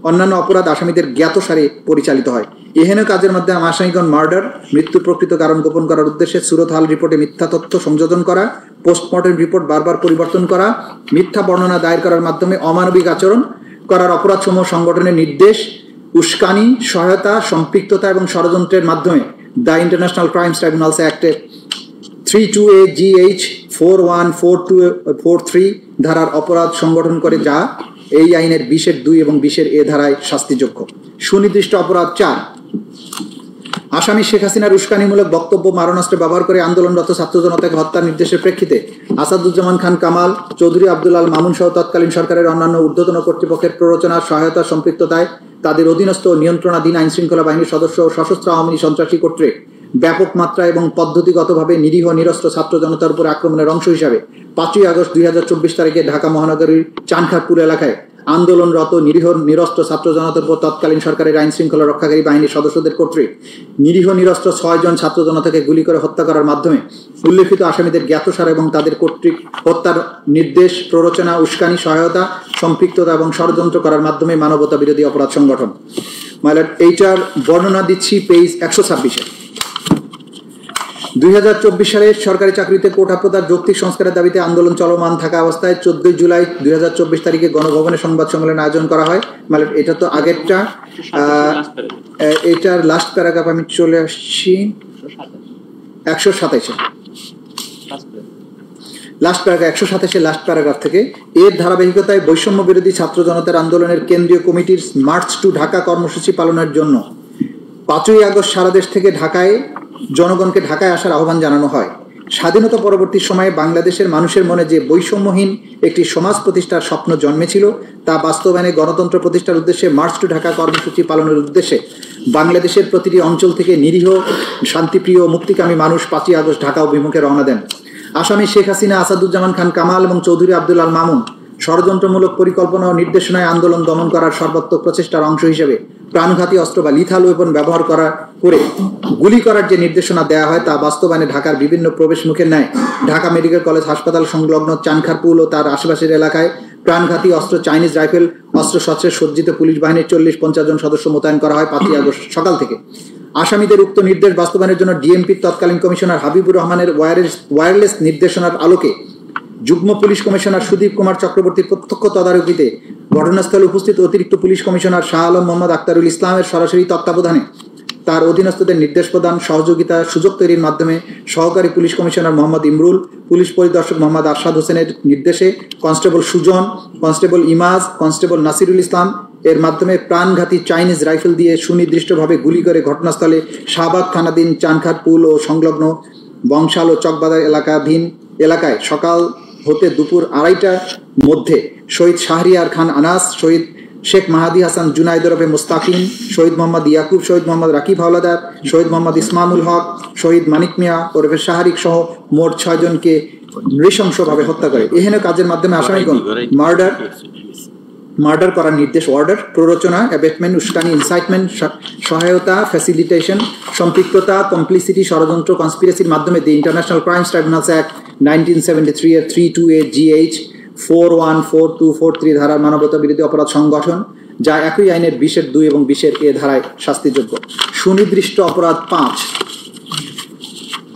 Speaker 1: অন্যান্য অপরাধ আসামিদের জ্ঞাতসারে পরিচালিত হয়। এহেন কাজের মধ্যে আসামিগণ মার্ডার, মৃত্যুর প্রকৃত কারণ গোপন করার উদ্দেশ্যে সুরত হাল রিপোর্টে মিথ্যা তথ্য সংযোজন করা, পোস্টমর্টেম রিপোর্ট বারবার পরিবর্তন করা, মিথ্যা বর্ণনা দায়ের করার মাধ্যমে অমানবিক আচরণ করার অপরাধসমূহ সংগঠনের নির্দেশ, উস্কানি, সহায়তা, সম্পৃক্ততা এবং ষড়যন্ত্রের মাধ্যমে দ্য ইন্টারন্যাশনাল ক্রাইমস ট্রাইব্যুনালস অ্যাক্টের 32AGH 41423 ধারার অপরাধ সংগঠন করে, যা এই আইনের 20(2) এবং 20(A) ধারায় শাস্তিযোগ্য। সুনির্দিষ্ট অপরাধ 4, আসামি শেখ হাসিনার উস্কানিমূলক বক্তব্য মারণাস্ত্র ব্যবহার করে আন্দোলনরত ছাত্র জনতাকে হত্যার নির্দেশের প্রেক্ষিতে আসাদুজ্জামান খান কামাল, চৌধুরী আব্দুল আল মামুন সহ তৎকালীন সরকারের অন্যান্য ঊর্ধ্বতন কর্তৃপক্ষের প্ররোচনা, সহায়তা, সম্পৃক্ততায় তাদের অধীনস্থ নিয়ন্ত্রণাধীন আইন শৃঙ্খলা বাহিনীর সদস্য ও সশস্ত্র আওয়ামী সন্ত্রাসী কর্তৃক ব্যাপক মাত্রা এবং পদ্ধতিগতভাবে নিরীহ নিরস্ত্র ছাত্র জনতার উপর আক্রমণের অংশ হিসাবে 5ই আগস্ট 2024 তারিখে ঢাকা মহানগরীর চানখারপুর এলাকায় আন্দোলনরত নিরীহ নিরস্ত্র ছাত্র জনতার উপর তৎকালীন সরকারের আইন শৃঙ্খলা রক্ষাকারী বাহিনীর সদস্যদের কর্তৃক নিরীহ নিরস্ত্র 6 জন ছাত্র জনতাকে গুলি করে হত্যা করার মাধ্যমে উল্লেখিত আসামিদের জ্ঞাতসার এবং তাদের কর্তৃক হত্যার নির্দেশ, প্ররোচনা, উস্কানি, সহায়তা, সম্পৃক্ততা এবং ষড়যন্ত্র করার মাধ্যমে মানবতা বিরোধী অপরাধ সংগঠন। এইটার বর্ণনা দিচ্ছি পেজ 126-এ। 2024 সালে সরকারি চাকরিতে কোটা প্রদার যৌক্তিক সংস্কারের দাবিতে আন্দোলন চলমান থাকা অবস্থায় 14 জুলাই 2024 তারিখে গণভবনে সংবাদ সম্মেলন আয়োজন করা হয়। মানে এটা তো আগেরটা, এটার লাস্ট প্যারাগ্রাফ আমি চলে আসছি 127-এ, লাস্ট প্যারাগ্রাফ 127-এর লাস্ট প্যারাগ্রাফ থেকে। এর ধারাবাহিকতায় বৈষম্য বিরোধী ছাত্র জনতার আন্দোলনের কেন্দ্রীয় কমিটির মার্চ টু ঢাকা কর্মসূচি পালনের জন্য 5ই আগস্ট সারা দেশ থেকে জনগণকে ঢাকায় আসার আহ্বান জানানো হয়। স্বাধীনতা পরবর্তী সময়ে বাংলাদেশের মানুষের মনে যে বৈষম্যহীন একটি সমাজ প্রতিষ্ঠার স্বপ্ন জন্মেছিল তা বাস্তবায়নে গণতন্ত্র প্রতিষ্ঠার উদ্দেশ্যে মার্চ টু ঢাকা কর্মসূচি পালনের উদ্দেশ্যে বাংলাদেশের প্রতিটি অঞ্চল থেকে নিরীহ, শান্তিপ্রিয়, মুক্তিকামী মানুষ 5ই আগস্ট ঢাকা অভিমুখে রওনা দেন। আসামি শেখ হাসিনা, আসাদুজ্জামান খান কামাল এবং চৌধুরী আব্দুল আল মামুন ষড়যন্ত্রমূলক পরিকল্পনা ও নির্দেশনায় আন্দোলন দমন করার সর্বাত্মক প্রচেষ্টার অংশ হিসেবে প্রাণঘাতী অস্ত্র বা লিথাল ওয়েপন ব্যবহার করে গুলি করার যে নির্দেশনা দেওয়া হয় তা বাস্তবায়নে ঢাকার বিভিন্ন প্রবেশ মুখের ন্যায় ঢাকা মেডিকেল কলেজ হাসপাতাল সংলগ্ন চানখারপুল ও তার আশেপাশের এলাকায় প্রাণঘাতী অস্ত্র, চাইনিজ রাইফেল, অস্ত্রশস্ত্রে সজ্জিত পুলিশ বাহিনীর 40-50 জন সদস্য মোতায়েন করা হয় 5ই আগস্ট সকাল থেকে। আসামিদের উক্ত নির্দেশ বাস্তবায়নের জন্য ডিএমপির তৎকালীন কমিশনার হাবিবুর রহমানের ওয়্যারলেস নির্দেশনার আলোকে যুগ্ম পুলিশ কমিশনার সুদীপ কুমার চক্রবর্তীর প্রত্যক্ষ তদারকিতে ঘটনাস্থলে উপস্থিত অতিরিক্ত পুলিশ কমিশনার শাহ আলম মোহাম্মদ আক্তারুল ইসলামের সরাসরি তত্ত্বাবধানে তার অধীনস্থদের নির্দেশ প্রদান, সহযোগিতা, সুযোগ তৈরির মাধ্যমে সহকারী police commissioner Mohammad Imrul, police পরিদর্শক মোহাম্মদ আরশাদ হোসেনের নির্দেশে constable Sujon, constable Imaj, constable Nasirul Islam এর মাধ্যমে প্রাণঘাতী চাইনিজ রাইফেল দিয়ে সুনির্দিষ্টভাবে গুলি করে ঘটনাস্থলে শাহবাগ থানাধীন চানখারপুল ও সংলগ্ন বংশাল ও চকবাজার এলাকায় সকাল হতে দুপুর 2:30টার মধ্যে শহীদ শাহরিয়ার খান আনাস, শহীদ শেখ মাহাদি হাসান জুনাইদ ওরফে মুস্তাকিম, শহীদ মোহাম্মদ ইয়াকুব, শহীদ মোহাম্মদ রাকিব হাওলাদার, শহীদ মোহাম্মদ ইসমামুল হক, শহীদ মানিক মিয়া ওরফে শাহরিক সহ মোট 6 জনকে নৃশংসভাবে হত্যা করে। এহেন কাজের মাধ্যমে আসামিগণ মার্ডার করার নির্দেশ, অর্ডার, প্ররোচনা, অ্যাবেটমেন্ট, উস্কানি, ইনসাইটমেন্ট, সহায়তা, ফ্যাসিলিটেশন, সম্পৃক্ততা, কমপ্লিসিটি, ষড়যন্ত্র, কনস্পিরেসির মাধ্যমে the international crimes tribunals act 1973 এর 328 GH 414243 ধারার মানবতা বিরোধী অপরাধ সংগঠন, যা একই আইনের 20(2) এবং 20(a) ধারায় শাস্তিযোগ্য। সুনির্দিষ্ট অপরাধ 5,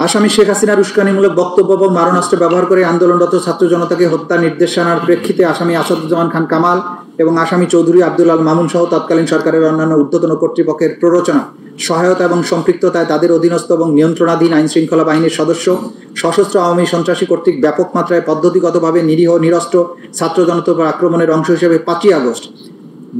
Speaker 1: আসামি শেখ হাসিনার উস্কানিমূলক বক্তব্য এবং মারণাস্ত্র ব্যবহার করে আন্দোলনরত ছাত্র জনতাকে হত্যা নির্দেশনার প্রেক্ষিতে আসামি আসাদুজ্জামান খান কামাল এবং আসামি চৌধুরী আব্দুল আল মামুন সহ তৎকালীন সরকারের অন্যান্য ঊর্ধ্বতন কর্তৃপক্ষের প্ররোচনা, সহায়তা এবং সম্পৃক্ততায় তাদের অধীনস্থ এবং নিয়ন্ত্রণাধীন আইন শৃঙ্খলা বাহিনীর সদস্য, সশস্ত্র আওয়ামী সন্ত্রাসী কর্তৃক ব্যাপক মাত্রায় পদ্ধতিগতভাবে নিরীহ নিরস্ত্র ছাত্র জনতার উপর আক্রমণের অংশ হিসেবে 5 আগস্ট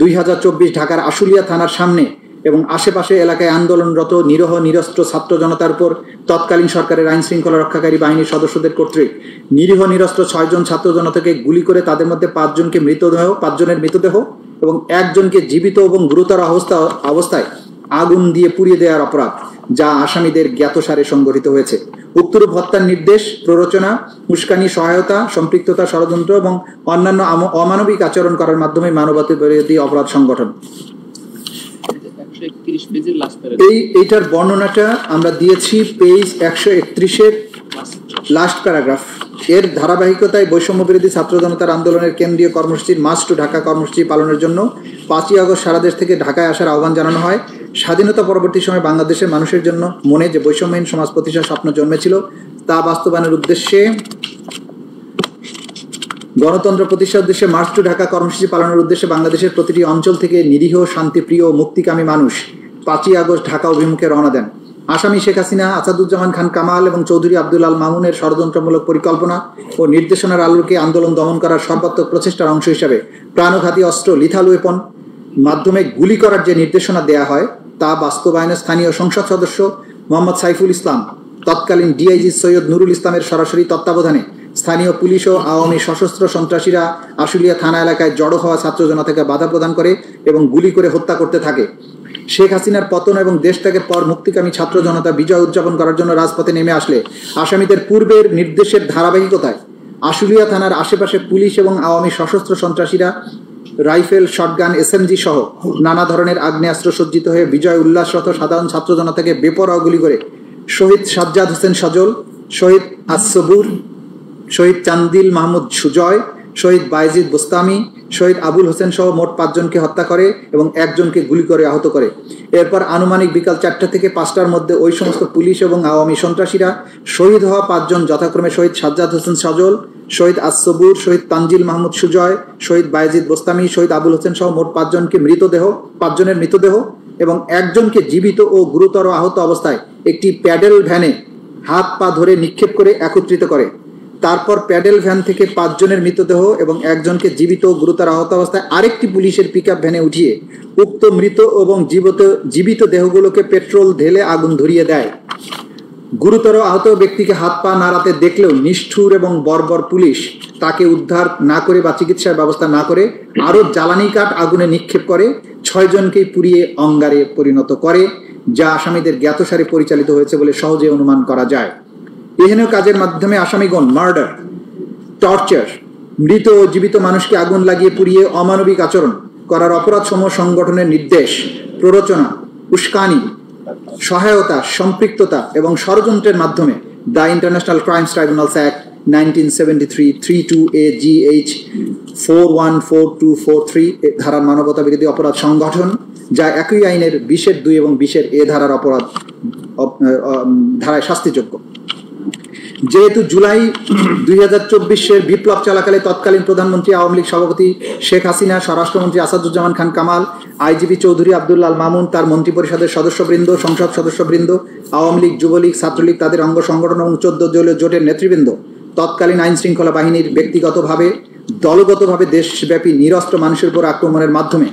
Speaker 1: 2024 ঢাকার আশুলিয়া থানার সামনে এবং আশেপাশে এলাকায় আন্দোলনরত নিরীহ নিরস্ত্র ছাত্র জনতার উপর তৎকালীন সরকারের আইন শৃঙ্খলা রক্ষাকারী বাহিনীর সদস্যদের কর্তৃক নিরীহ নিরস্ত্র 6 জন ছাত্র জনতাকে গুলি করে তাদের মধ্যে 5 জনের মৃতদেহ এবং 1 জনকে জীবিত এবং গুরুতর অবস্থায় আগুন দিয়ে পুড়িয়ে দেওয়ার অপরাধ, যা আসামিদের জ্ঞাতসারে সংঘটিত হয়েছে। উক্তরূপ হত্যার নির্দেশ, প্ররোচনা, উস্কানি, সহায়তা, সম্পৃক্ততা, ষড়যন্ত্র এবং অন্যান্য অমানবিক আচরণ করার মাধ্যমে মানবতা বিরোধী অপরাধ সংগঠন। এইটার বর্ণনাটা আমরা দিয়েছি পেজ 131-এর লাস্ট প্যারাগ্রাফ। এর ধারাবাহিকতায় বৈষম্য বিরোধী ছাত্র জনতার আন্দোলনের কেন্দ্রীয় কর্মসূচির মার্চ টু ঢাকা কর্মসূচি পালনের জন্য 5 আগস্ট সারা দেশ থেকে ঢাকায় আসার আহ্বান জানানো হয়। স্বাধীনতা পরবর্তী সময় বাংলাদেশের মানুষের জন্য মনে যে বৈষম্যহীন সমাজ প্রতিষ্ঠার স্বপ্ন জন্মেছিল তা বাস্তবায়নের উদ্দেশ্যে গণতন্ত্র প্রতিষ্ঠার উদ্দেশ্যে মার্চ টু ঢাকা কর্মসূচি পালনের উদ্দেশ্যে বাংলাদেশের প্রতিটি অঞ্চল থেকে নিরীহ, শান্তিপ্রিয় ও মুক্তিকামী মানুষ 5 আগস্ট ঢাকা অভিমুখে রওনা দেন। আসামি শেখ হাসিনা, আসাদুজ্জামান খান কামাল এবং চৌধুরী আব্দুল আল মামুনের ষড়যন্ত্রমূলক পরিকল্পনা ও নির্দেশনার আলোকে আন্দোলন দমন করার সর্বাত্মক প্রচেষ্টার অংশ হিসাবে প্রাণঘাতী অস্ত্র, লিথাল ওয়েপন মাধ্যমে গুলি করার যে নির্দেশনা দেয়া হয় তা বাস্তবায়নে স্থানীয় সংসদ সদস্য মোহাম্মদ সাইফুল ইসলাম, তৎকালীন ডিআইজি সৈয়দ নুরুল ইসলামের সরাসরি তত্ত্বাবধানে স্থানীয় পুলিশ ও আওয়ামী সশস্ত্র সন্ত্রাসীরা আশুলিয়া থানা এলাকায় জড়ো হওয়া ছাত্র জনতাকে বাধা প্রদান করে এবং গুলি করে হত্যা করতে থাকে। শেখ হাসিনার পতন এবং দেশ ত্যাগের পর মুক্তিকামী ছাত্র জনতা বিজয় উদযাপন করার জন্য রাজপথে নেমে আসলে আসামিদের পূর্বের নির্দেশের ধারাবাহিকতায় আশুলিয়া থানার আশেপাশে পুলিশ এবং আওয়ামী সশস্ত্র সন্ত্রাসীরা রাইফেল, শটগান, এসএমজি সহ নানা ধরনের আগ্নেয়াস্ত্র সজ্জিত হয়ে বিজয় উল্লাসরত সাধারণ ছাত্র জনতাকে বেপরোয়া গুলি করে শহীদ সাজ্জাদ হোসেন সজল, শহীদ আসবুর, শহীদ চান্দিল মাহমুদ সুজয়, শহীদ বায়েজিদ বোস্তামি, শহীদ আবুল হোসেন সহ মোট 5 জনকে হত্যা করে এবং 1 জনকে গুলি করে আহত করে। এরপর আনুমানিক বিকাল 4টা থেকে 5টার মধ্যে ওই সমস্ত পুলিশ এবং আওয়ামী সন্ত্রাসীরা শহীদ হওয়া 5 জন যথাক্রমে শহীদ সাজ্জাদ হোসেন সজল, শহীদ আসবুর, শহীদ তানজিল মাহমুদ সুজয়, শহীদ বায়েজিদ বোস্তামি, শহীদ আবুল হোসেন সহ মোট 5 জনকে 5 জনের মৃতদেহ এবং 1 জনকে জীবিত ও গুরুতর আহত অবস্থায় একটি প্যাডেল ভ্যানে হাত পা ধরে নিক্ষেপ করে একত্রিত করে। তারপর প্যাডেল ভ্যান থেকে 5 জনের মৃতদেহ এবং 1 জনকে জীবিত ও গুরুতর আহত অবস্থায় আরেকটি পুলিশের পিকআপ ভ্যানে উঠিয়ে উক্ত মৃত এবং জীবিত দেহগুলোকে পেট্রোল ঢেলে আগুন ধরিয়ে দেয়। গুরুতর আহত ব্যক্তিকে হাত পা নাড়াতে দেখলেও নিষ্ঠুর এবং বর্বর পুলিশ তাকে উদ্ধার না করে বা চিকিৎসার ব্যবস্থা না করে আরও জ্বালানি কাঠ আগুনে নিক্ষেপ করে 6 জনকেই পুড়িয়ে অঙ্গারে পরিণত করে, যা আসামিদের জ্ঞাতসারে পরিচালিত হয়েছে বলে সহজে অনুমান করা যায়। এহেন কাজের মাধ্যমে আসামিগণ মার্ডার, টর্চার, মৃত ও জীবিত মানুষকে আগুন লাগিয়ে পুড়িয়ে অমানবিক আচরণ করার অপরাধসমূহ সংগঠনের নির্দেশ, প্ররোচনা, উস্কানি, সহায়তা, সম্পৃক্ততা এবং ষড়যন্ত্রের মাধ্যমে the international crimes tribunals act 1973 328 GH 414243 ধারার মানবতা বিরোধী অপরাধ সংগঠন, যা একই আইনের 20(2) এবং 20(a) ধারার অপরাধ ধারায় শাস্তিযোগ্য। যেহেতু জুলাই 2024 বিপ্লব চলাকালে তৎকালীন প্রধানমন্ত্রী, আওয়ামী লীগ সভাপতি শেখ হাসিনা, স্বরাষ্ট্রমন্ত্রী আসাদুজ্জামান খান কামাল, আইজিপি চৌধুরী আব্দুল আল মামুন, তার মন্ত্রিপরিষদের সদস্যবৃন্দ, সংসদ সদস্যবৃন্দ, আওয়ামী লীগ, যুবলীগ, ছাত্রলীগ, তাদের অঙ্গ সংগঠন এবং 14 দলীয় জোটের নেতৃবৃন্দ তৎকালীন আইন শৃঙ্খলা বাহিনীর ব্যক্তিগতভাবে, দলগতভাবে দেশব্যাপী নিরস্ত্র মানুষের উপর আক্রমণের মাধ্যমে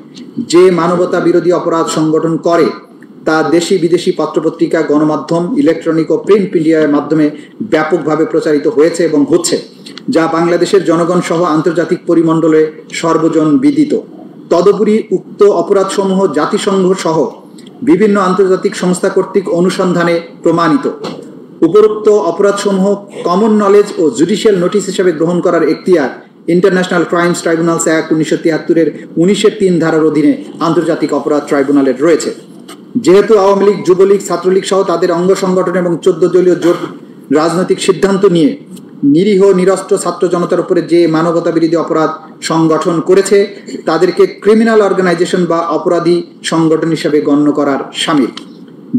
Speaker 1: যে মানবতা বিরোধী অপরাধ সংগঠন করে তা দেশি বিদেশি পত্রপত্রিকা, গণমাধ্যম, ইলেকট্রনিক ও প্রিন্ট মিডিয়ার মাধ্যমে ব্যাপকভাবে প্রচারিত হয়েছে এবং হচ্ছে, যা বাংলাদেশের জনগণ সহ আন্তর্জাতিক পরিমণ্ডলে সর্বজন বিদিত। তদুপরি উক্ত অপরাধসমূহ জাতিসংঘ সহ বিভিন্ন আন্তর্জাতিক সংস্থা কর্তৃক অনুসন্ধানে প্রমাণিত। উপরোক্ত অপরাধসমূহ কমন নলেজ ও জুডিশিয়াল নোটিশ হিসেবে গ্রহণ করার এখতিয়ার ইন্টারন্যাশনাল ক্রাইমস ট্রাইব্যুনালস অ্যাক্ট 1973-এর 19-3 ধারার অধীনে আন্তর্জাতিক অপরাধ ট্রাইব্যুনালের রয়েছে। যেহেতু আওয়ামী লীগ, যুবলীগ, ছাত্রলীগ সহ তাদের অঙ্গ সংগঠন এবং 14 দলীয় জোট রাজনৈতিক সিদ্ধান্ত নিয়ে নিরীহ নিরস্ত্র ছাত্র জনতার উপরে যে মানবতা বিরোধী অপরাধ সংগঠন করেছে তাদেরকে ক্রিমিনাল অর্গানাইজেশন বা অপরাধী সংগঠন হিসেবে গণ্য করার শামিল।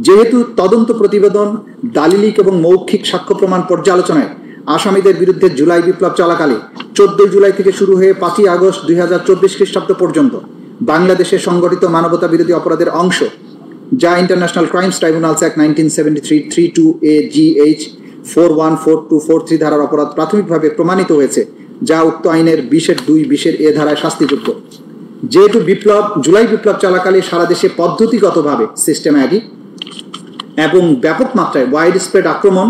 Speaker 1: যেহেতু তদন্ত প্রতিবেদন, দালিলিক এবং মৌখিক সাক্ষ্য প্রমাণ পর্যালোচনায় আসামিদের বিরুদ্ধে জুলাই বিপ্লব চলাকালে 14 জুলাই থেকে শুরু হয়ে 5 আগস্ট 2024 খ্রিস্টাব্দ পর্যন্ত বাংলাদেশে সংগঠিত মানবতা বিরোধী অপরাধের অংশ, যা international crimes tribunals act 1973 32A GH 414243 ধারার অপরাধ প্রাথমিকভাবে প্রমাণিত হয়েছে, যা উক্ত আইনের 20(2) 20(a) ধারায় শাস্তিযোগ্য। যেহেতু জুলাই বিপ্লব চলাকালে সারা দেশে পদ্ধতিগতভাবে সিস্টেম্যাটিক এবং ব্যাপক মাত্রায় ওয়াইড স্প্রেড আক্রমণ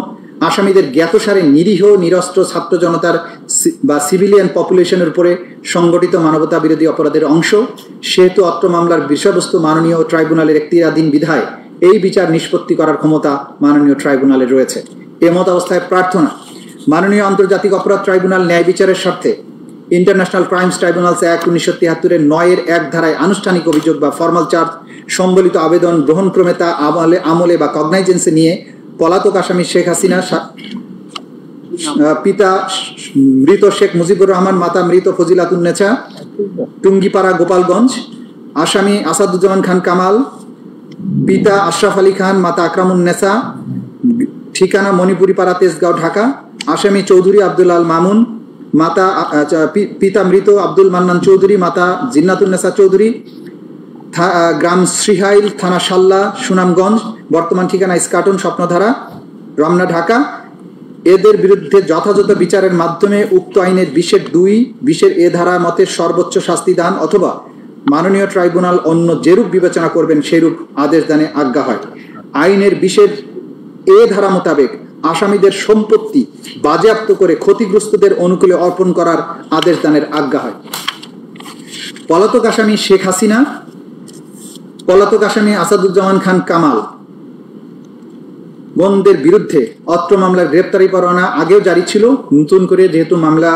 Speaker 1: আসামিদের জ্ঞাতসারে নিরীহ নিরস্ত্র ছাত্র জনতার বা সিভিলিয়ান পপুলেশনের উপরে সংগঠিত মানবতা বিরোধী অপরাধের অংশ, সেহেতু অত্র মামলার বিষয়বস্তু মাননীয় ট্রাইব্যুনালের এখতিয়ারাধীন বিধায় এই বিচার নিষ্পত্তি করার ক্ষমতা মাননীয় ট্রাইব্যুনালের রয়েছে। এমত অবস্থায় প্রার্থনা, মাননীয় আন্তর্জাতিক অপরাধ ট্রাইব্যুনাল ন্যায় বিচারের স্বার্থে ইন্টারন্যাশনাল ক্রাইমস ট্রাইব্যুনালস অ্যাক্ট 1973-এর 9(1) ধারায় আনুষ্ঠানিক অভিযোগ বা ফর্মাল চার্জ সম্বলিত আবেদন গ্রহণক্রমে তা আমলে বা কগনাইজেন্সে নিয়ে পলাতক আসামি শেখ হাসিনা, পিতা মৃত শেখ মুজিবুর রহমান, মাতা মৃত ফজিলাতুন্নেছা, টুঙ্গিপাড়া, গোপালগঞ্জ, আসামি আসাদুজ্জামান খান কামাল, পিতা আশরাফ আলী খান, মাতা আকরামুন্নেছা, ঠিকানা মণিপুরিপাড়া, তেজগাঁও, ঢাকা, আসামি চৌধুরী আব্দুল আল মামুন, মাতা পিতা মৃত আব্দুল মান্নান চৌধুরী, মাতা জিন্নাতুন্নেছা চৌধুরী, গ্রাম শ্রীহাইল, থানা সাল্লা, সুনামগঞ্জ, বর্তমান ঠিকানা ইস্কাটন, স্বপ্নধারা, রমনা, ঢাকা। এদের বিরুদ্ধে যথাযথ বিচারের মাধ্যমে উক্ত আইনের 20(2) 20(a) ধারা মতে সর্বোচ্চ শাস্তি দান অথবা মাননীয় ট্রাইব্যুনাল অন্য যেরূপ বিবেচনা করবেন সেরূপ আদেশ দানে আজ্ঞা হয়। আইনের 20(a) ধারা মোতাবেক আসামিদের সম্পত্তি বাজেয়াপ্ত করে ক্ষতিগ্রস্তদের অনুকূলে অর্পণ করার আদেশ দানের আজ্ঞা হয়। পলাতক আসামি শেখ হাসিনা, পলাতক আসামি আসাদুজ্জামান খান কামাল গণদের বিরুদ্ধে অত্র মামলার গ্রেপ্তারি পরোয়ানা আগেও জারি ছিল। নতুন করে যেহেতু মামলা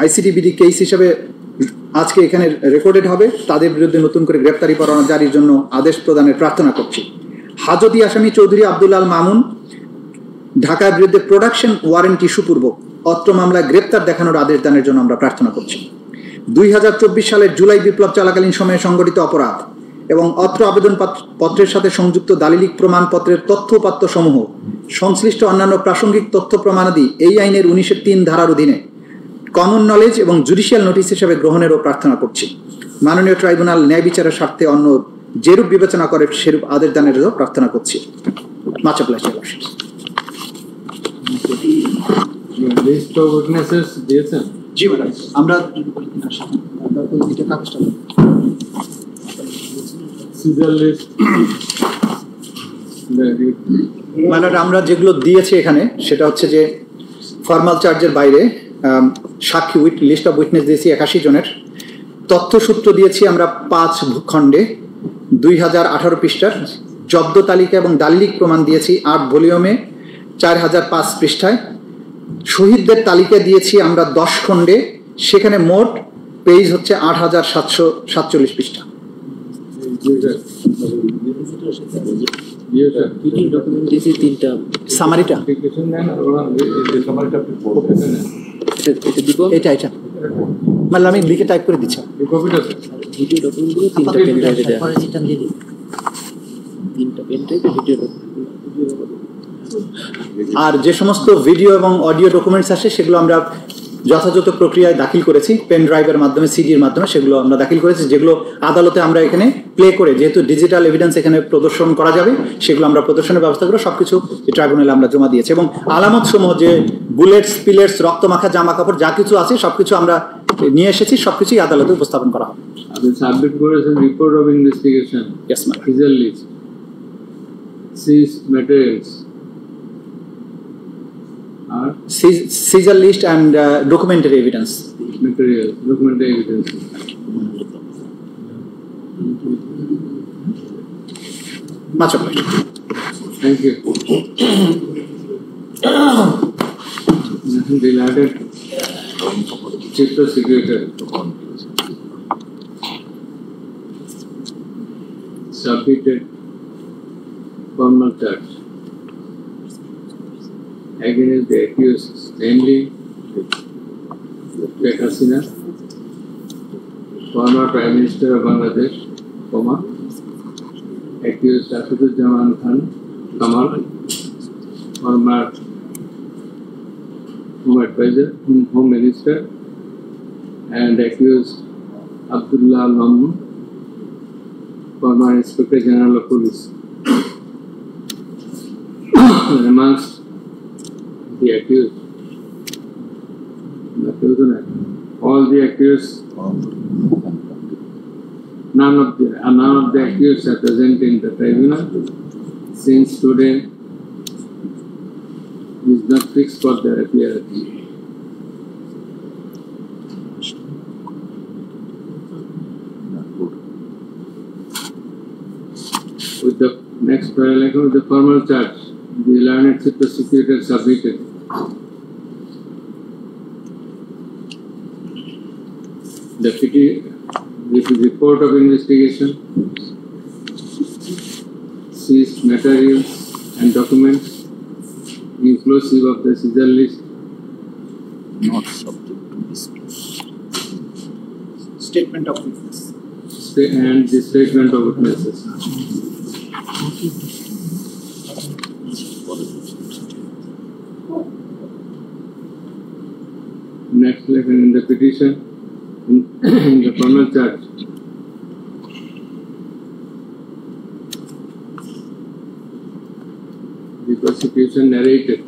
Speaker 1: আইসিটিবিডি কেস হিসেবে আজকে এখানে রেকর্ডেড হবে, তাদের বিরুদ্ধে নতুন করে গ্রেপ্তারি পরোয়ানা জারির জন্য আদেশ প্রদানের প্রার্থনা করছি। হাজতি আসামি চৌধুরী আব্দুল আল মামুন ঢাকার বিরুদ্ধে প্রোডাকশন ওয়ারেন্ট ইস্যুপূর্বক অত্র মামলায় গ্রেপ্তার দেখানোর আদেশ দানের জন্য আমরা প্রার্থনা করছি। 2024 সালের জুলাই বিপ্লব চলাকালীন সময়ে সংগঠিত অপরাধ এবং অত্র আবেদন পত্রের সাথে সংযুক্ত দালিলিক প্রমাণপত্রের তথ্যপাত্র সমূহ সংশ্লিষ্ট অন্যান্য প্রাসঙ্গিক তথ্য প্রমাণাদি এই আইনের 19(3) ধারার অধীনে কমন নলেজ এবং জুডিশিয়াল নোটিশ হিসেবে গ্রহণেরও প্রার্থনা করছি। মাননীয় ট্রাইব্যুনাল ন্যায় বিচারের স্বার্থে অন্য যেরূপ বিবেচনা করে সেরূপ আদেশ দানেরও প্রার্থনা করছি। Much applied.
Speaker 5: List of witnesses দিয়েছেন?
Speaker 1: জি ম্যাডাম, আমরা আমরা যেগুলো দিয়েছি এখানে সেটা হচ্ছে যে ফর্মাল চার্জের বাইরে সাক্ষী লিস্ট অফ উইটনেস দিয়েছি 81 জনের, তথ্যসূত্র দিয়েছি আমরা 5 ভূখণ্ডে 2018 পৃষ্ঠার, জব্দ তালিকা এবং দালিলিক প্রমাণ দিয়েছি 8 ভলিউমে 4005 পৃষ্ঠায়, শহীদদের তালিকা দিয়েছি আমরা 10 খণ্ডে, সেখানে মোট পেজ হচ্ছে 8747 পৃষ্ঠা। সামারিটা এটা মানে আমি লিখে টাইপ করে দিচ্ছি। আর যে সমস্ত ভিডিও এবং অডিও ডকুমেন্টস আসে সেগুলো আমরা যথাযথ প্রক্রিয়ায় দাখিল করেছি, পেন ড্রাইভের মাধ্যমে, সিডির মাধ্যমে সেগুলো আমরা দাখিল করেছি, যেগুলো আদালতে আমরা এখানে প্লে করে, যেহেতু ডিজিটাল এভিডেন্স এখানে প্রদর্শন করা যাবে, সেগুলো আমরা প্রদর্শনের ব্যবস্থা করে সবকিছু ট্রাইব্যুনালে আমরা জমা দিয়েছি। এবং আলামত সমূহ যে বুলেটস, পিলেটস, রক্তমাখা জামা কাপড় যা কিছু আছে সবকিছু আমরা নিয়ে এসেছি, সবকিছুই আদালতে উপস্থাপন করা হবে।
Speaker 5: আপনি সাবমিট করেছেন report of investigation,
Speaker 1: yes ma'am,
Speaker 5: seizure list, seize materials,
Speaker 1: seizure list and documentary evidence.
Speaker 5: Material, documentary evidence.
Speaker 1: Much obliged.
Speaker 5: Thank you. Delighted Chief Prosecutor submitted formal charge against the accused, namely Sheikh Hasina, former Prime Minister of Bangladesh, accused Asaduzzaman Khan Kamal, former Home Advisor, Home Minister, and accused Abdullah Mamun, former Inspector General of Police. Amongst the accused, all the accused, none of the accused are present in the tribunal, since today is not fixed for their appearance. With the next parallel, with the formal charge, the learned Chief Prosecutor submitted the report of investigation, seized materials and documents, inclusive of the seizure list,
Speaker 1: Not subject to dispute. Statement of witness.
Speaker 5: and the statement of witnesses. Next level in the petition, in the formal charge, the prosecution narrated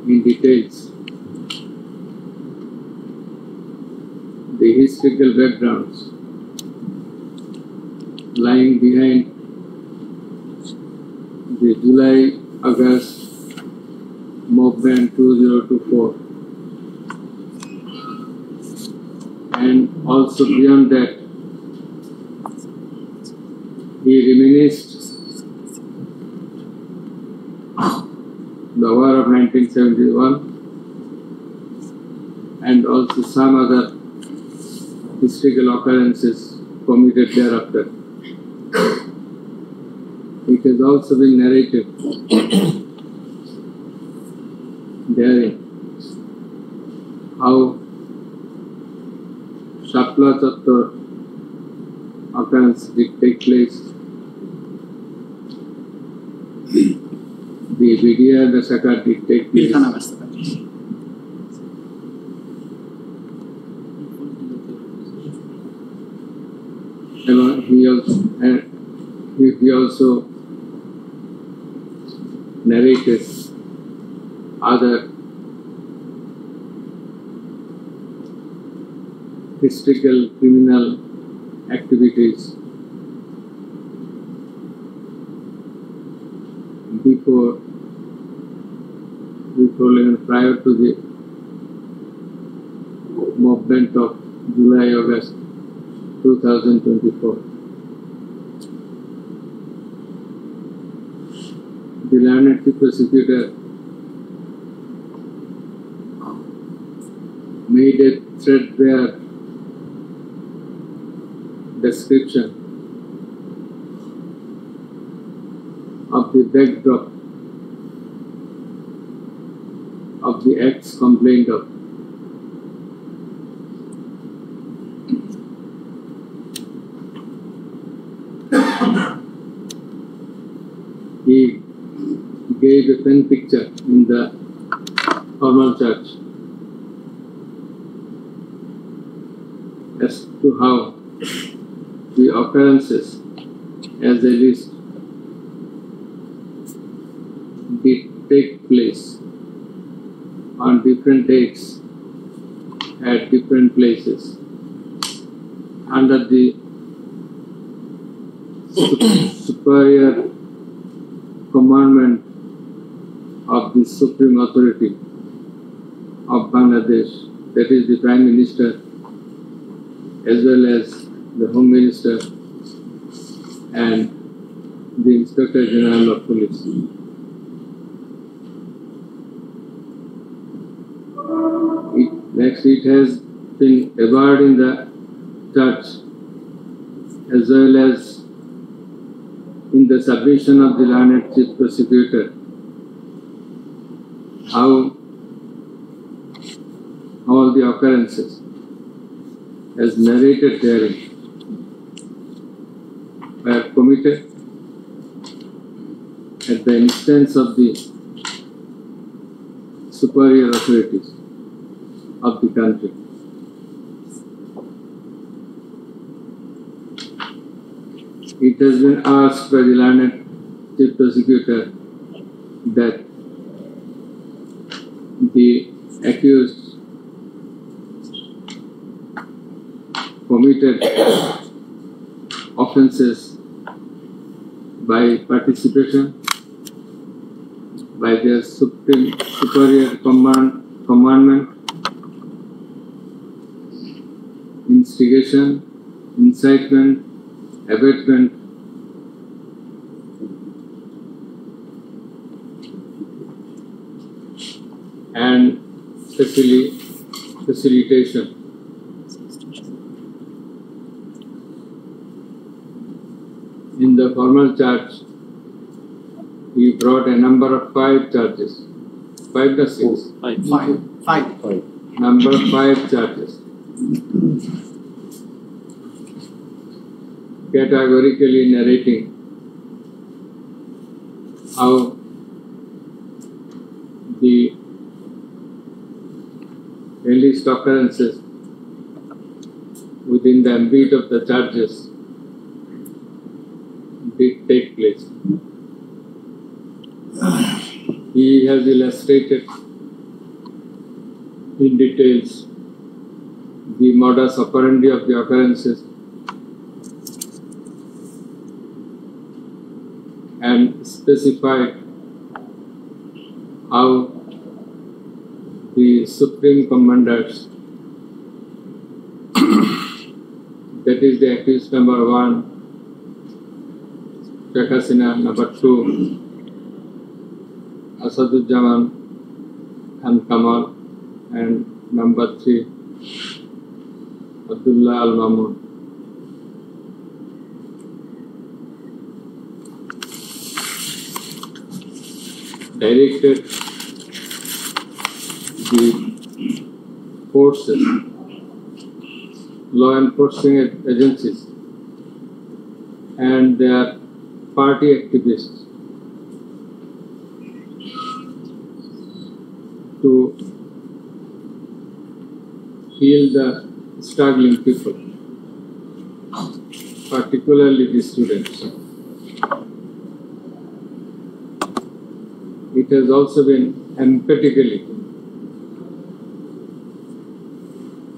Speaker 5: in details the historical backgrounds lying behind the July-August movement 2024, and also beyond that, he reminisced the war of 1971 and also some other historical occurrences committed thereafter. It has also been narrated therein how Shapla Chattor occurrence did take place, the Vidya Dasaka did take place, he also narrated other historical criminal activities prior to the movement of July-August 2024. The learned Chief Prosecutor made a threadbare description of the backdrop of the acts complained of. He gave a pen picture in the formal charge as to how the occurrences as a list did take place on different dates at different places under the superior commandment of the Supreme Authority of Bangladesh, that is the Prime Minister as well as the Home Minister and the Inspector General of Police. Next, it has been averred in the church as well as in the submission of the learned Chief Prosecutor how all the occurrences as narrated therein were committed at the instance of the superior authorities of the country. It has been asked by the learned Chief Prosecutor that the accused committed offences by participation by their superior commandment, instigation, incitement, abatement, and facilitation. In the formal charge, we brought a number of 5 charges. 5 or 6?
Speaker 1: Five.
Speaker 5: Number 5 charges. Categorically narrating how the alleged occurrences within the ambit of the charges did take place. He has illustrated in details the modus operandi of the occurrences and specified how the Supreme Commanders, that is the accused number 1, Sheikh Hasina, number 2, Asaduzzaman Khan Kamal, and number 3, Abdullah Al Mamun. Directed the forces, law enforcement agencies, and their party activists to heal the struggling people, particularly the students. It has also been emphatically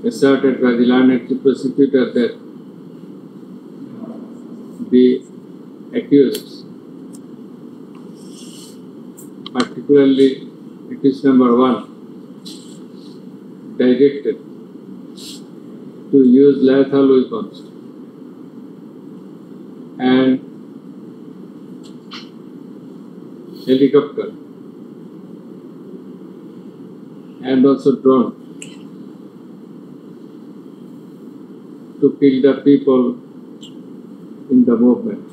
Speaker 5: asserted by the learned Chief Prosecutor that the accused, particularly accused number 1, directed to use lethal weapons and helicopter and also drone to kill the people in the movement,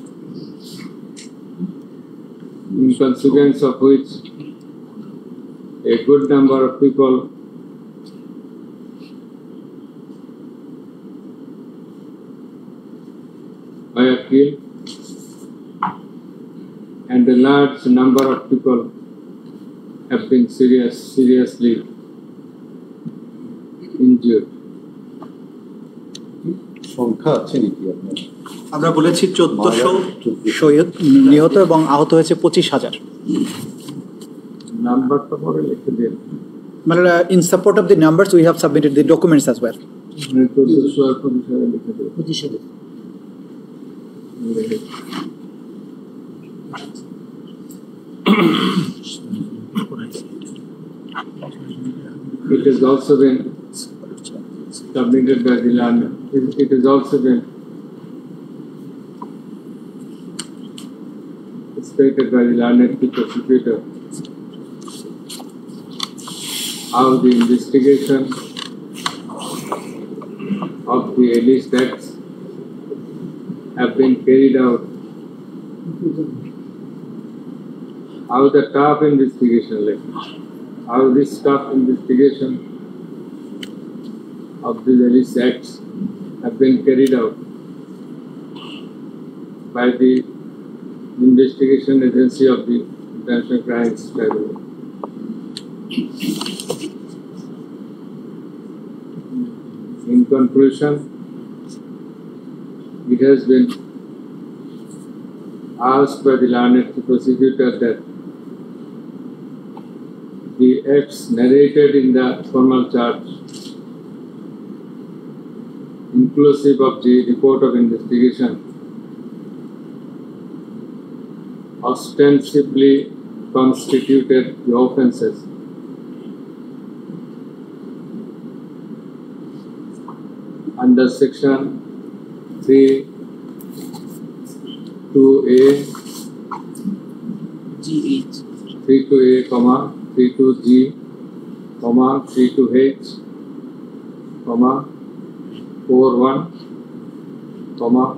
Speaker 5: in consequence of which a good number of people were killed and a large number of people have been seriously injured.
Speaker 2: সংখ্যা আছে নাকি আপনার?
Speaker 1: আমরা বলেছি 1400 শহীদ নিহত এবং আহত হয়েছে 25,000.
Speaker 5: নাম্বারটা পরে লিখে দিন।
Speaker 1: মানে in support of the numbers we have submitted the documents as well.
Speaker 5: 1400 আর 25,000 লিখে দিন।
Speaker 6: 25,000
Speaker 5: It has also been submitted by the land. It has also been stated by the learned prosecutor how the investigation of the alleged acts have been carried out, how the tough investigation, how this tough investigation of the alleged acts have been carried out by the investigation agency of the International Crimes Tribunal. In conclusion, it has been asked by the learned prosecutor that the acts narrated in the formal charge, inclusive of the report of investigation, ostensibly constituted the offences under section 32A, 32A, 32G, 32H, 41,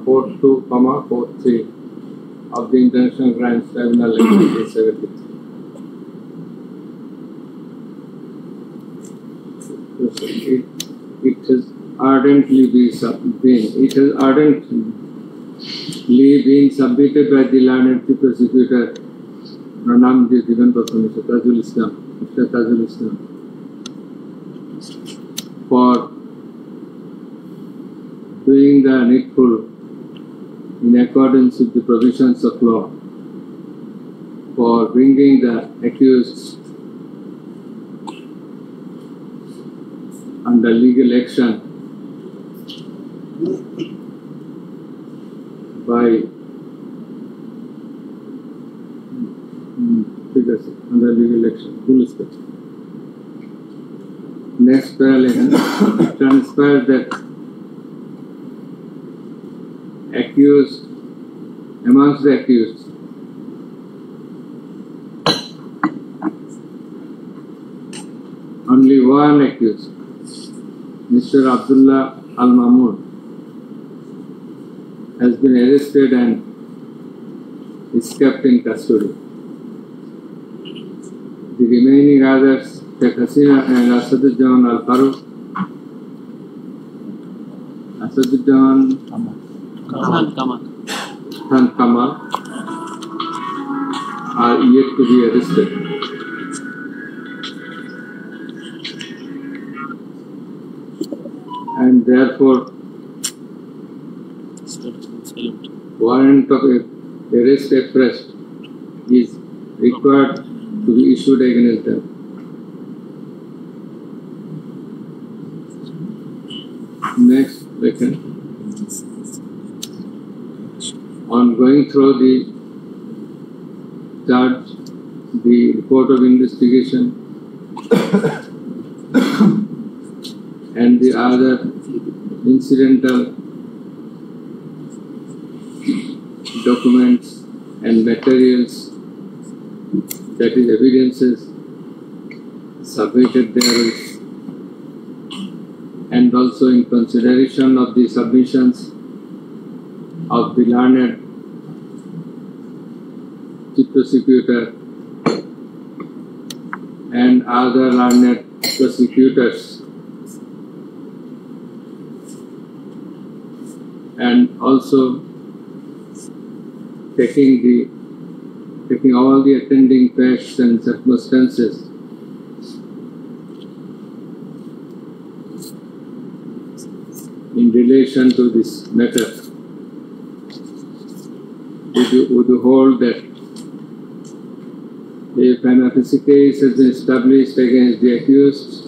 Speaker 5: 42, 43 of the International Crimes Tribunal 1973. It has ardently been submitted by the learned prosecutor, Pranam given person, Mr. Tajul Islam, for doing the needful in accordance with the provisions of law, for bringing the accused under legal action by under legal action. Next parallel transpires that amongst the accused, only one accused, Mr. Abdullah Al-Mahmoud, has been arrested and is kept in custody. The remaining others, Sheikh Hasina and Asadujaman Al-Faruq, Asadujaman Khan Kamal, are yet to be arrested. And therefore, warrant of arrest expressed is required to be issued against them. Next, on going through the charge, the report of investigation, and the other incidental documents and materials, that is evidences submitted therewith, and also in consideration of the submissions of the learned chief prosecutor and other learned prosecutors, and also taking all the attending facts and circumstances in relation to this matter, would you hold that if an offensive case has been established against the accused,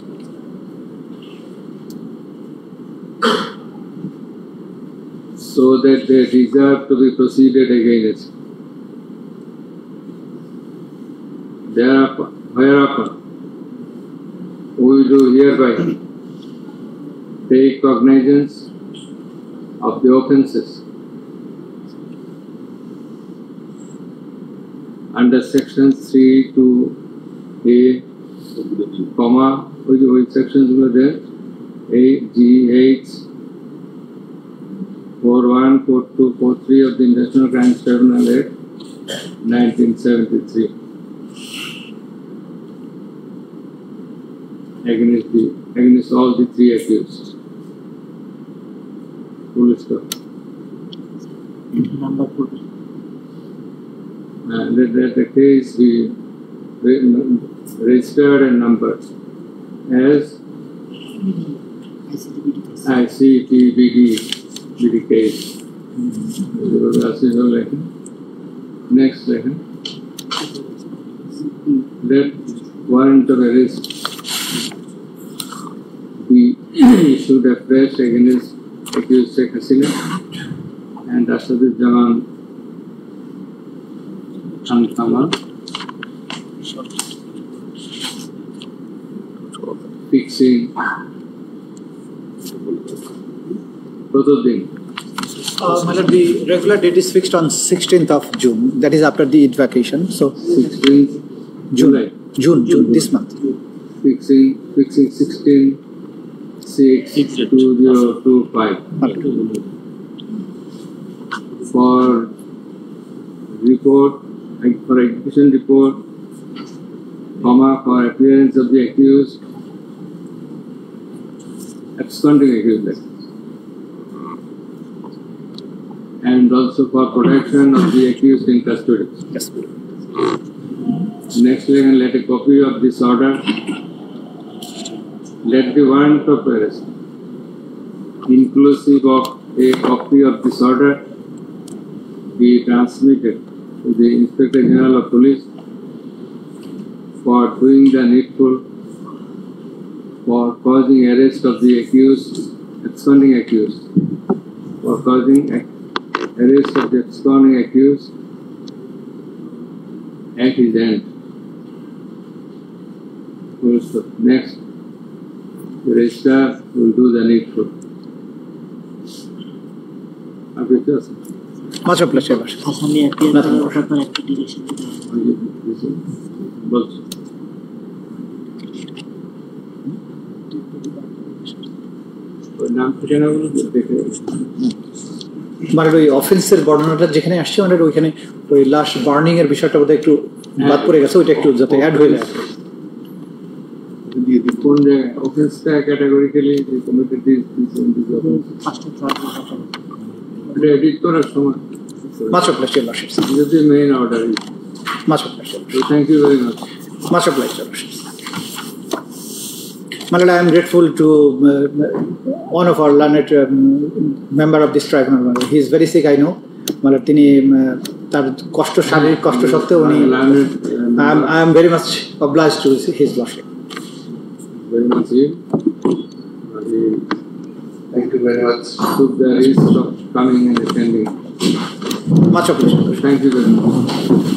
Speaker 5: so that they deserve to be proceeded against, whereupon we do hereby take cognizance of the offences under section 3 to A, comma, which sections were there? A, G, H, 41, 42, 43 of the International Crimes Tribunal Act 1973 against all the three accused. Full stop. Let the case be registered and numbered as ICTBD case. Next second. Let warrant of arrest be issued afresh against accused Sheikh Hasina and Asaduজ্জামান Khan Kamal, fixing
Speaker 1: The regular date is fixed on 16th of June. That is after the Eid vacation. So
Speaker 5: 16th July.
Speaker 1: June, this month.
Speaker 5: Fixing 16/6/2025 for execution report, comma, for appearance of the accused, absconding accused, and also for protection of the accused in custody.
Speaker 1: Yes.
Speaker 5: Next, let a copy of this order. Let the warrant of arrest, inclusive of a copy of this order, be transmitted to the Inspector General of Police for doing the needful for causing arrest of the accused, absconding accused, for causing arrest of the absconding accused at his end. Next, the registrar will do the needful.
Speaker 1: Much obliged, Your Worship. Nothing more. মানে ওই অফেন্সের বর্ণনাটা যেখানে আসছে মানে ওইখানে ওই লাশ burning এর বিষয়টা বোধহয় একটু বাদ পড়ে গেছে, ওইটা একটু যাতে অ্যাড হয়ে যায়।
Speaker 5: কোন জায়গায় অফেন্সটা ক্যাটাগরিক্যালি কমিটেড এটা এডিট করার সময়
Speaker 1: Much obliged, Your Worship.
Speaker 5: this is the main order.
Speaker 1: Much obliged, Your Worship.
Speaker 5: Thank you very much.
Speaker 1: Much obliged, Your Worship. My Lord, I am grateful to one of our learned member of this tribunal. He is very sick, I know. My Lord, তিনি তার কষ্ট, শারীরিক কষ্ট সত্ত্বেও উনি I am very much obliged to his lordship.
Speaker 5: Very much.
Speaker 2: Thank you very much.
Speaker 5: Took the risk of coming and attending.
Speaker 1: Much obliged.
Speaker 5: Thank you very much.